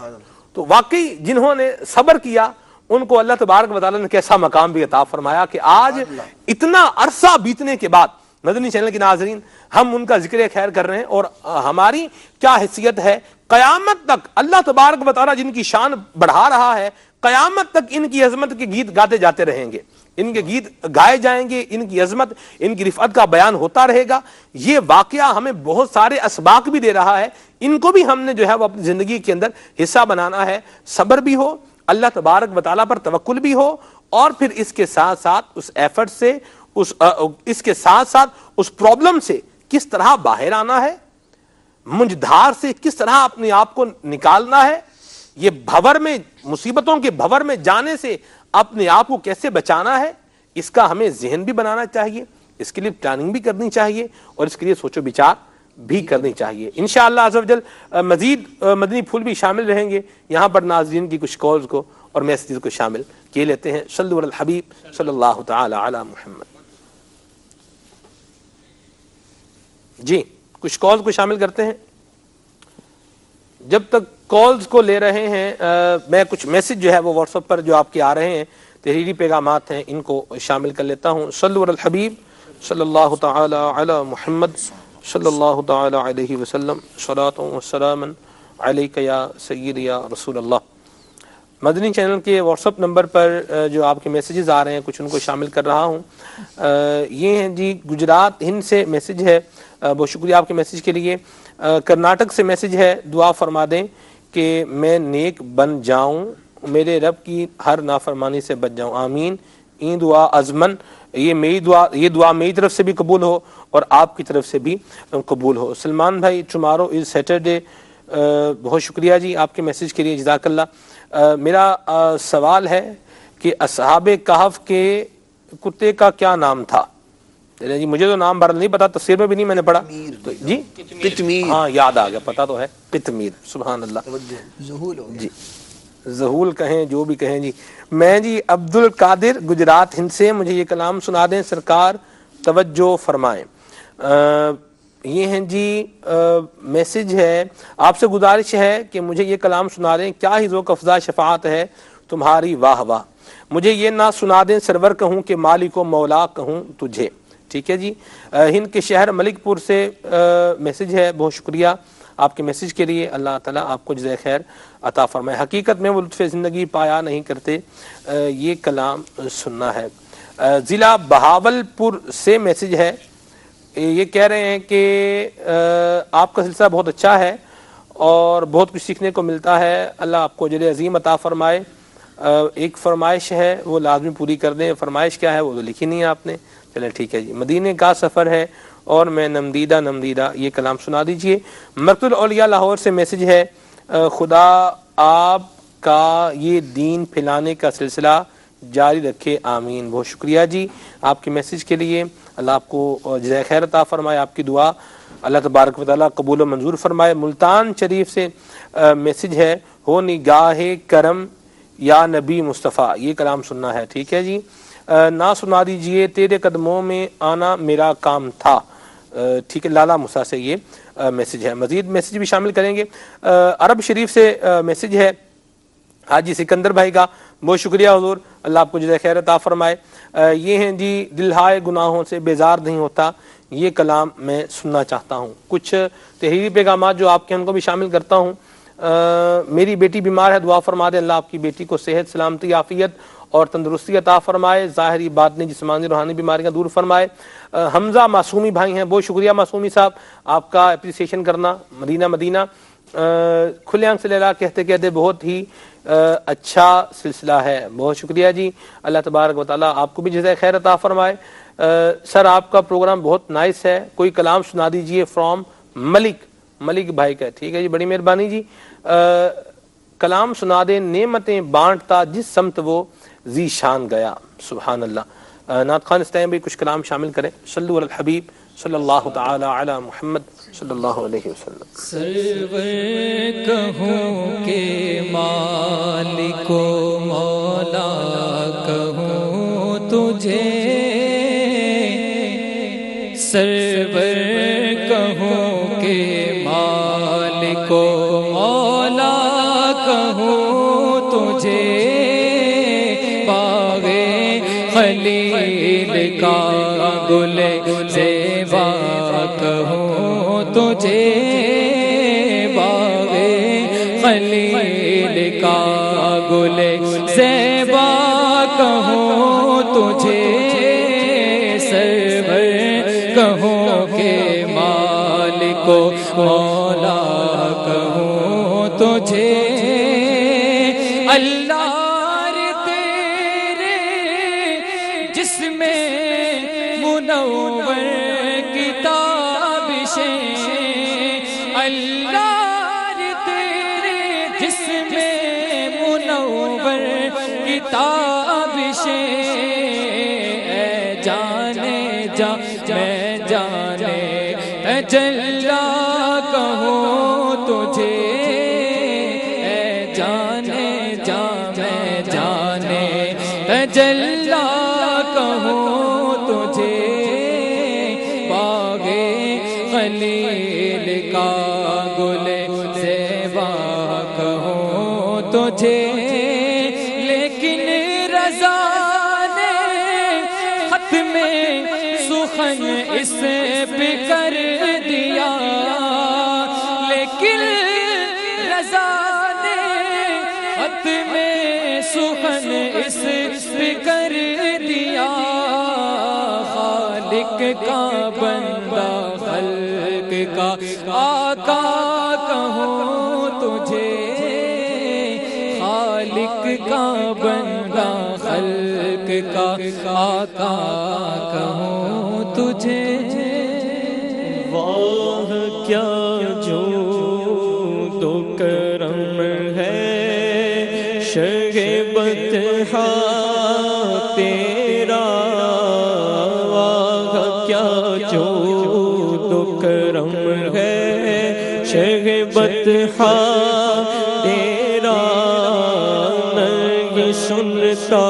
تو واقعی جنہوں نے صبر کیا ان کو اللہ تبارک و تعالیٰ نے کیسا مقام بھی عطا فرمایا کہ آج اتنا عرصہ بیتنے کے بعد مدنی چینل کے ناظرین ہم ان کا ذکر خیر کر رہے ہیں. اور ہماری کیا حیثیت ہے، قیامت تک اللہ تبارک و تعالیٰ جن کی شان بڑھا رہا ہے، قیامت تک ان کی عظمت کے گیت گاتے جاتے رہیں گے، ان کے گیت گائے جائیں گے، ان کی عظمت ان کی رفعت کا بیان ہوتا رہے گا. یہ واقعہ ہمیں بہت سارے اسباق بھی دے رہا ہے، ان کو بھی ہم نے جو ہے وہ اپنی زندگی کے اندر حصہ بنانا ہے. صبر بھی ہو، اللہ تبارک و تعالیٰ پر توکل بھی ہو، اور پھر اس کے ساتھ ساتھ اس ایفرٹ سے اس کے ساتھ ساتھ اس پرابلم سے کس طرح باہر آنا ہے، منجدھار سے کس طرح اپنے آپ کو نکالنا ہے، یہ بھور میں مصیبتوں کے بھور میں جانے سے اپنے آپ کو کیسے بچانا ہے، اس کا ہمیں ذہن بھی بنانا چاہیے، اس کے لیے پلاننگ بھی کرنی چاہیے اور اس کے لیے سوچ و بچار بھی کرنی چاہیے. انشاءاللہ عز و جل مزید مدنی پھول بھی شامل رہیں گے. یہاں پر ناظرین کی کچھ کالز کو اور میسیجز کو شامل کیے لیتے ہیں. صلو علی الحبیب صلی اللہ تعالی علی محمد. جی کچھ کالز کو شامل کرتے ہیں. جب تک کالز کو لے رہے ہیں میں کچھ میسج جو ہے وہ واٹس ایپ پر جو آپ کے آ رہے ہیں تحریری پیغامات ہیں ان کو شامل کر لیتا ہوں. صلو علی الحبیب صلی اللہ تعالی علی محمد صلی اللہ تعالی علیہ وسلم، صلاۃ و سلام علیک یا سیدی یا رسول اللہ. مدنی چینل کے واٹس ایپ نمبر پر جو آپ کے میسیجز آ رہے ہیں کچھ ان کو شامل کر رہا ہوں. یہ ہیں جی گجرات ہند سے میسیج ہے، بہت شکریہ آپ کے میسیج کے لیے. کرناٹک سے میسیج ہے، دعا فرما دیں کہ میں نیک بن جاؤں، میرے رب کی ہر نافرمانی سے بچ جاؤں، آمین. این دعا ازمن، یہ دعا میری طرف سے بھی قبول ہو اور آپ کی طرف سے بھی قبول ہو. سلمان بھائی ٹمارو از سیٹرڈے، بہت شکریہ جی آپ کے میسیج کے لیے، جزاک اللہ. میرا سوال ہے کہ اصحاب کہف کے کتے کا کیا نام تھا؟ جی مجھے تو نام بھر نہیں پتا، تفسیر میں بھی نہیں میں نے پڑھا. جی قطمیر، ہاں یاد آ گیا، پتا تو ہے قطمیر. سبحان اللہ. جی ظہول کہیں جو بھی کہیں جی. میں جی عبد القادر گجرات ہند سے، مجھے یہ کلام سنا دیں سرکار، توجہ فرمائیں. یہ ہیں جی میسج ہے، آپ سے گزارش ہے کہ مجھے یہ کلام سنا دیں، کیا ہی ذوق افزا شفاعت ہے تمہاری واہ واہ. مجھے یہ نہ سنا دیں سرور کہوں کہ مالک و مولا کہوں تجھے. ٹھیک ہے جی. ہند کے شہر ملک پور سے میسج ہے، بہت شکریہ آپ کے میسج کے لیے. اللہ تعالیٰ آپ کو جزائے خیر عطا فرمائے. حقیقت میں وہ لطف زندگی پایا نہیں کرتے، یہ کلام سننا ہے. ضلع بہاول پور سے میسج ہے، یہ کہہ رہے ہیں کہ آپ کا سلسلہ بہت اچھا ہے اور بہت کچھ سیکھنے کو ملتا ہے، اللہ آپ کو اجر عظیم عطا فرمائے. ایک فرمائش ہے وہ لازمی پوری کر دیں. فرمائش کیا ہے وہ تو لکھی نہیں ہے آپ نے. چلیں ٹھیک ہے جی. مدینے کا سفر ہے اور میں نمدیدہ، یہ کلام سنا دیجئے. مرکز الاولیاء لاہور سے میسج ہے، خدا آپ کا یہ دین پھیلانے کا سلسلہ جاری رکھے، آمین. بہت شکریہ جی آپ کے میسج کے لیے. اللہ آپ کو جزائے خیر عطا فرمائے، آپ کی دعا اللہ تبارک و تعالیٰ قبول و منظور فرمائے. ملتان شریف سے میسج ہے، ہو نگاہ کرم یا نبی مصطفیٰ، یہ کلام سننا ہے. ٹھیک ہے جی. نہ سنا دیجئے تیرے قدموں میں آنا میرا کام تھا. ٹھیک ہے، لالا موسیٰ سے یہ میسج ہے. مزید میسج بھی شامل کریں گے. عرب شریف سے میسج ہے حاجی سکندر بھائی کا، بہت شکریہ حضور، اللہ آپ کو جزائے خیر عطا فرمائے۔ یہ ہیں جی دلہائے گناہوں سے بیزار نہیں ہوتا، یہ کلام میں سننا چاہتا ہوں۔ کچھ تحریری پیغامات جو آپ کے ان کو بھی شامل کرتا ہوں۔ میری بیٹی بیمار ہے، دعا فرما دے اللہ آپ کی بیٹی کو صحت سلامتی عافیت اور تندرستی عطا فرمائے، ظاہری باطنی جسمانی روحانی بیماریاں دور فرمائے۔ حمزہ معصومی بھائی ہیں، بہت شکریہ معصومی صاحب آپ کا اپریسیشن کرنا۔ مدینہ کھلے آنکھ سے لیلا کہتے کہتے بہت ہی اچھا سلسلہ ہے، بہت شکریہ جی، اللہ تبارک و تعالیٰ آپ کو بھی جزائے خیر عطا فرمائے۔ سر آپ کا پروگرام بہت نائس ہے، کوئی کلام سنا دیجئے فرام ملک بھائی کا، ٹھیک ہے جی، بڑی مہربانی جی۔ کلام سنا دے نعمتیں بانٹتا جس سمت وہ ذی شان گیا، سبحان اللہ۔ نعت خان اس ٹائم بھی کچھ کلام شامل کریں۔ صلو علی الحبیب صلی اللہ تعالی علی محمد صلی اللہ علیہ وسلم۔ سرور کہوں کہ مالک و مولا کہوں تجھے، سرور کہوں کہ مالک و مولا کہوں تجھے، باغ خلیل کا گل زیبا کہوں تجھے، باغ خلیل کا گل زیبا کہوں تجھے، سرور کہوں کہ مالک و مولا کہوں تجھے، اللہ تیرے جس میں منور کتابشیں، اللہ تیرے جس میں منور کتابشیں، اے جانے جا میں جانے تجلا کہوں تجھے، اے جانے جا میں جانے تجلا کہوں تجھے، باغ خلیل کا گل زیبا کہوں تجھے، لیکن رضا نے خط میں سخن اس پہ کر دیا، لیکن رضا نے خط میں سخن اس پہ کر دیا، خالق کا بندہ خلق کا آقا کہوں تجھے، خالق کا بندہ خلق کا آقا کہوں تجھے، واہ کیا جود و کرم ہے شہ بطحا تیرا، واہ کیا جود و کرم ہے شہ بطحا تیرا، نہیں سنتا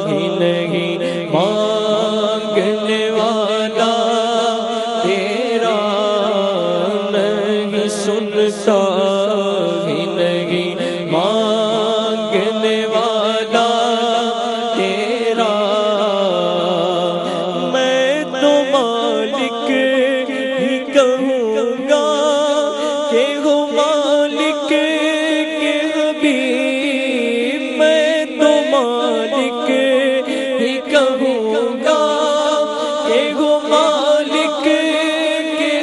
ہی نہیں مانگنے والا تیرا، نہیں سنتا ہی نہیں مانگنے والا تیرا، میں تو مالک ہی کہوں گا کہ ہو مالک کے حبیب، میں تو مالک ہی کہوں گا کہ ہو مالک کے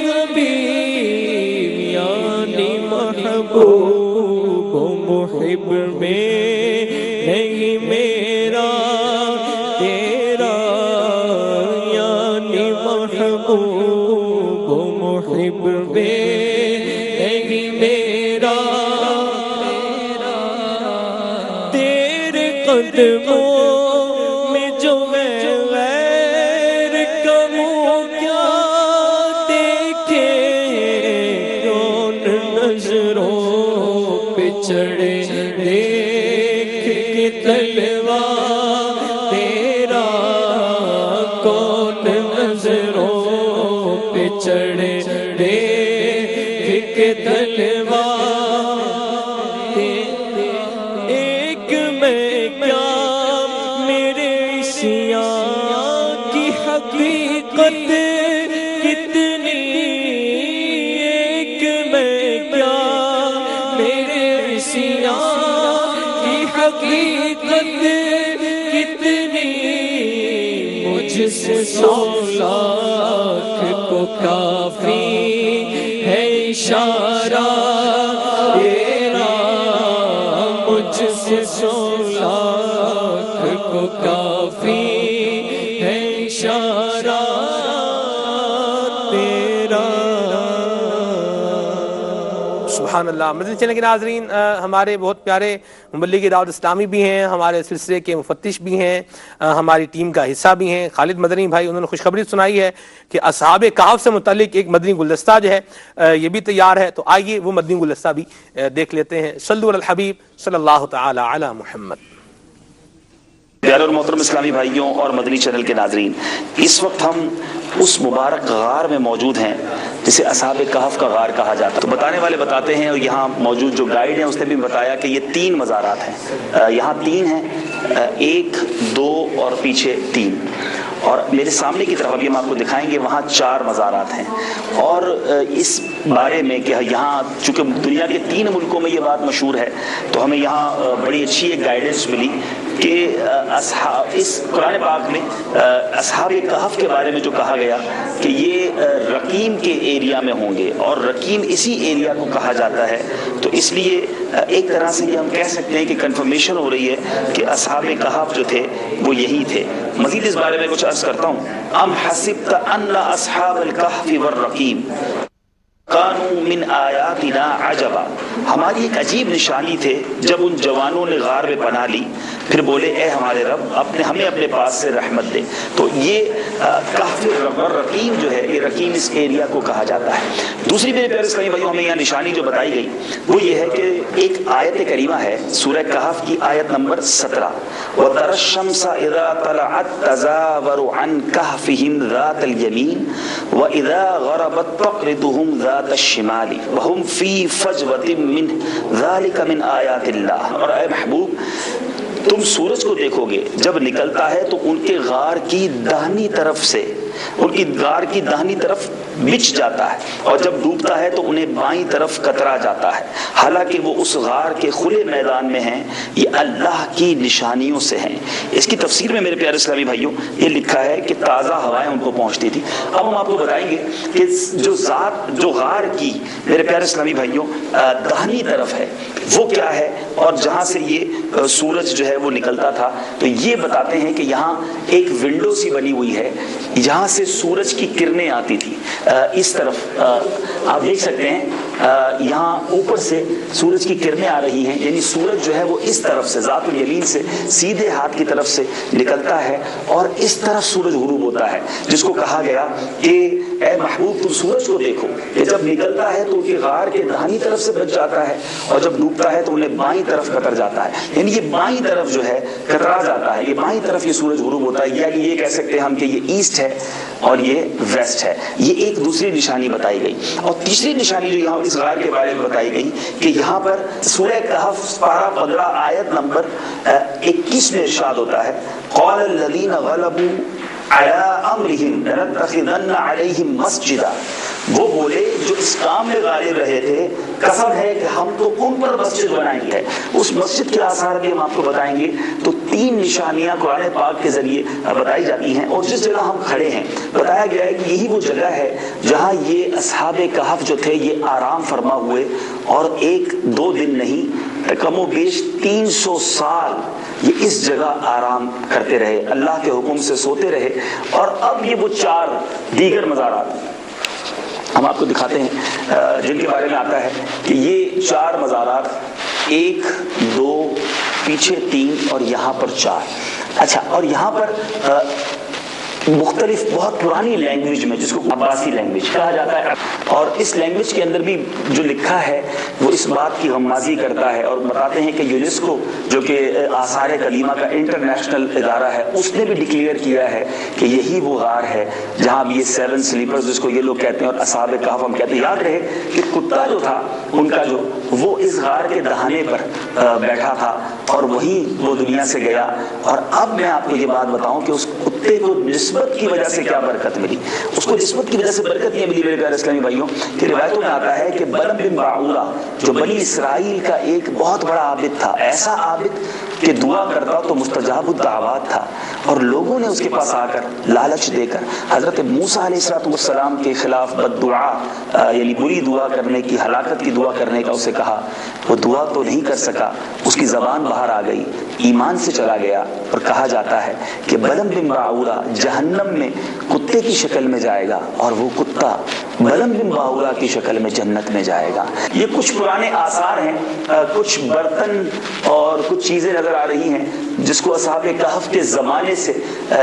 حبیب، یعنی محبوب و محب میں نہیں میرا تیرا، یعنی محبوب و محب میں نہیں میرا تیرے قدموں میں جو ہے غیر کا منہ کیا دیکھے، کون نظروں پہ چڑھے دیکھ کے تلوار تیرا، کون نظروں پہ چڑھے دیکھ کے تلوار، ایک میں حقیقت کتنی مجھ سے 100 لاکھ کو کافی ہے اشارہ تیرا، مجھ سے 100 لاکھ کو کافی ہے اشارہ تیرا۔ سبحان اللہ۔ مدنی چینل کے ناظرین، ہمارے بہت پیارے مبلغ دعوت اسلامی بھی ہیں، ہمارے سلسلے کے مفتش بھی ہیں، ہماری ٹیم کا حصہ بھی ہیں، خالد مدنی بھائی، انہوں نے خوشخبری سنائی ہے کہ اصحاب کہف سے متعلق ایک مدنی گلدستہ جو ہے یہ بھی تیار ہے، تو آئیے وہ مدنی گلدستہ بھی دیکھ لیتے ہیں۔ صلو علی الحبیب صلی اللہ تعالی علی محمد۔ پیارے اور محترم اسلامی بھائیوں اور مدنی چینل کے ناظرین، اس وقت ہم اس مبارک غار میں موجود ہیں جسے اصحاب کہف کا غار کہا جاتا ہے۔ تو بتانے والے بتاتے ہیں، اور یہاں موجود جو گائیڈ ہیں اس نے بھی بتایا کہ یہ 3 مزارات ہیں، یہاں 3 ہیں، 1 2 اور پیچھے 3، اور میرے سامنے کی طرف ابھی ہم آپ کو دکھائیں گے وہاں 4 مزارات ہیں۔ اور اس بارے میں کہ یہاں چونکہ دنیا کے 3 ملکوں میں یہ بات مشہور ہے، تو ہمیں یہاں بڑی اچھی ایک گائیڈنس ملی کہ اس قرآن پاک میں اصحاب کہف کے بارے میں جو کہا گیا کہ یہ رقیم کے ایریا میں ہوں گے، اور رقیم اسی ایریا کو کہا جاتا ہے، تو اس لیے ایک طرح سے یہ ہم کہہ سکتے ہیں کہ کنفرمیشن ہو رہی ہے کہ اصحاب کہف جو تھے وہ یہی تھے۔ مزید اس بارے میں کچھ عرض کرتا ہوں۔ ام حسبت ان اصحاب الکہف والرقیم کانوا من آیاتنا عجبا، ہماری ایک عجیب نشانی تھے جب ان جوانوں نے غار میں پناہ لی، پھر بولے اے ہمارے رب ہمیں اپنے پاس سے رحمت دے۔ تو یہ کہف اور رقیم جو ہے، یہ رقیم اس ایریا کو کہا جاتا ہے۔ دوسری میرے پیارے اسلامی بھائیوں، ہمیں یہاں نشانی جو بتائی گئی وہ یہ ہے کہ ایک آیت کریمہ ہے سورہ کہف کی آیت نمبر 17، وَتَرَى الشَّمْسَ إِذَا طَلَعَتْ تَزَاوَرُ عَنْ كَهْفِهِمْ ذَاتَ الْيَمِينِ وَإِذَا غَرَبَتْ تَقْرِضُهُمْ ذَاتَ الشِّمَالِ وَهُمْ فِي فَجْوَةٍ مِّنْهُ ذَلِكَ مِنْ آيَاتِ اللَّهِ۔ اور اے محبوب، تم سورج کو دیکھو گے جب نکلتا ہے تو ان کے غار کی داہنی طرف سے، ان کی غار کی داہنی طرف بچھ جاتا ہے، اور جب ڈوبتا ہے تو انہیں بائیں طرف کترا جاتا ہے، حالانکہ وہ اس غار کے کھلے میدان میں ہیں، یہ اللہ کی نشانیوں سے ہیں۔ اس کی تفسیر میں میرے پیارے اسلامی بھائیوں یہ لکھا ہے کہ تازہ ہوائیں ان کو پہنچتی تھی۔ اب ہم آپ کو بتائیں گے کہ جو غار کی میرے پیارے اسلامی بھائیوں داہنی طرف ہے وہ کیا ہے، اور جہاں سے یہ سورج جو ہے وہ نکلتا تھا، تو یہ بتاتے ہیں کہ یہاں ایک ونڈو سی بنی ہوئی ہے، جہاں سے سورج کی کرنیں آتی تھی۔ اس طرف آپ دیکھ سکتے ہیں یہاں اوپر سے سورج کی کرنیں آ رہی ہیں، یعنی سورج جو ہے وہ اس طرف سے ذات الیمین سے سیدھے ہاتھ کی طرف سے نکلتا ہے، اور اس طرف سورج غروب ہوتا ہے، جس کو کہا گیا کہ اے محبوب تم سورج کو دیکھو کہ جب نکلتا ہے تو ان کے غار کے داہنی طرف سے بچ جاتا ہے، اور جب ڈوبتا ہے تو انہیں بائیں طرف کتر جاتا ہے، یعنی یہ بائیں طرف جو ہے کترا جاتا ہے، یہ بائیں طرف یہ سورج غروب ہوتا ہے، یعنی یہ کہہ سکتے ہیں ہم کہ یہ ایسٹ ہے اور یہ ویسٹ ہے۔ یہ ایک دوسری نشانی بتائی گئی۔ اور تیسری نشانی جو یہاں اس غار کے بارے میں بتائی گئی کہ یہاں پر سورہ کہف پارہ 15 آیت نمبر 21 میں ارشاد ہوتا ہے، قال الذین غلبوا علی امرہم لنتخذن علیہم مسجدا، وہ بولے جو اس کام میں غالب رہے تھے، قسم ہے کہ ہم تو ان پر مسجد بنائیں گے۔ اس مسجد کے آثار بھی ہم آپ کو بتائیں گے۔ تو 3 نشانیاں قرآن پاک کے ذریعے بتائی جاتی ہیں، اور جس جگہ ہم کھڑے ہیں بتایا گیا ہے کہ یہی وہ جگہ ہے جہاں یہ اصحاب کہف جو تھے یہ آرام فرما ہوئے، اور 1-2 دن نہیں، کم و بیش 300 سال یہ اس جگہ آرام کرتے رہے، اللہ کے حکم سے سوتے رہے۔ اور اب یہ وہ 4 دیگر مزارات ہم آپ کو دکھاتے ہیں جن کے بارے میں آتا ہے کہ یہ 4 مزارات، 1 2 پیچھے 3 اور یہاں پر 4۔ اچھا، اور یہاں پر مختلف بہت پرانی لینگویج میں، جس کو عباسی لینگویج کہا جاتا ہے، اور اس لینگویج کے اندر بھی جو لکھا ہے وہ اس بات کی غمازی کرتا ہے، اور بتاتے ہیں کہ یونیسکو جو کہ آثار قدیمہ کا انٹرنیشنل ادارہ ہے، اس نے بھی ڈکلیئر کیا ہے کہ یہی وہ غار ہے جہاں یہ 7 سلیپرز جس کو یہ لوگ کہتے ہیں اور اصحاب کہف ہم کہتے ہیں۔ یاد رہے کہ کتا جو تھا ان کا جو وہ اس غار کے دہانے پر بیٹھا تھا، اور وہیں وہ دنیا سے گیا۔ اور اب میں آپ کو یہ بات بتاؤں کہ اس کتے کو نسبت کی وجہ سے کیا برکت ملی۔ اس کو نسبت کی وجہ سے برکت یہ ملی میرے پیارے اسلامی بھائیوں کہ روایتوں میں آتا ہے کہ بلم بن باعورہ جو بنی اسرائیل کا ایک بہت بڑا عابد تھا، ایسا عابد کہ دعا کرتا تو مستجاب الدعوات تھا، اور لوگوں نے اس کے پاس آ کر لالچ دے کر حضرت موسیٰ علیہ السلام کے خلاف بد دعا یعنی بری دعا کرنے کی، ہلاکت کی دعا کرنے کا اسے کہا۔ وہ دعا تو نہیں کر سکا، اس کی زبان باہر آ گئی، ایمان سے چلا گیا، اور کہا جاتا ہے کہ بلم بن باعورا جہنم میں کتے کی شکل میں جائے گا، اور وہ کتا بلم بن باعورا کی شکل میں جنت میں جائے گا۔ یہ کچھ پرانے آثار ہیں، کچھ برتن اور کچھ چیزیں نظر آ رہی ہیں جس کو اصحاب کہف کے زمانے سے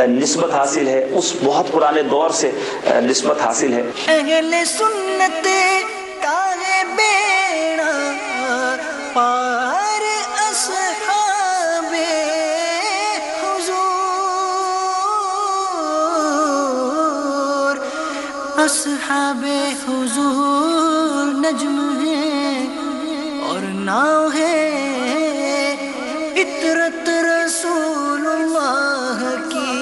نسبت حاصل ہے، اس بہت پرانے دور سے نسبت حاصل ہے۔ اہل سنت تاہے بیڑا پار اصحاب حضور، اصحاب حضور نجم ہے اور ناؤ ہے فطرت رسول اللہ کی۔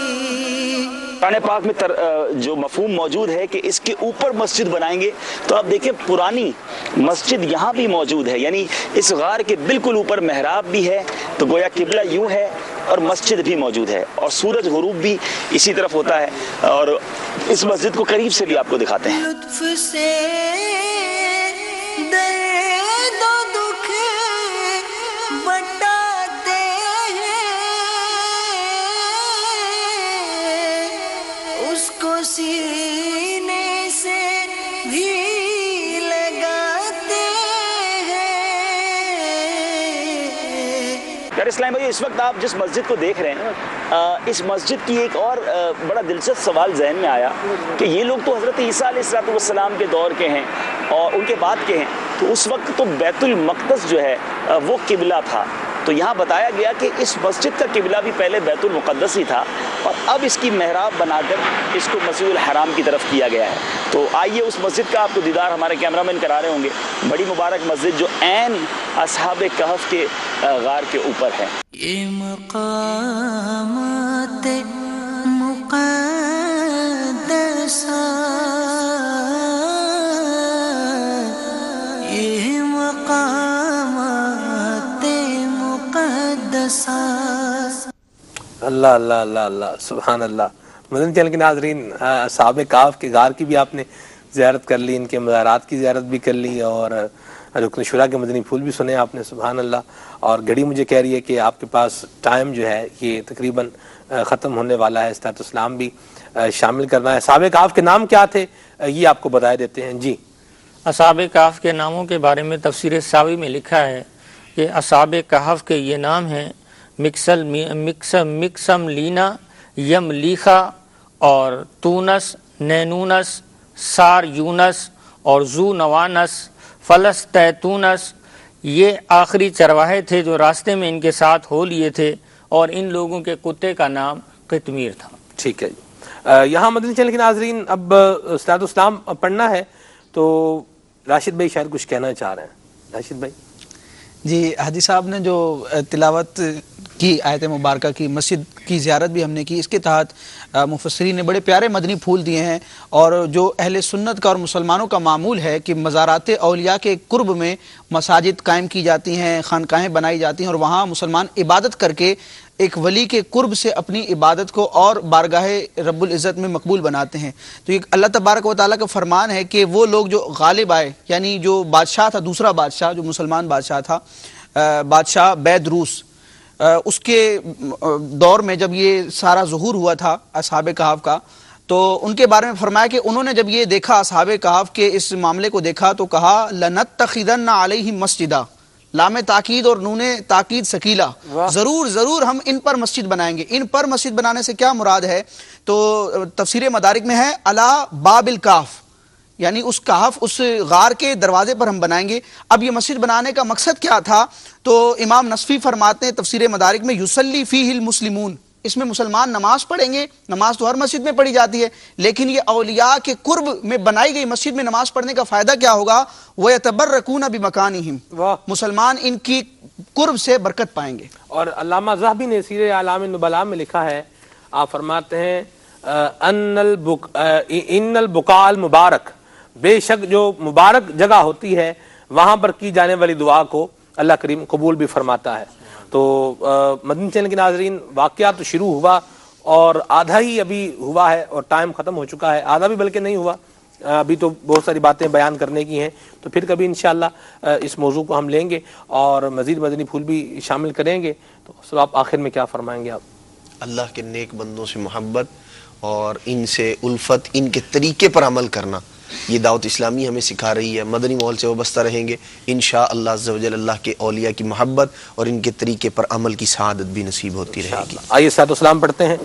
قرآن پاک میں جو مفہوم موجود ہے کہ اس کے اوپر مسجد بنائیں گے، تو آپ دیکھیں پرانی مسجد یہاں بھی موجود ہے، یعنی اس غار کے بالکل اوپر محراب بھی ہے، تو گویا قبلہ یوں ہے اور مسجد بھی موجود ہے، اور سورج غروب بھی اسی طرف ہوتا ہے، اور اس مسجد کو قریب سے بھی آپ کو دکھاتے ہیں۔ لطف سے درد و دکھ بٹاتے ہیں، اس کو سینے سے بھی لگاتے ہیں۔ ڈاکٹر اسلام بھائی، اس وقت آپ جس مسجد کو دیکھ رہے ہیں، اس مسجد کی ایک اور بڑا دلچسپ سوال ذہن میں آیا کہ یہ لوگ تو حضرت عیسیٰ علیہ السلام کے دور کے ہیں اور ان کے بعد کے ہیں، تو اس وقت تو بیت المقدس جو ہے وہ قبلہ تھا، تو یہاں بتایا گیا کہ اس مسجد کا قبلہ بھی پہلے بیت المقدس ہی تھا، اور اب اس کی محراب بنا کر اس کو مسجد الحرام کی طرف کیا گیا ہے۔ تو آئیے اس مسجد کا آپ کو دیدار ہمارے کیمرہ مین کرا رہے ہوں گے، بڑی مبارک مسجد جو عین اصحاب کہف کے غار کے اوپر ہے۔ یہ مقامات مقدسہ، یہ مقامات مقدسہ۔ اللہ اللہ اللہ اللہ، سبحان اللہ۔ مدنی چینل کے ناظرین، اصحاب کہف کے غار کی بھی آپ نے زیارت کر لی، ان کے مزارات کی زیارت بھی کر لی، اور رکن شورا کے مدنی پھول بھی سنے آپ نے، سبحان اللہ۔ اور گھڑی مجھے کہہ رہی ہے کہ آپ کے پاس ٹائم جو ہے یہ تقریباً ختم ہونے والا ہے، استاد اسلام بھی شامل کرنا ہے۔ اصحاب کہف کے نام کیا تھے یہ آپ کو بتائے دیتے ہیں۔ جی، اصحاب کہف کے ناموں کے بارے میں تفسیر ساوی میں لکھا ہے کہ اصحاب کہف کے یہ نام ہیں: مکسم لینا، یم لیخا، اور تونس، نینونس، سار یونس، اور زو نوانس، فلس تیتونس۔ یہ آخری چرواہے تھے جو راستے میں ان کے ساتھ ہو لیے تھے، اور ان لوگوں کے کتے کا نام قطمیر تھا۔ ٹھیک ہے جی۔ یہاں مدنی چینل کے ناظرین، اب استاد اسلام پڑھنا ہے، تو راشد بھائی شاید کچھ کہنا چاہ رہے ہیں۔ راشد بھائی جی، حاجی صاحب نے جو تلاوت کی آیت مبارکہ کی، مسجد کی زیارت بھی ہم نے کی، اس کے تحت مفسرین نے بڑے پیارے مدنی پھول دیے ہیں، اور جو اہل سنت کا اور مسلمانوں کا معمول ہے کہ مزارات اولیاء کے قرب میں مساجد قائم کی جاتی ہیں، خانقاہیں بنائی جاتی ہیں، اور وہاں مسلمان عبادت کر کے ایک ولی کے قرب سے اپنی عبادت کو اور بارگاہ رب العزت میں مقبول بناتے ہیں۔ تو یہ اللہ تبارک و تعالیٰ کا فرمان ہے کہ وہ لوگ جو غالب آئے، یعنی جو بادشاہ تھا، دوسرا بادشاہ جو مسلمان بادشاہ تھا، بادشاہ بید روس، اس کے دور میں جب یہ سارا ظہور ہوا تھا اصحاب کہف کا، تو ان کے بارے میں فرمایا کہ انہوں نے جب یہ دیکھا، اصحاب کہف کے اس معاملے کو دیکھا، تو کہا لَنَتَّخِذَنَّ عَلَيْهِمْ مَسْجِدًا، لام تاکید اور نون تاکید ثقیلہ، ضرور ہم ان پر مسجد بنائیں گے۔ ان پر مسجد بنانے سے کیا مراد ہے؟ تو تفسیر مدارک میں ہے علی باب الکہف، یعنی اس کہف، اس غار کے دروازے پر ہم بنائیں گے۔ اب یہ مسجد بنانے کا مقصد کیا تھا؟ تو امام نصفی فرماتے ہیں تفسیر مدارک میں، یصلی فیہ المسلمون، اس میں مسلمان نماز پڑھیں گے۔ نماز تو ہر مسجد میں پڑھی جاتی ہے، لیکن یہ اولیاء کے قرب میں بنائی گئی مسجد میں نماز پڑھنے کا فائدہ کیا ہوگا؟ وَيَتَبَرَّكُونَ بِمَكَانِهِمْ، مسلمان ان کی قرب سے برکت پائیں گے۔ اور علامہ ذہبی نے سیر اعلام النبلاء میں لکھا ہے، آپ فرماتے ہیں ان البقاء المبارک، بے شک جو مبارک جگہ ہوتی ہے وہاں پر کی جانے والی دعا کو اللہ کریم قبول بھی فرماتا ہے۔ تو مدنی چینل کے ناظرین، واقعہ تو شروع ہوا اور آدھا ہی ابھی ہوا ہے اور ٹائم ختم ہو چکا ہے، آدھا بھی بلکہ نہیں ہوا، ابھی تو بہت ساری باتیں بیان کرنے کی ہیں، تو پھر کبھی انشاءاللہ اس موضوع کو ہم لیں گے اور مزید مدنی پھول بھی شامل کریں گے۔ تو سب آپ آخر میں کیا فرمائیں گے آپ؟ اللہ کے نیک بندوں سے محبت اور ان سے الفت، ان کے طریقے پر عمل کرنا، یہ دعوت اسلامی ہمیں سکھا رہی ہے۔ مدنی ماحول سے وابستہ رہیں گے انشاءاللہ عز و جل، اللہ کے اولیاء کی محبت اور ان کے طریقے پر عمل کی سعادت بھی نصیب ہوتی رہے گی۔ آئیے صلاۃ و سلام پڑھتے ہیں۔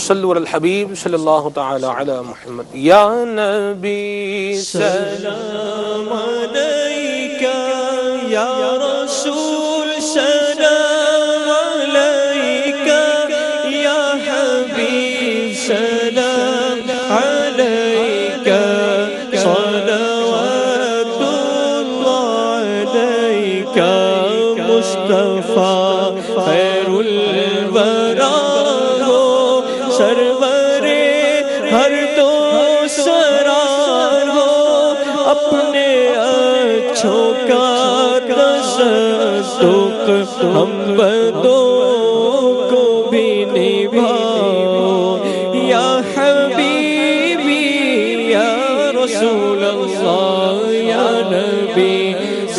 صلو علی الحبیب صلی اللہ تعالی علی محمد۔ یا نبی سلام علیکہ، یا رسول سلام علیکہ، یا حبیب سلام علیکہ، صلوات اللہ علیکہ، مصطفیٰ خیر الورا سرورے ہر دو سرار ہو، اپنے اچھوں کا تصدق ہم بدوں کو بھی نبھاؤ، یا حبیبی یا رسول اللہ، یا نبی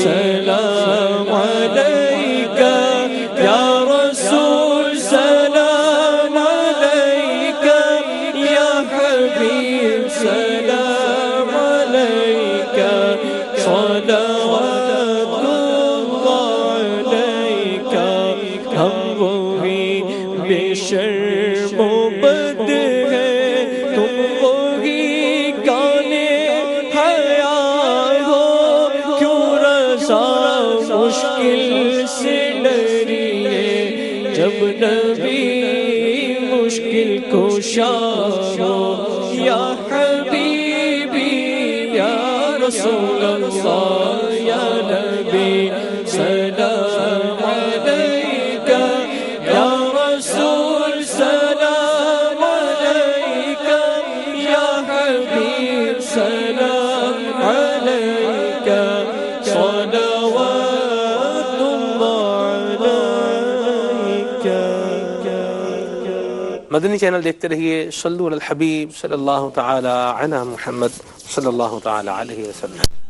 سلام علیکہ، یا رسول سلام علیکہ، یا حبیب سلام علیکہ، صلوات اللہ علیکہ۔ ہم وہی بے شرم و بد ہے، تم وہی کانے حیا ہو، کیوں رضا مشکل سے ڈریے، جب نبی مشکل کشا ہو، یا حبیبی یا رسول اللہ، یا نبی سلام علیکہ، یا رسول سلام علیکہ، یا حبیب سلام علیکہ، صلوات اللہ علیکہ۔ مدنی چینل دیکھتے رہیے۔ صلو علی الحبیب صلی اللہ تعالی علی محمد صلی اللہ تعالی علیہ وسلم۔